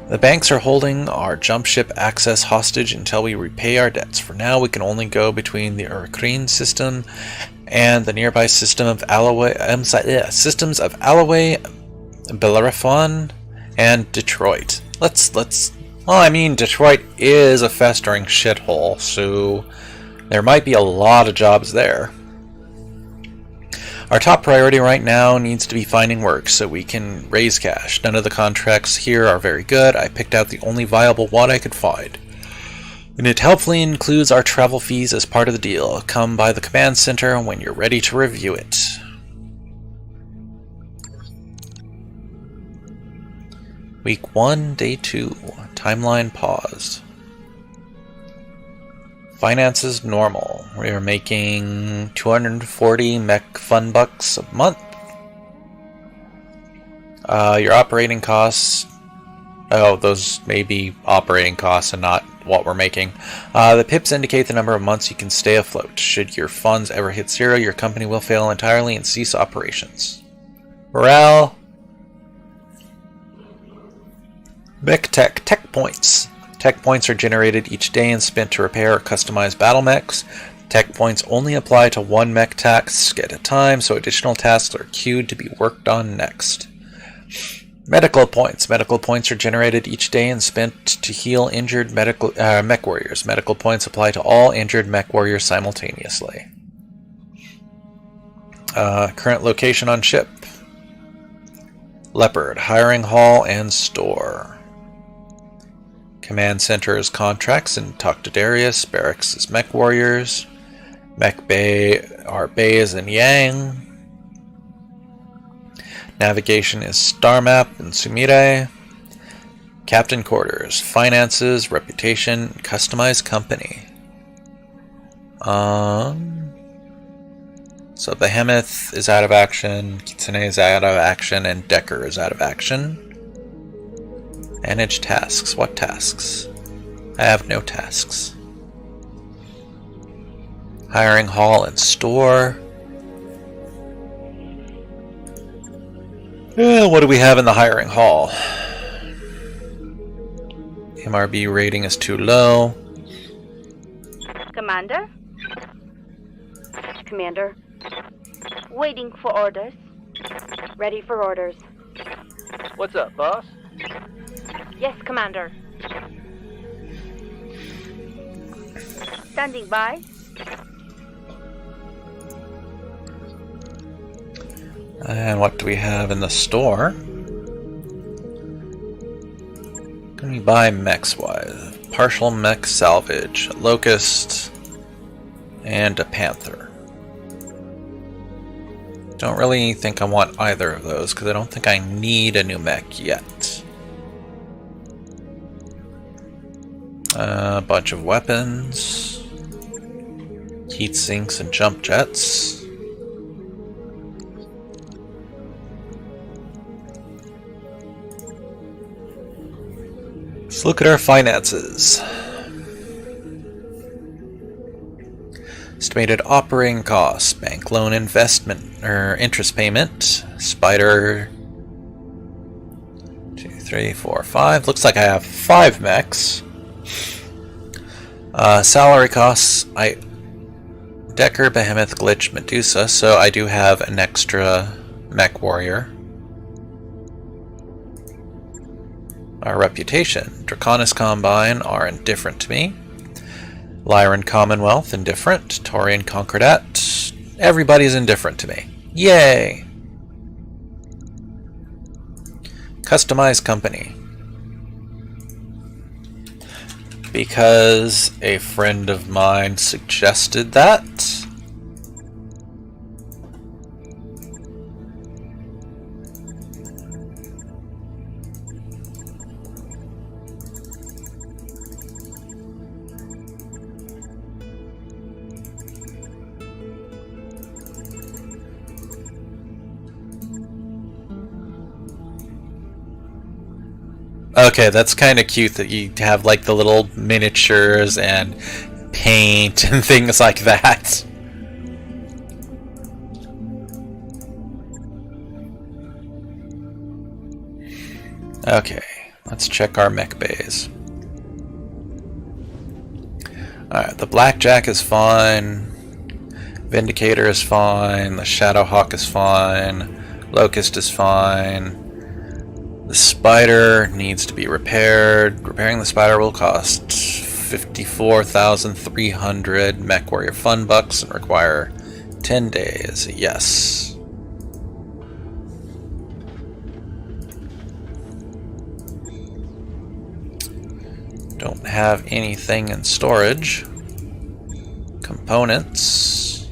The banks are holding our jump ship access hostage until we repay our debts. For now, we can only go between the Urkreen system and the nearby system of Alloway, Bellerophon, and Detroit. Detroit is a festering shithole, so there might be a lot of jobs there. Our top priority right now needs to be finding work so we can raise cash. None of the contracts here are very good. I picked out the only viable one I could find. And it helpfully includes our travel fees as part of the deal. Come by the command center when you're ready to review it. Week 1, Day 2. Timeline paused. Finances normal. We are making 240 mech fun bucks a month. Your operating costs. Oh, those may be operating costs and not what we're making. The pips indicate the number of months you can stay afloat. Should your funds ever hit zero, your company will fail entirely and cease operations. Morale. Battletech tech points. Tech points are generated each day and spent to repair or customize battle mechs. Tech points only apply to one mech task at a time, so additional tasks are queued to be worked on next. Medical points. Medical points are generated each day and spent to heal injured mech warriors. Medical points apply to all injured mech warriors simultaneously. Current location on ship. Leopard, hiring hall, and store. Command center is contracts and talk to Darius. Barracks is mech warriors. Mech bay are bays and yang. Navigation is star map and Sumire. Captain quarters, finances, reputation, customized company. So Behemoth is out of action, Kitsune is out of action, and Decker is out of action. Manage tasks. What tasks? I have no tasks. Hiring hall and store. What do we have in the hiring hall? MRB rating is too low. Commander? Commander? Waiting for orders. Ready for orders. What's up, boss? Yes, Commander. Standing by. And what do we have in the store? Can we buy mechs wise? Partial mech salvage, a locust, and a panther. Don't really think I want either of those because I don't think I need a new mech yet. A bunch of weapons, heat sinks and jump jets. Let's look at our finances. Estimated operating costs, bank loan investment or interest payment, spider 2, 3, 4, 5. Looks like I have 5 mechs. Salary costs, Decker, Behemoth, Glitch, Medusa, so I do have an extra mech warrior. Our reputation, Draconis Combine are indifferent to me. Lyran Commonwealth, indifferent. Taurian Concordat, everybody's indifferent to me. Yay! Customize company. Because a friend of mine suggested that. Okay, that's kind of cute that you have like the little miniatures and paint and things like that. Okay, let's check our mech bays. Alright, the Blackjack is fine. Vindicator is fine. The Shadowhawk is fine. Locust is fine. The spider needs to be repaired. Repairing the spider will cost 54,300 Mech Warrior Fun Bucks and require 10 days. Yes. Don't have anything in storage. Components.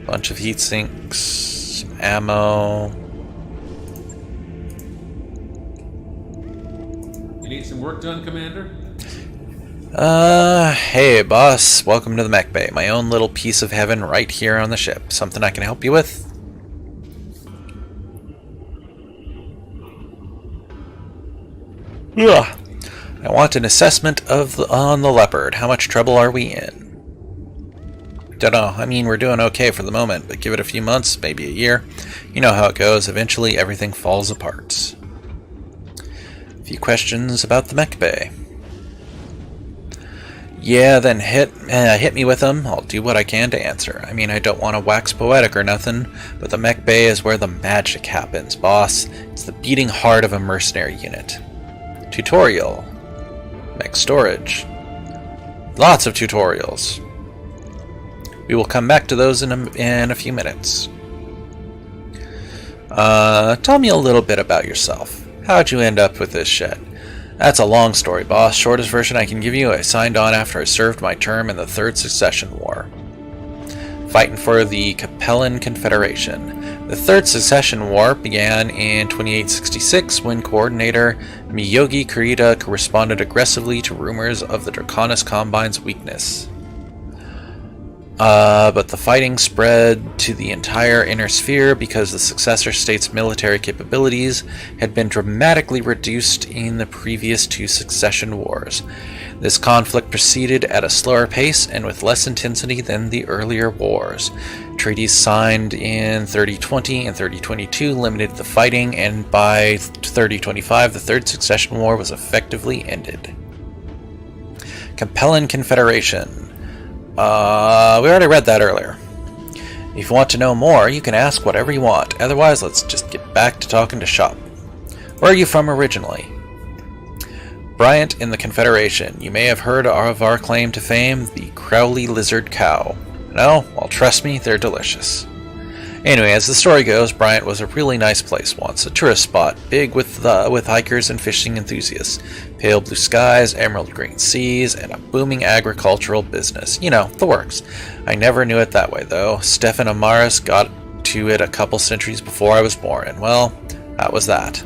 Bunch of heat sinks. Ammo. You need some work done, Commander? Hey, boss. Welcome to the mech bay. My own little piece of heaven right here on the ship. Something I can help you with? Ugh. I want an assessment on the Leopard. How much trouble are we in? Dunno. I mean, we're doing okay for the moment, but give it a few months, maybe a year. You know how it goes. Eventually, everything falls apart. A few questions about the mech bay. Yeah, then hit me with them. I'll do what I can to answer. I mean, I don't want to wax poetic or nothing, but the mech bay is where the magic happens, boss. It's the beating heart of a mercenary unit. Tutorial. Mech storage. Lots of tutorials. We will come back to those in a few minutes. Tell me a little bit about yourself. How'd you end up with this shed? That's a long story, boss. Shortest version I can give you, I signed on after I served my term in the Third Succession War. Fighting for the Capellan Confederation. The Third Succession War began in 2866 when Coordinator Miyogi Kurita responded aggressively to rumors of the Draconis Combine's weakness. But the fighting spread to the entire inner sphere because the successor state's military capabilities had been dramatically reduced in the previous two succession wars. This conflict proceeded at a slower pace and with less intensity than the earlier wars. Treaties signed in 3020 and 3022 limited the fighting, and by 3025 the Third Succession War was effectively ended. Capellan Confederation. We already read that earlier. If you want to know more, you can ask whatever you want. Otherwise, let's just get back to talking to shop. Where are you from originally? Bryant in the Confederation. You may have heard of our claim to fame, the Crowley Lizard Cow. No? Well, trust me, they're delicious. Anyway, as the story goes, Bryant was a really nice place once, a tourist spot, big with hikers and fishing enthusiasts, pale blue skies, emerald green seas, and a booming agricultural business. You know, the works. I never knew it that way, though. Stefan Amaris got to it a couple centuries before I was born, and well, that was that.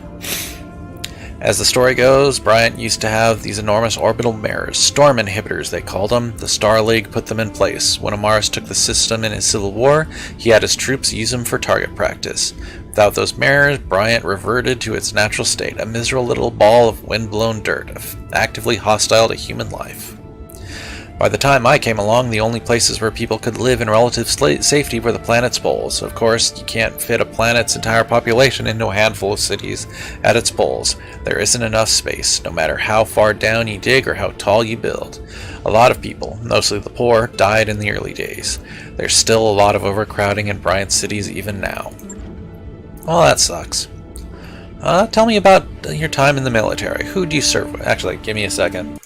As the story goes, Bryant used to have these enormous orbital mirrors, storm inhibitors they called them. The Star League put them in place. When Amaris took the system in his civil war, he had his troops use them for target practice. Without those mirrors, Bryant reverted to its natural state, a miserable little ball of wind-blown dirt, actively hostile to human life. By the time I came along, the only places where people could live in relative safety were the planet's poles. Of course, you can't fit a planet's entire population into a handful of cities at its poles. There isn't enough space, no matter how far down you dig or how tall you build. A lot of people, mostly the poor, died in the early days. There's still a lot of overcrowding in Bryant cities even now. Well, that sucks. Tell me about your time in the military. Who do you serve with? Actually, give me a second.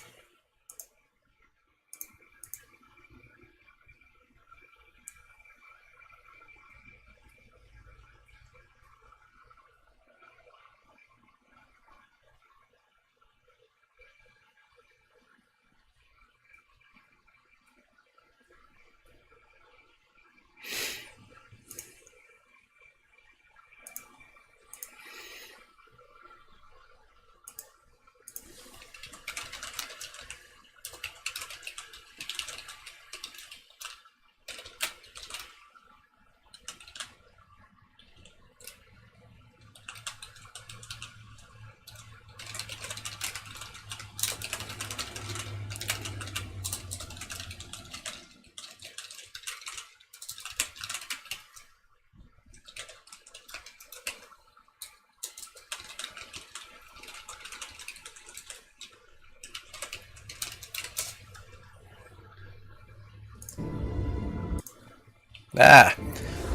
Ah,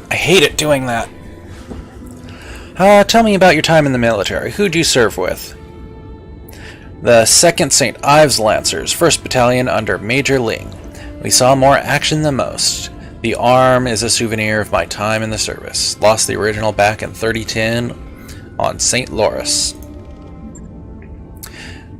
I hate it doing that. Tell me about your time in the military. Who'd you serve with? The 2nd St. Ives Lancers, 1st Battalion under Major Ling. We saw more action than most. The arm is a souvenir of my time in the service. Lost the original back in 3010 on St. Louis.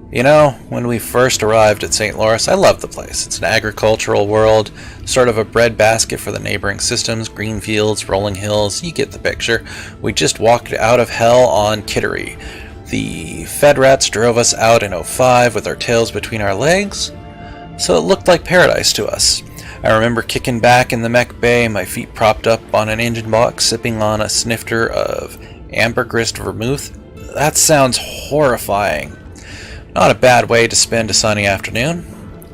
You know, when we first arrived at St. Louis, I loved the place. It's an agricultural world, sort of a breadbasket for the neighboring systems, green fields, rolling hills, you get the picture. We just walked out of hell on Kittery. The Fed Rats drove us out in '05 with our tails between our legs, so it looked like paradise to us. I remember kicking back in the mech bay, my feet propped up on an engine box, sipping on a snifter of ambergris vermouth. That sounds horrifying. Not a bad way to spend a sunny afternoon.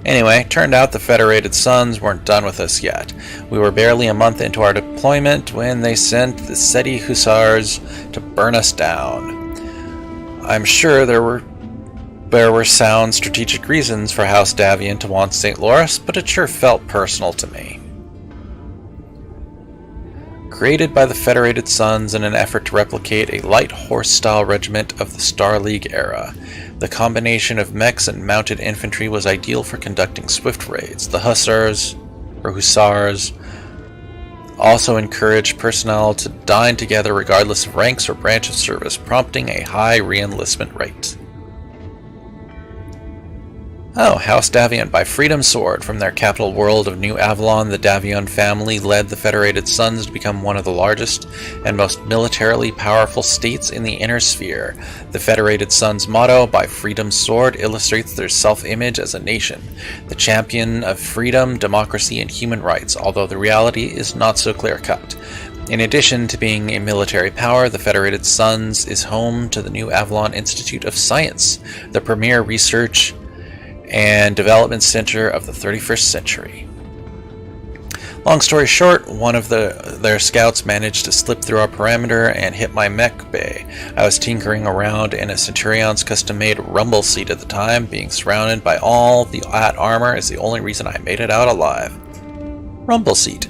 Anyway, turned out the Federated Sons weren't done with us yet. We were barely a month into our deployment when they sent the SETI Hussars to burn us down. I'm sure there were sound strategic reasons for House Davian to want St. Louis, but it sure felt personal to me. Created by the Federated Sons in an effort to replicate a light horse-style regiment of the Star League era, the combination of mechs and mounted infantry was ideal for conducting swift raids. The Hussars also encouraged personnel to dine together regardless of ranks or branch of service, prompting a high re-enlistment rate. Oh, House Davion by Freedom Sword. From their capital world of New Avalon, the Davion family led the Federated Sons to become one of the largest and most militarily powerful states in the Inner Sphere. The Federated Sons' motto, by Freedom Sword, illustrates their self-image as a nation, the champion of freedom, democracy, and human rights, although the reality is not so clear-cut. In addition to being a military power, the Federated Sons is home to the New Avalon Institute of Science, the premier research and development center of the 31st century. Long story short, one of their scouts managed to slip through our perimeter and hit my mech bay. I was tinkering around in a Centurion's custom-made rumble seat at the time. Being surrounded by all the armor is the only reason I made it out alive. Rumble seat.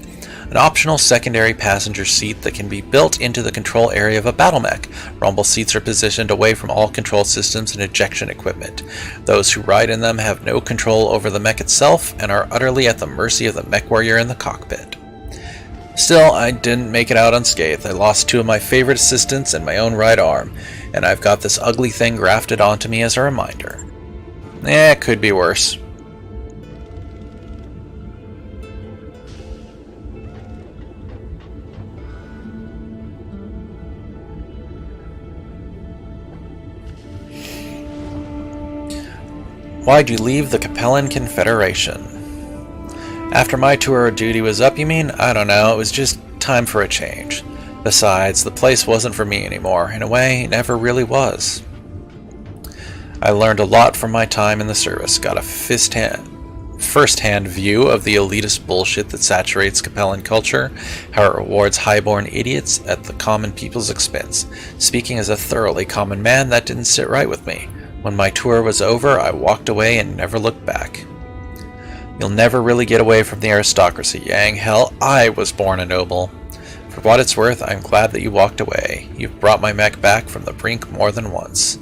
An optional secondary passenger seat that can be built into the control area of a battle mech. Rumble seats are positioned away from all control systems and ejection equipment. Those who ride in them have no control over the mech itself and are utterly at the mercy of the mech warrior in the cockpit. Still, I didn't make it out unscathed. I lost 2 of my favorite assistants and my own right arm, and I've got this ugly thing grafted onto me as a reminder. It could be worse. Why'd you leave the Capellan Confederation? After my tour of duty was up, you mean? I don't know, it was just time for a change. Besides, the place wasn't for me anymore. In a way, it never really was. I learned a lot from my time in the service, got a first-hand view of the elitist bullshit that saturates Capellan culture, how it rewards highborn idiots at the common people's expense. Speaking as a thoroughly common man, that didn't sit right with me. When my tour was over, I walked away and never looked back. You'll never really get away from the aristocracy, Yang. Hell, I was born a noble. For what it's worth, I'm glad that you walked away. You've brought my mech back from the brink more than once.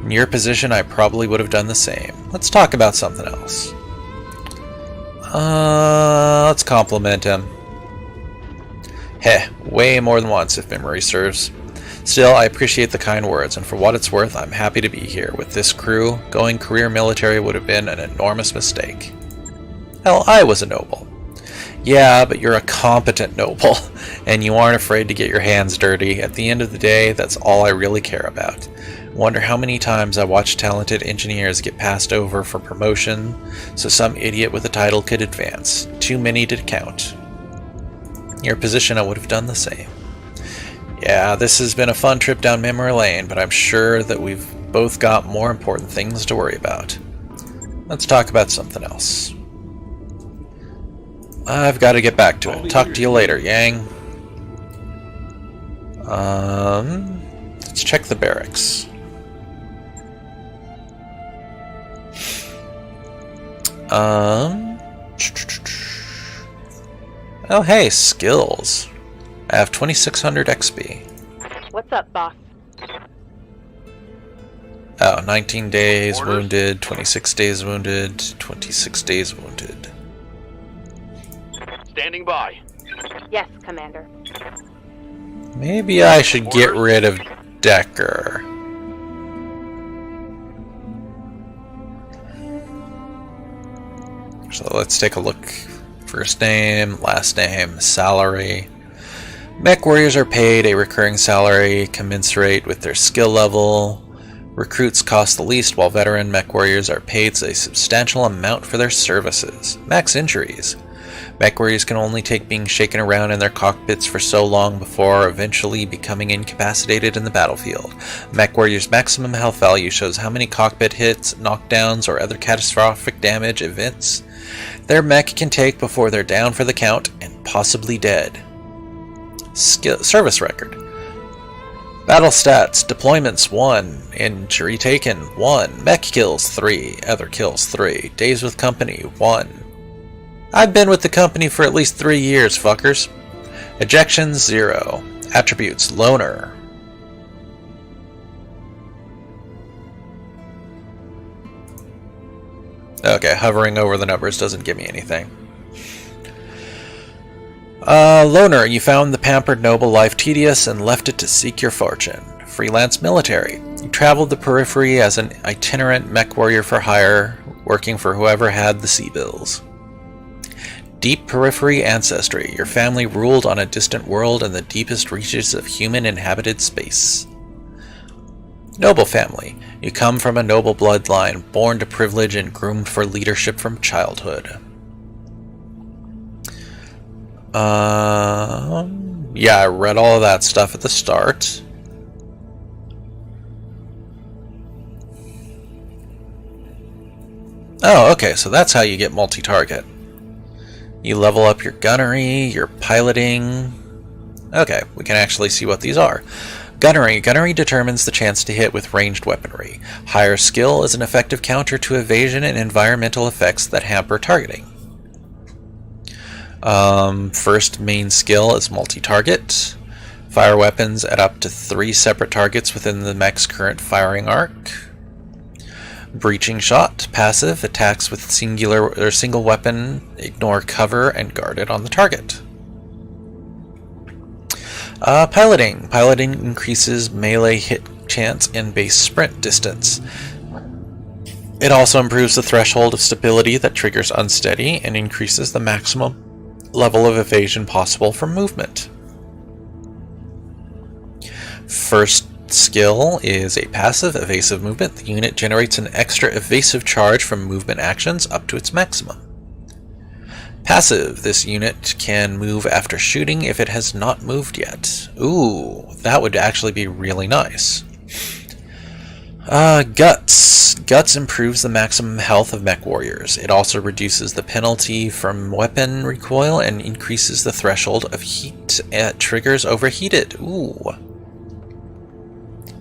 In your position, I probably would have done the same. Let's talk about something else. Let's compliment him. Heh, way more than once, if memory serves. Still, I appreciate the kind words, and for what it's worth, I'm happy to be here. With this crew, going career military would have been an enormous mistake. Hell, I was a noble. Yeah, but you're a competent noble, and you aren't afraid to get your hands dirty. At the end of the day, that's all I really care about. Wonder how many times I watch talented engineers get passed over for promotion so some idiot with a title could advance. Too many to count. In your position, I would have done the same. Yeah, this has been a fun trip down memory lane, but I'm sure that we've both got more important things to worry about. Let's talk about something else. I've got to get back to it. Talk to you later, Yang. Let's check the barracks. Oh hey, skills. I have 2600 XP. What's up, boss? Oh, 19 days Orders? wounded, 26 days wounded, 26 days wounded. Standing by. Yes, Commander. Maybe I should get Orders? rid of Decker. So let's take a look. First name, last name, salary. Mech warriors are paid a recurring salary commensurate with their skill level. Recruits cost the least, while veteran mech warriors are paid a substantial amount for their services. Max injuries. Mech warriors can only take being shaken around in their cockpits for so long before eventually becoming incapacitated in the battlefield. Mech warriors' maximum health value shows how many cockpit hits, knockdowns, or other catastrophic damage events their mech can take before they're down for the count and possibly dead. Service record. Battle stats. Deployments 1. Injury taken 1. Mech kills 3. Other kills 3. Days with company 1. I've been with the company for at least 3 years, fuckers. Ejections 0. Attributes. Loner. Okay, hovering over the numbers doesn't give me anything. Loner, you found the pampered noble life tedious and left it to seek your fortune. Freelance military. You traveled the periphery as an itinerant mech warrior for hire, working for whoever had the sea bills. Deep periphery ancestry. Your family ruled on a distant world in the deepest reaches of human inhabited space. Noble family. You come from a noble bloodline, born to privilege and groomed for leadership from childhood. Yeah, I read all of that stuff at the start. Oh, okay, so that's how you get multi-target. You level up your gunnery, your piloting. Okay, we can actually see what these are. Gunnery. Gunnery determines the chance to hit with ranged weaponry. Higher skill is an effective counter to evasion and environmental effects that hamper targeting. First main skill is multi-target. Fire weapons at up to 3 separate targets within the mech's current firing arc. Breaching shot. Passive. Attacks with single weapon, ignore cover, and guard it on the target. Piloting. Piloting increases melee hit chance and base sprint distance. It also improves the threshold of stability that triggers unsteady and increases the maximum level of evasion possible from movement. First skill is a passive evasive movement. The unit generates an extra evasive charge from movement actions up to its maximum. Passive. This unit can move after shooting if it has not moved yet. Ooh, that would actually be really nice. Guts. Guts improves the maximum health of mech warriors. It also reduces the penalty from weapon recoil and increases the threshold of heat at triggers overheated. Ooh.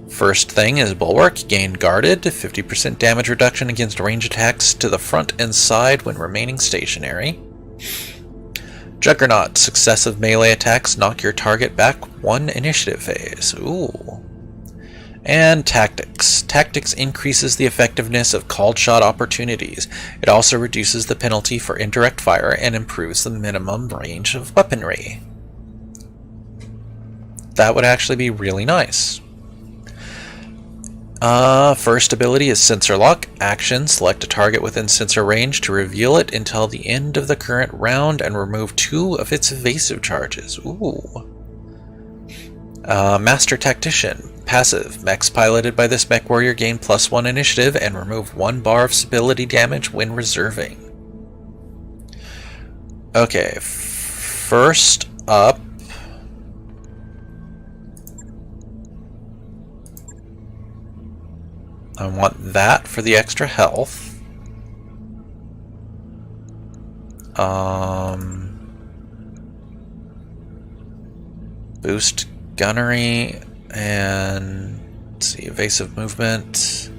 First thing is Bulwark. Gain guarded. 50% damage reduction against range attacks to the front and side when remaining stationary. Juggernaut. Successive melee attacks knock your target back 1 initiative phase. Ooh. And Tactics. Tactics increases the effectiveness of called shot opportunities. It also reduces the penalty for indirect fire and improves the minimum range of weaponry. That would actually be really nice. First ability is Sensor Lock. Action, select a target within sensor range to reveal it until the end of the current round and remove 2 of its evasive charges. Ooh. Master Tactician. Passive. Mechs piloted by this mech warrior gain +1 initiative and remove 1 bar of stability damage when reserving. Okay, first up, I want that for the extra health. Boost gunnery and let's see, evasive movement.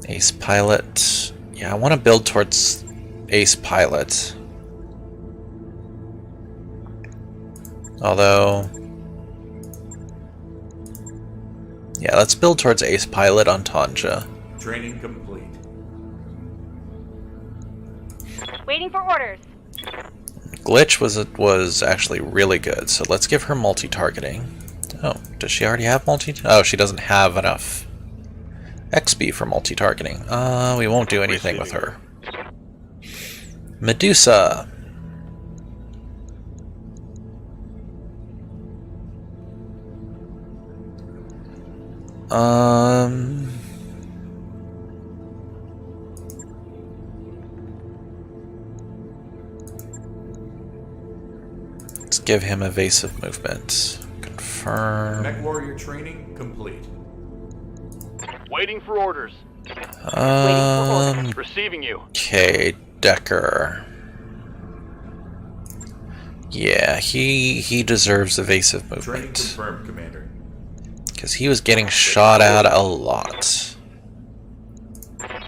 Ace pilot. Yeah, I want to build towards ace pilot. Although... yeah, let's build towards Ace Pilot on Tanja. Training complete. Waiting for orders. Glitch was actually really good, so let's give her multi-targeting. Oh, does she already have multi? Oh, she doesn't have enough XP for multi-targeting. We won't do anything with her. Medusa. Let's give him evasive movement. Confirm. Mech warrior training complete. Waiting for orders. Waiting for orders. Receiving you. Okay, Decker. Yeah, he deserves evasive Training movement. confirmed, Commander. Because he was getting shot at a lot.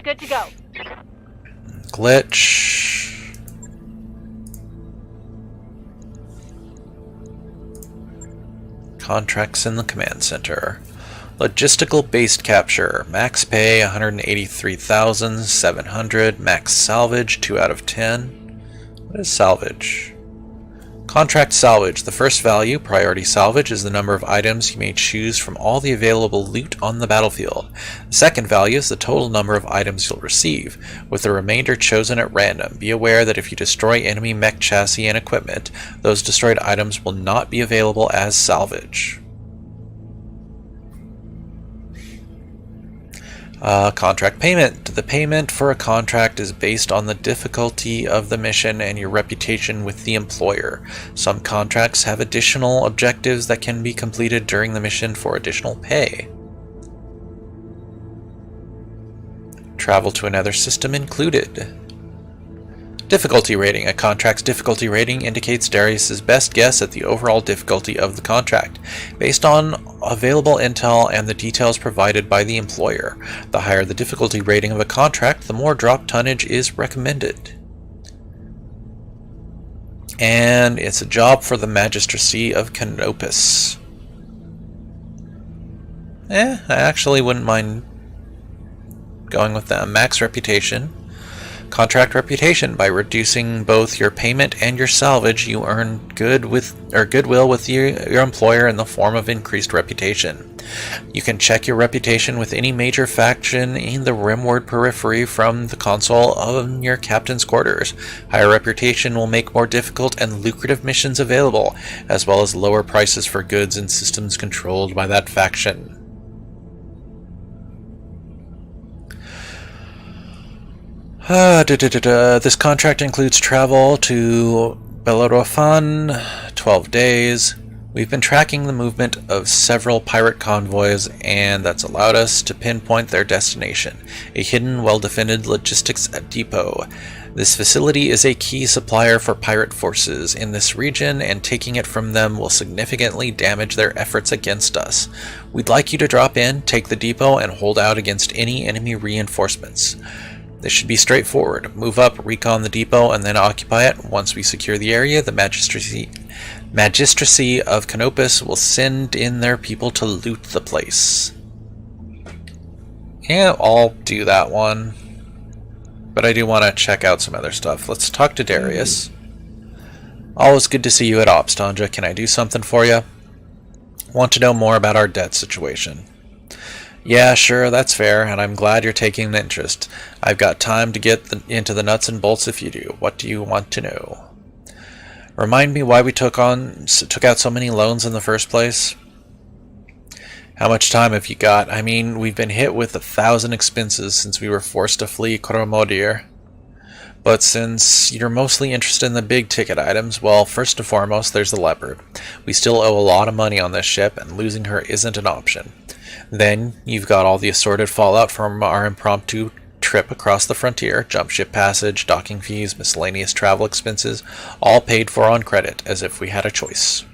Good to go. Glitch. Contracts in the command center. Logistical based capture. Max pay 183,700. Max salvage 2 out of 10. What is salvage? Contract salvage. The first value, priority salvage, is the number of items you may choose from all the available loot on the battlefield. The second value is the total number of items you'll receive, with the remainder chosen at random. Be aware that if you destroy enemy mech chassis and equipment, those destroyed items will not be available as salvage. Contract payment. The payment for a contract is based on the difficulty of the mission and your reputation with the employer. Some contracts have additional objectives that can be completed during the mission for additional pay. Travel to another system included. Difficulty rating. A contract's difficulty rating indicates Darius's best guess at the overall difficulty of the contract, based on available intel and the details provided by the employer. The higher the difficulty rating of a contract, the more drop tonnage is recommended. And it's a job for the Magistracy of Canopus. I actually wouldn't mind going with them. Max reputation. Contract reputation. By reducing both your payment and your salvage, you earn goodwill with your employer in the form of increased reputation. You can check your reputation with any major faction in the Rimward periphery from the console of your captain's quarters. Higher reputation will make more difficult and lucrative missions available, as well as lower prices for goods and systems controlled by that faction. This contract includes travel to Bellerophon, 12 days. We've been tracking the movement of several pirate convoys, and that's allowed us to pinpoint their destination, a hidden, well-defended logistics depot. This facility is a key supplier for pirate forces in this region, and taking it from them will significantly damage their efforts against us. We'd like you to drop in, take the depot, and hold out against any enemy reinforcements. This should be straightforward. Move up, recon the depot, and then occupy it. Once we secure the area, the Magistracy of Canopus will send in their people to loot the place. Yeah, I'll do that one. But I do want to check out some other stuff. Let's talk to Darius. Always good to see you at Ops, Tanja. Can I do something for you? Want to know more about our debt situation. Yeah, sure, that's fair, and I'm glad you're taking an interest. I've got time to get into the nuts and bolts if you do. What do you want to know? Remind me why we took out so many loans in the first place? How much time have you got? I mean, we've been hit with 1,000 expenses since we were forced to flee Koromodir. But since you're mostly interested in the big ticket items, well, first and foremost, there's the Leopard. We still owe a lot of money on this ship, and losing her isn't an option. Then, you've got all the assorted fallout from our impromptu trip across the frontier, jump ship passage, docking fees, miscellaneous travel expenses, all paid for on credit, as if we had a choice.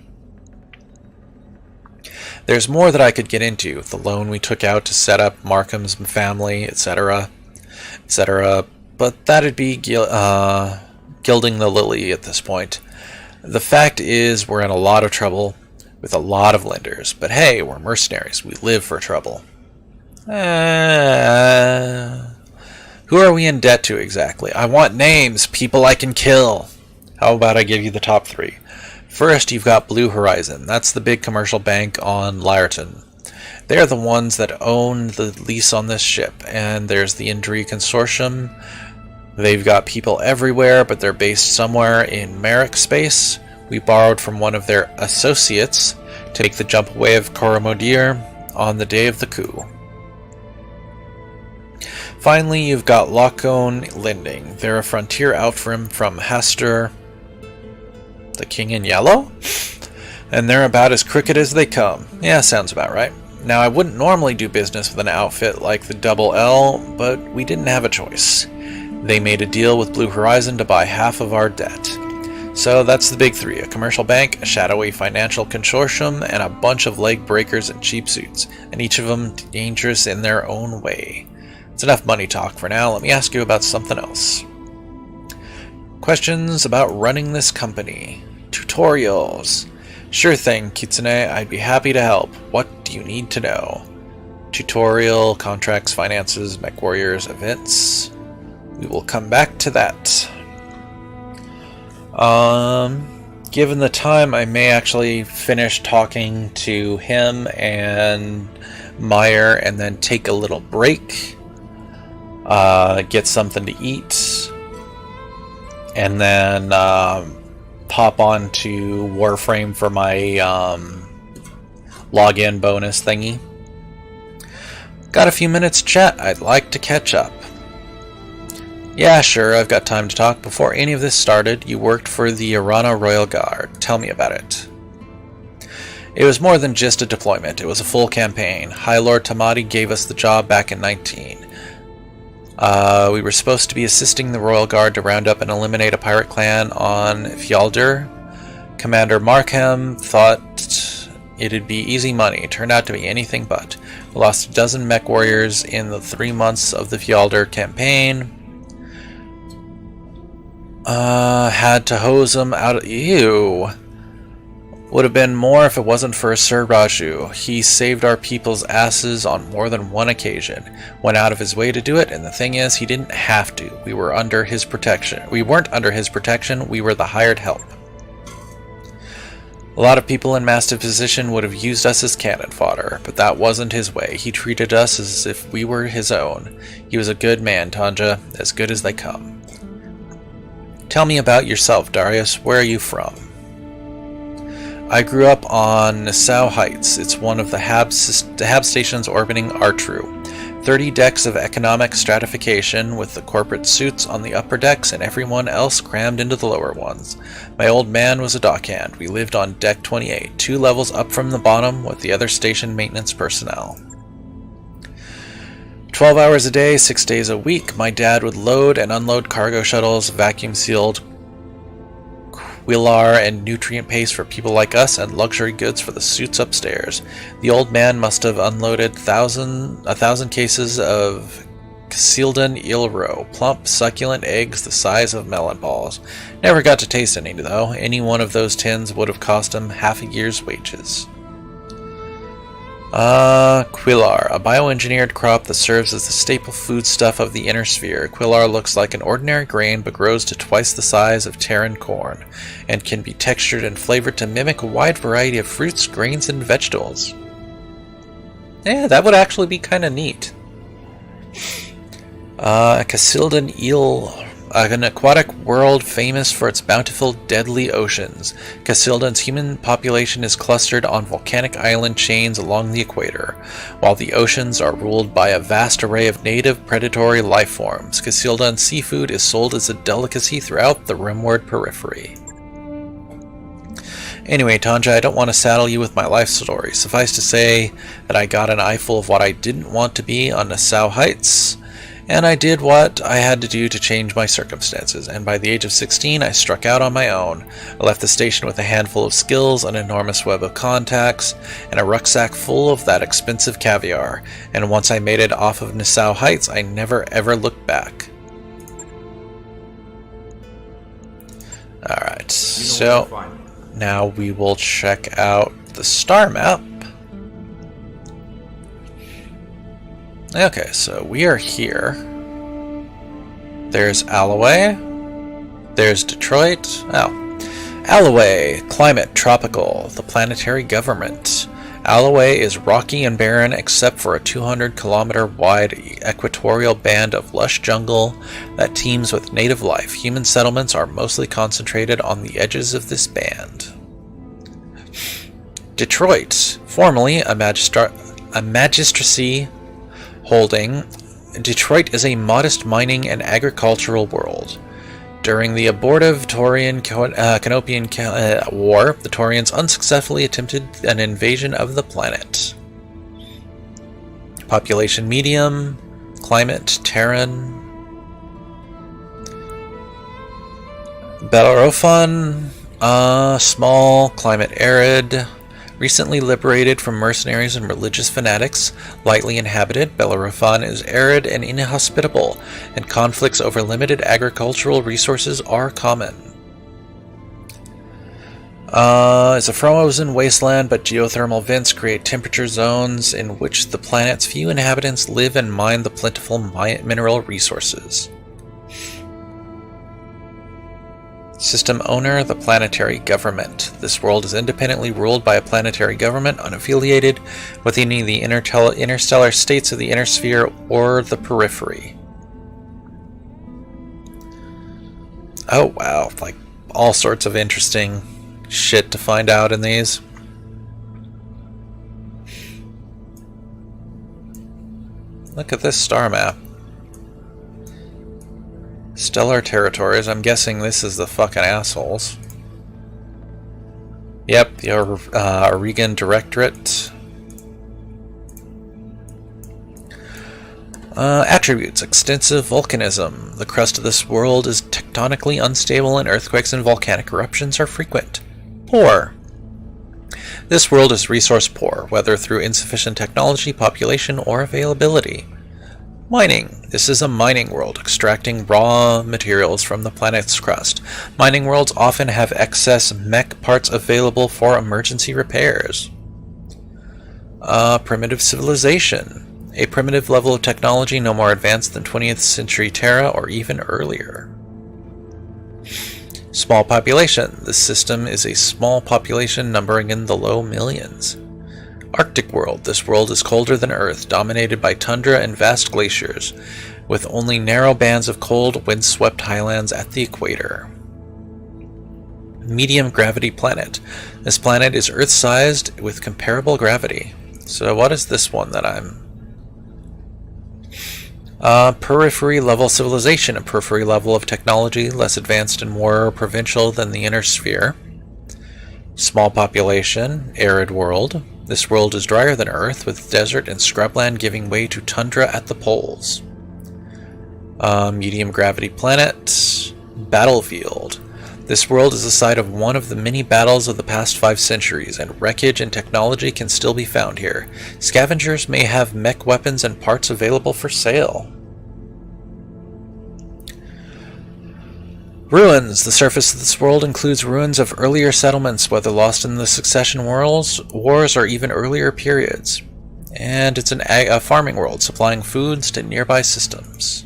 There's more that I could get into, the loan we took out to set up Markham's family, etc., etc., but that'd be gilding the lily at this point. The fact is, we're in a lot of trouble with a lot of lenders. But hey, we're mercenaries. We live for trouble. Who are we in debt to exactly? I want names, people I can kill. How about I give you the top 3? First, you've got Blue Horizon. That's the big commercial bank on Lyreton. They're the ones that own the lease on this ship. And there's the Indri Consortium. They've got people everywhere, but they're based somewhere in Merrick space. We borrowed from one of their associates to make the jump away of Koromodir on the day of the coup. Finally, you've got Lacone Lending. They're a frontier outfit from Hastur, the King in Yellow? And they're about as crooked as they come. Yeah, sounds about right. Now, I wouldn't normally do business with an outfit like the Double L, but we didn't have a choice. They made a deal with Blue Horizon to buy half of our debt. So that's the big 3, a commercial bank, a shadowy financial consortium, and a bunch of leg breakers in cheap suits, and each of them dangerous in their own way. It's enough money talk for now. Let me ask you about something else. Questions about running this company. Tutorials. Sure thing, Kitsune, I'd be happy to help. What do you need to know? Tutorial, contracts, finances, mech warriors, events. We will come back to that. Given the time, I may actually finish talking to him and Meyer and then take a little break. Get something to eat. And then pop on to Warframe for my login bonus thingy. Got a few minutes to chat. I'd like to catch up. Yeah, sure, I've got time to talk. Before any of this started, you worked for the Arana Royal Guard. Tell me about it. It was more than just a deployment. It was a full campaign. High Lord Tamati gave us the job back in 19. We were supposed to be assisting the Royal Guard to round up and eliminate a pirate clan on Fjaldur. Commander Markham thought it'd be easy money. It turned out to be anything but. We lost a dozen mech warriors in the 3 months of the Fjaldur campaign. Had to hose them out of... Ew. Would have been more if it wasn't for Sir Raju. He saved our people's asses on more than one occasion. Went out of his way to do it, and the thing is, he didn't have to. We were under his protection. We weren't under his protection, we were the hired help. A lot of people in master position would have used us as cannon fodder, but that wasn't his way. He treated us as if we were his own. He was a good man, Tanja, as good as they come. Tell me about yourself, Darius. Where are you from? I grew up on Nassau Heights. It's one of the Hab stations orbiting Artru. 30 decks of economic stratification with the corporate suits on the upper decks and everyone else crammed into the lower ones. My old man was a dockhand. We lived on deck 28, 2 levels up from the bottom with the other station maintenance personnel. 12 hours a day, 6 days a week, my dad would load and unload cargo shuttles, vacuum-sealed Quillar and nutrient paste for people like us, and luxury goods for the suits upstairs. The old man must have unloaded 1,000 cases of Casildan Ilro, plump, succulent eggs the size of melon balls. Never got to taste any, though. Any one of those tins would have cost him half a year's wages. Quillar, a bioengineered crop that serves as the staple foodstuff of the inner sphere. Quillar looks like an ordinary grain but grows to twice the size of Terran corn, and can be textured and flavored to mimic a wide variety of fruits, grains, and vegetables. Yeah, that would actually be kind of neat. Casildan eel, an aquatic world famous for its bountiful, deadly oceans. Casildan's human population is clustered on volcanic island chains along the equator, while the oceans are ruled by a vast array of native predatory life forms. Casildan seafood is sold as a delicacy throughout the rimward periphery. Anyway, Tanja, I don't want to saddle you with my life story. Suffice to say that I got an eyeful of what I didn't want to be on Nassau Heights, and I did what I had to do to change my circumstances, and by the age of 16 I struck out on my own. I left the station with a handful of skills, an enormous web of contacts, and a rucksack full of that expensive caviar, and once I made it off of Nassau Heights, I never ever looked back. Alright, so now we will check out the star map. Okay, so we are here. There's Alloway. There's Detroit. Oh. Alloway, climate tropical, the planetary government. Alloway is rocky and barren except for a 200-kilometer wide equatorial band of lush jungle that teems with native life. Human settlements are mostly concentrated on the edges of this band. Detroit, formerly a magistracy holding, Detroit is a modest mining and agricultural world. During the abortive Taurian-Canopian War, the Taurians unsuccessfully attempted an invasion of the planet. Population medium, climate Terran. Bellerophon, small, climate arid. Recently liberated from mercenaries and religious fanatics, lightly inhabited, Bellerophon is arid and inhospitable, and conflicts over limited agricultural resources are common. It's a frozen wasteland, but geothermal vents create temperature zones in which the planet's few inhabitants live and mine the plentiful mineral resources. System owner, the planetary government. This world is independently ruled by a planetary government, unaffiliated with any of the interstellar states of the inner sphere or the periphery. Oh wow, like all sorts of interesting shit to find out in these. Look at this star map. Stellar territories. I'm guessing this is the fucking assholes. Yep, the Oregon Directorate. Attributes. Extensive volcanism. The crust of this world is tectonically unstable and earthquakes and volcanic eruptions are frequent. Poor. This world is resource poor, whether through insufficient technology, population, or availability. Mining. This is a mining world, extracting raw materials from the planet's crust. Mining worlds often have excess mech parts available for emergency repairs. Primitive civilization. A primitive level of technology no more advanced than 20th century Terra or even earlier. Small population. This system is a small population numbering in the low millions. Arctic world. This world is colder than Earth, dominated by tundra and vast glaciers, with only narrow bands of cold, wind-swept highlands at the equator. Medium gravity planet. This planet is Earth-sized with comparable gravity. So what is this one that I'm... periphery level civilization. A periphery level of technology, less advanced and more provincial than the inner sphere. Small population, arid world. This world is drier than Earth, with desert and scrubland giving way to tundra at the poles. Medium gravity planet, battlefield. This world is the site of one of the many battles of the past 5 centuries, and wreckage and technology can still be found here. Scavengers may have mech weapons and parts available for sale. Ruins. The surface of this world includes ruins of earlier settlements, whether lost in the succession wars or even earlier periods. And it's a farming world, supplying foods to nearby systems.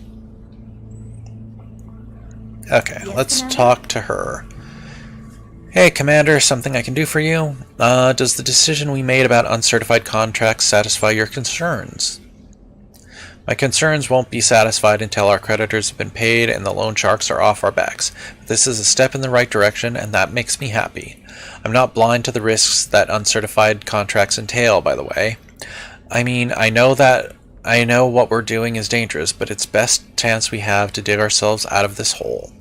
Okay, yes, let's talk to her. Hey, Commander, something I can do for you? Does the decision we made about uncertified contracts satisfy your concerns? My concerns won't be satisfied until our creditors have been paid and the loan sharks are off our backs. But this is a step in the right direction, and that makes me happy. I'm not blind to the risks that uncertified contracts entail, by the way. I mean, I know what we're doing is dangerous, but it's best chance we have to dig ourselves out of this hole.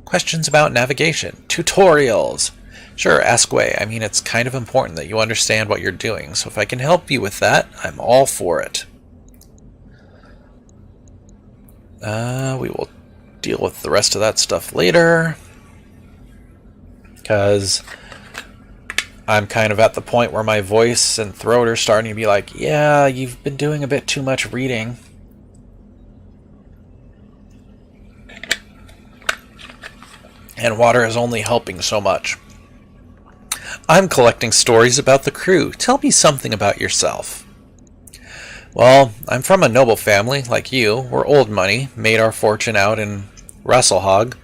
Questions about navigation. Tutorials! Sure, ask away. I mean, it's kind of important that you understand what you're doing, so if I can help you with that, I'm all for it. We will deal with the rest of that stuff later, because I'm kind of at the point where my voice and throat are starting to be like, yeah, you've been doing a bit too much reading. And water is only helping so much. I'm collecting stories about the crew. Tell me something about yourself. Well, I'm from a noble family, like you. We're old money, made our fortune out in Rasselhog,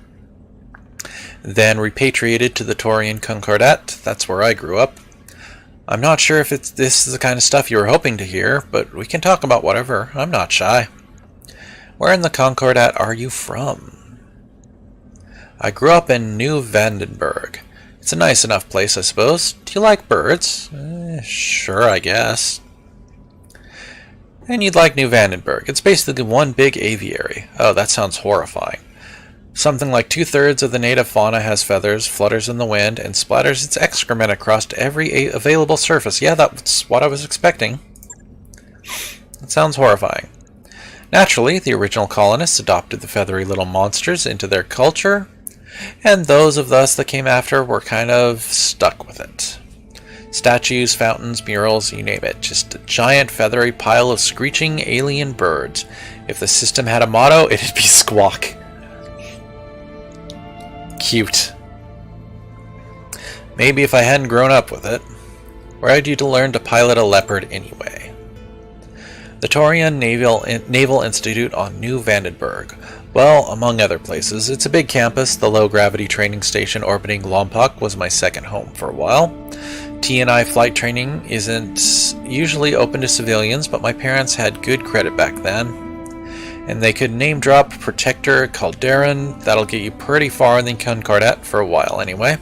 then repatriated to the Taurian Concordat. That's where I grew up. I'm not sure if this is the kind of stuff you were hoping to hear, but we can talk about whatever. I'm not shy. Where in the Concordat are you from? I grew up in New Vandenberg. It's a nice enough place, I suppose. Do you like birds? Sure, I guess. And you'd like New Vandenberg. It's basically one big aviary. Oh, that sounds horrifying. Something like 2/3 of the native fauna has feathers, flutters in the wind, and splatters its excrement across every available surface. Yeah, that's what I was expecting. That sounds horrifying. Naturally, the original colonists adopted the feathery little monsters into their culture, and those of us that came after were kind of stuck with it. Statues, fountains, murals, you name it. Just a giant feathery pile of screeching alien birds. If the system had a motto, it'd be Squawk. Cute. Maybe if I hadn't grown up with it. Where'd you learn to pilot a Leopard anyway? The Taurian Naval Institute on New Vandenberg. Well, among other places. It's a big campus. The low-gravity training station orbiting Lompoc was my second home for a while. T&I flight training isn't usually open to civilians, but my parents had good credit back then. And they could name drop Protector Calderon. That'll get you pretty far in the Concordat for a while anyway.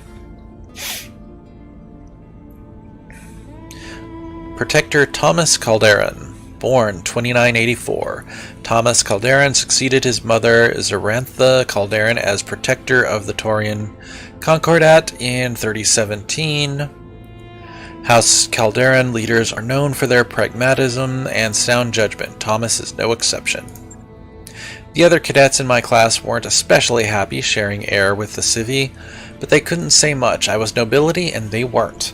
Protector Thomas Calderon, born 2984. Thomas Calderon succeeded his mother Zarantha Calderon as Protector of the Taurian Concordat in 3017. House Calderon leaders are known for their pragmatism and sound judgment. Thomas is no exception. The other cadets in my class weren't especially happy sharing air with the civi, but they couldn't say much. I was nobility and they weren't.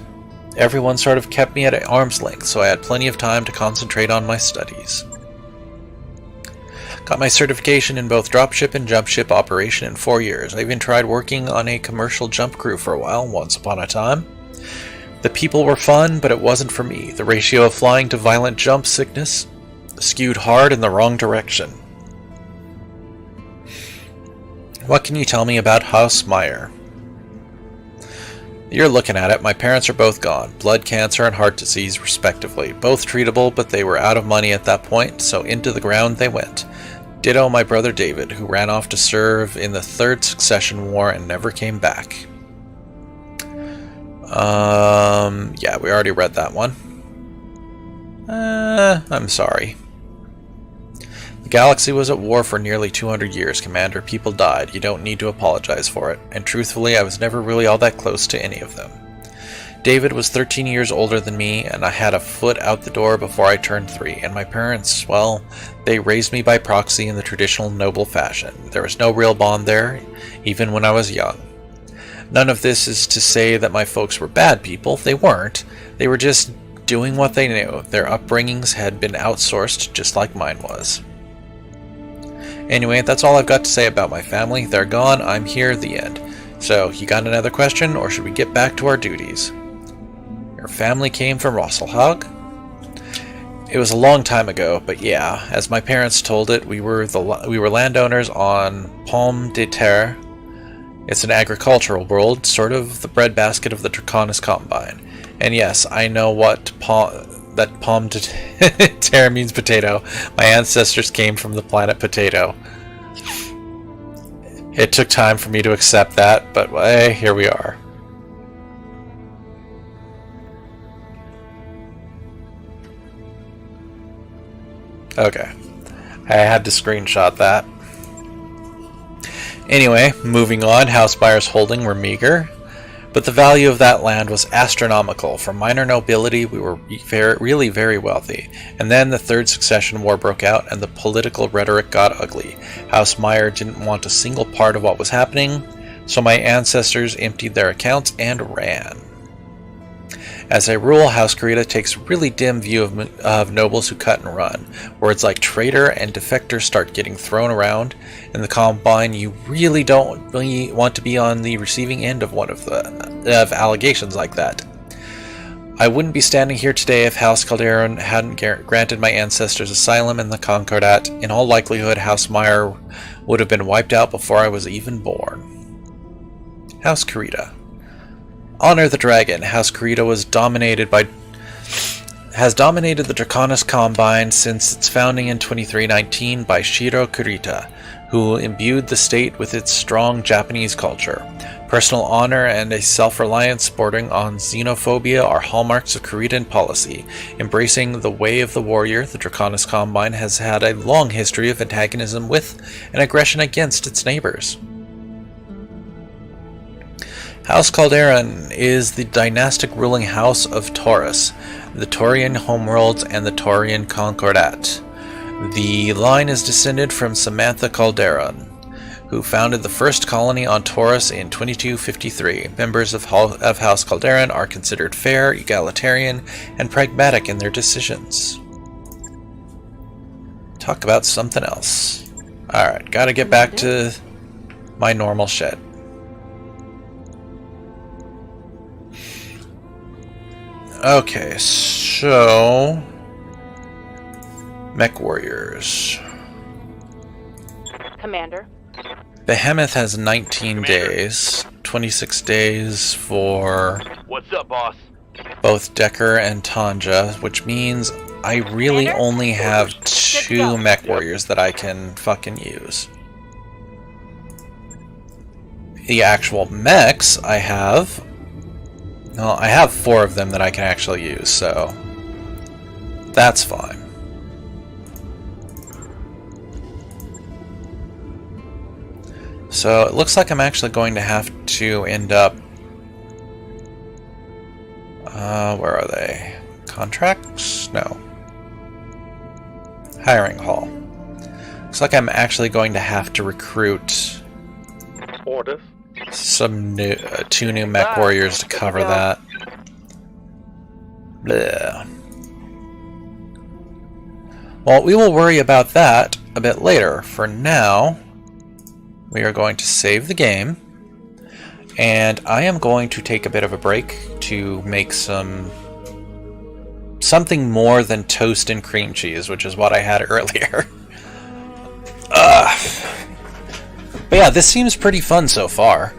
Everyone sort of kept me at arm's length, so I had plenty of time to concentrate on my studies. Got my certification in both dropship and jumpship operation in 4 years. I even tried working on a commercial jump crew for a while, once upon a time. The people were fun, but it wasn't for me. The ratio of flying to violent jump sickness skewed hard in the wrong direction. What can you tell me about House Meyer? You're looking at it. My parents are both gone. Blood cancer and heart disease, respectively. Both treatable, but they were out of money at that point, so into the ground they went. Ditto my brother David, who ran off to serve in the Third Succession War and never came back. Yeah, we already read that one. I'm sorry. The galaxy was at war for nearly 200 years, Commander. People died. You don't need to apologize for it. And truthfully, I was never really all that close to any of them. David was 13 years older than me, and I had a foot out the door before I turned 3. And my parents, well, they raised me by proxy in the traditional noble fashion. There was no real bond there, even when I was young. None of this is to say that my folks were bad people. They weren't. They were just doing what they knew. Their upbringings had been outsourced, just like mine was. Anyway, that's all I've got to say about my family. They're gone, I'm here, the end. So, you got another question, or should we get back to our duties? Your family came from Rosselhag? It was a long time ago, but yeah, as my parents told it, we were landowners on Pomme de Terre. It's an agricultural world, sort of the breadbasket of the Draconis Combine. And yes, I know what Pomme de Terre means potato. My ancestors came from the planet Potato. It took time for me to accept that, but hey, here we are. Okay. I had to screenshot that. Anyway, moving on, House Meyer's holding were meager, but the value of that land was astronomical. For minor nobility, we were really very wealthy. And then the Third Succession War broke out, and the political rhetoric got ugly. House Meyer didn't want a single part of what was happening, so my ancestors emptied their accounts and ran. As a rule, House Karita takes a really dim view of nobles who cut and run. Words like traitor and defector start getting thrown around. In the Combine, you really don't want to be on the receiving end of one of allegations like that. I wouldn't be standing here today if House Calderon hadn't granted my ancestors asylum in the Concordat. In all likelihood, House Meyer would have been wiped out before I was even born. House Kurita. Honor the Dragon. House Kurita has dominated the Draconis Combine since its founding in 2319 by Shiro Kurita, who imbued the state with its strong Japanese culture. Personal honor and a self-reliance bordering on xenophobia are hallmarks of Kuritan policy. Embracing the way of the warrior, the Draconis Combine has had a long history of antagonism with and aggression against its neighbors. House Calderon is the dynastic ruling house of Taurus, the Taurian homeworlds, and the Taurian Concordat. The line is descended from Samantha Calderon, who founded the first colony on Taurus in 2253. Members of House Calderon are considered fair, egalitarian, and pragmatic in their decisions. Talk about something else. Alright, gotta get back to my normal shit. Okay, so... Mech Warriors. Commander. Behemoth has 19 days, 26 days for What's up, boss? both Decker and Tanja, which means I really only have 2 Mech Warriors that I can fucking use. The actual mechs I have... Well, I have 4 of them that I can actually use, so that's fine. So it looks like I'm actually going to have to end up... where are they? Contracts? No. Hiring hall. Looks like I'm actually going to have to recruit... Orders. Some new, 2 new mech warriors to cover that. Bleh. Well, we will worry about that a bit later. For now, we are going to save the game, and I am going to take a bit of a break to make something more than toast and cream cheese, which is what I had earlier. But yeah, this seems pretty fun so far.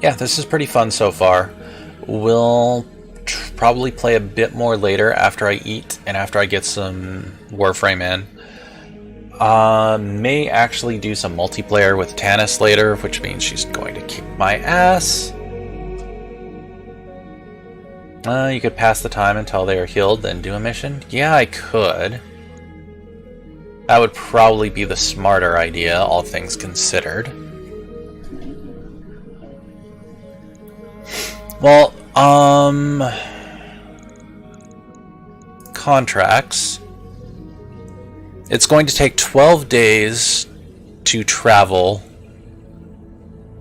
Yeah, this is pretty fun so far. We'll probably play a bit more later after I eat and after I get some Warframe in. May actually do some multiplayer with Tanis later, which means she's going to kick my ass. You could pass the time until they are healed, then do a mission? Yeah, I could. That would probably be the smarter idea, all things considered. Well, contracts. It's going to take 12 days to travel,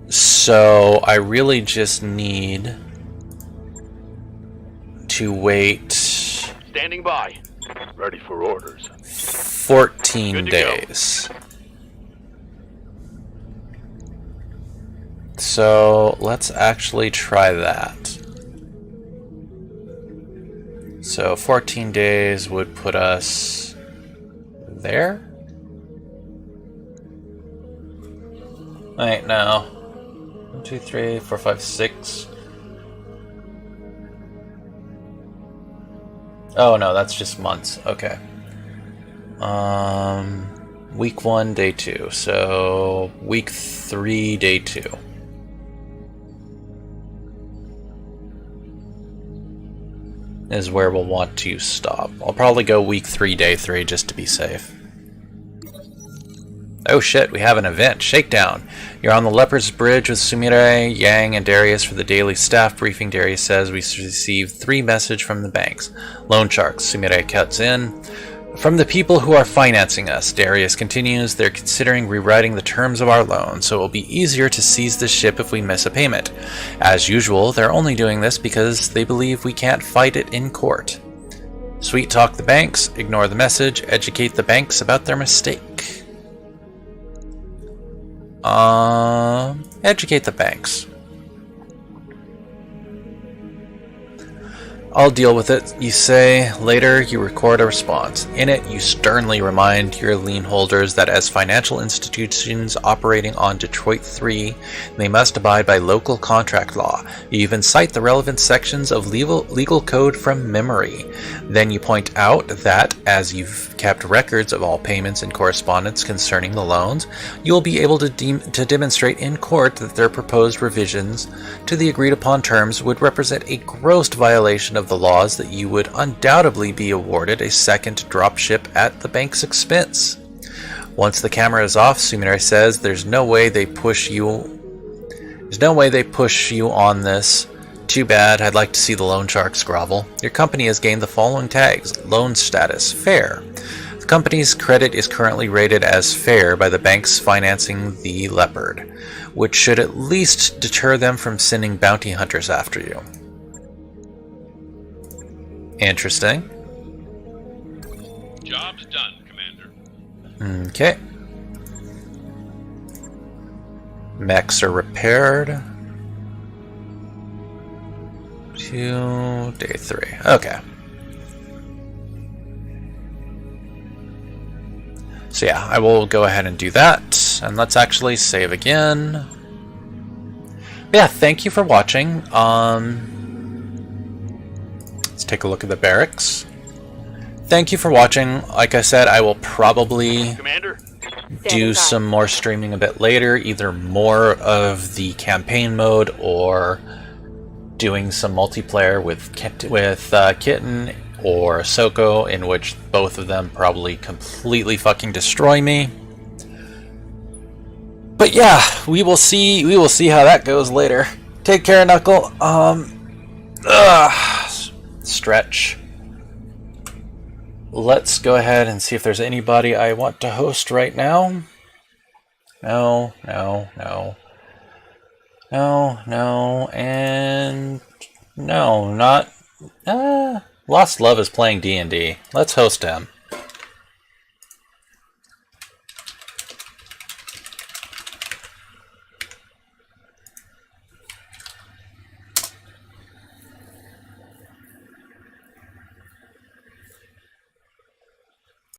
so I really just need to wait... Standing by. Ready for orders. 14 days. So let's actually try that. So 14 days would put us there? Wait, no. 1, 2, 3, 4, 5, 6. Oh no, that's just months. Okay. Week 1, day 2. So week 3, day 2. Is where we'll want to stop. I'll probably go week 3, day 3 just to be safe. Oh shit, we have an event. Shakedown. You're on the Leopard's Bridge with Sumire, Yang, and Darius for the daily staff briefing. Darius says we received 3 messages from the banks. Loan sharks. Sumire cuts in. From the people who are financing us, Darius continues, they're considering rewriting the terms of our loan, so it will be easier to seize the ship if we miss a payment. As usual, they're only doing this because they believe we can't fight it in court. Sweet talk the banks, ignore the message, educate the banks about their mistake. Educate the banks. I'll deal with it, you say. Later, you record a response. In it, you sternly remind your lien holders that as financial institutions operating on Detroit 3, they must abide by local contract law. You even cite the relevant sections of legal code from memory. Then you point out that, as you've kept records of all payments and correspondence concerning the loans, you will be able to demonstrate in court that their proposed revisions to the agreed-upon terms would represent a gross violation of the laws, that you would undoubtedly be awarded a second dropship at the bank's expense. Once the camera is off, Sumire says, there's no way they push you on this. Too bad. I'd like to see the loan sharks grovel. Your company has gained the following tags: loan status fair. The company's credit is currently rated as fair by the banks financing the Leopard, which should at least deter them from sending bounty hunters after you. Interesting. Job's done, Commander. Okay. Mechs are repaired. To day 3. Okay. So yeah, I will go ahead and do that. And let's actually save again. Yeah, thank you for watching. Let's take a look at the barracks. Thank you for watching. Like I said, I will probably do some more streaming a bit later, either more of the campaign mode or doing some multiplayer with Kitten or Soko, in which both of them probably completely fucking destroy me. But yeah, we will see how that goes later. Take care, Knuckle. Stretch. Let's go ahead and see if there's anybody I want to host right now. No, and no, not. Lost Love is playing D&D. Let's host him.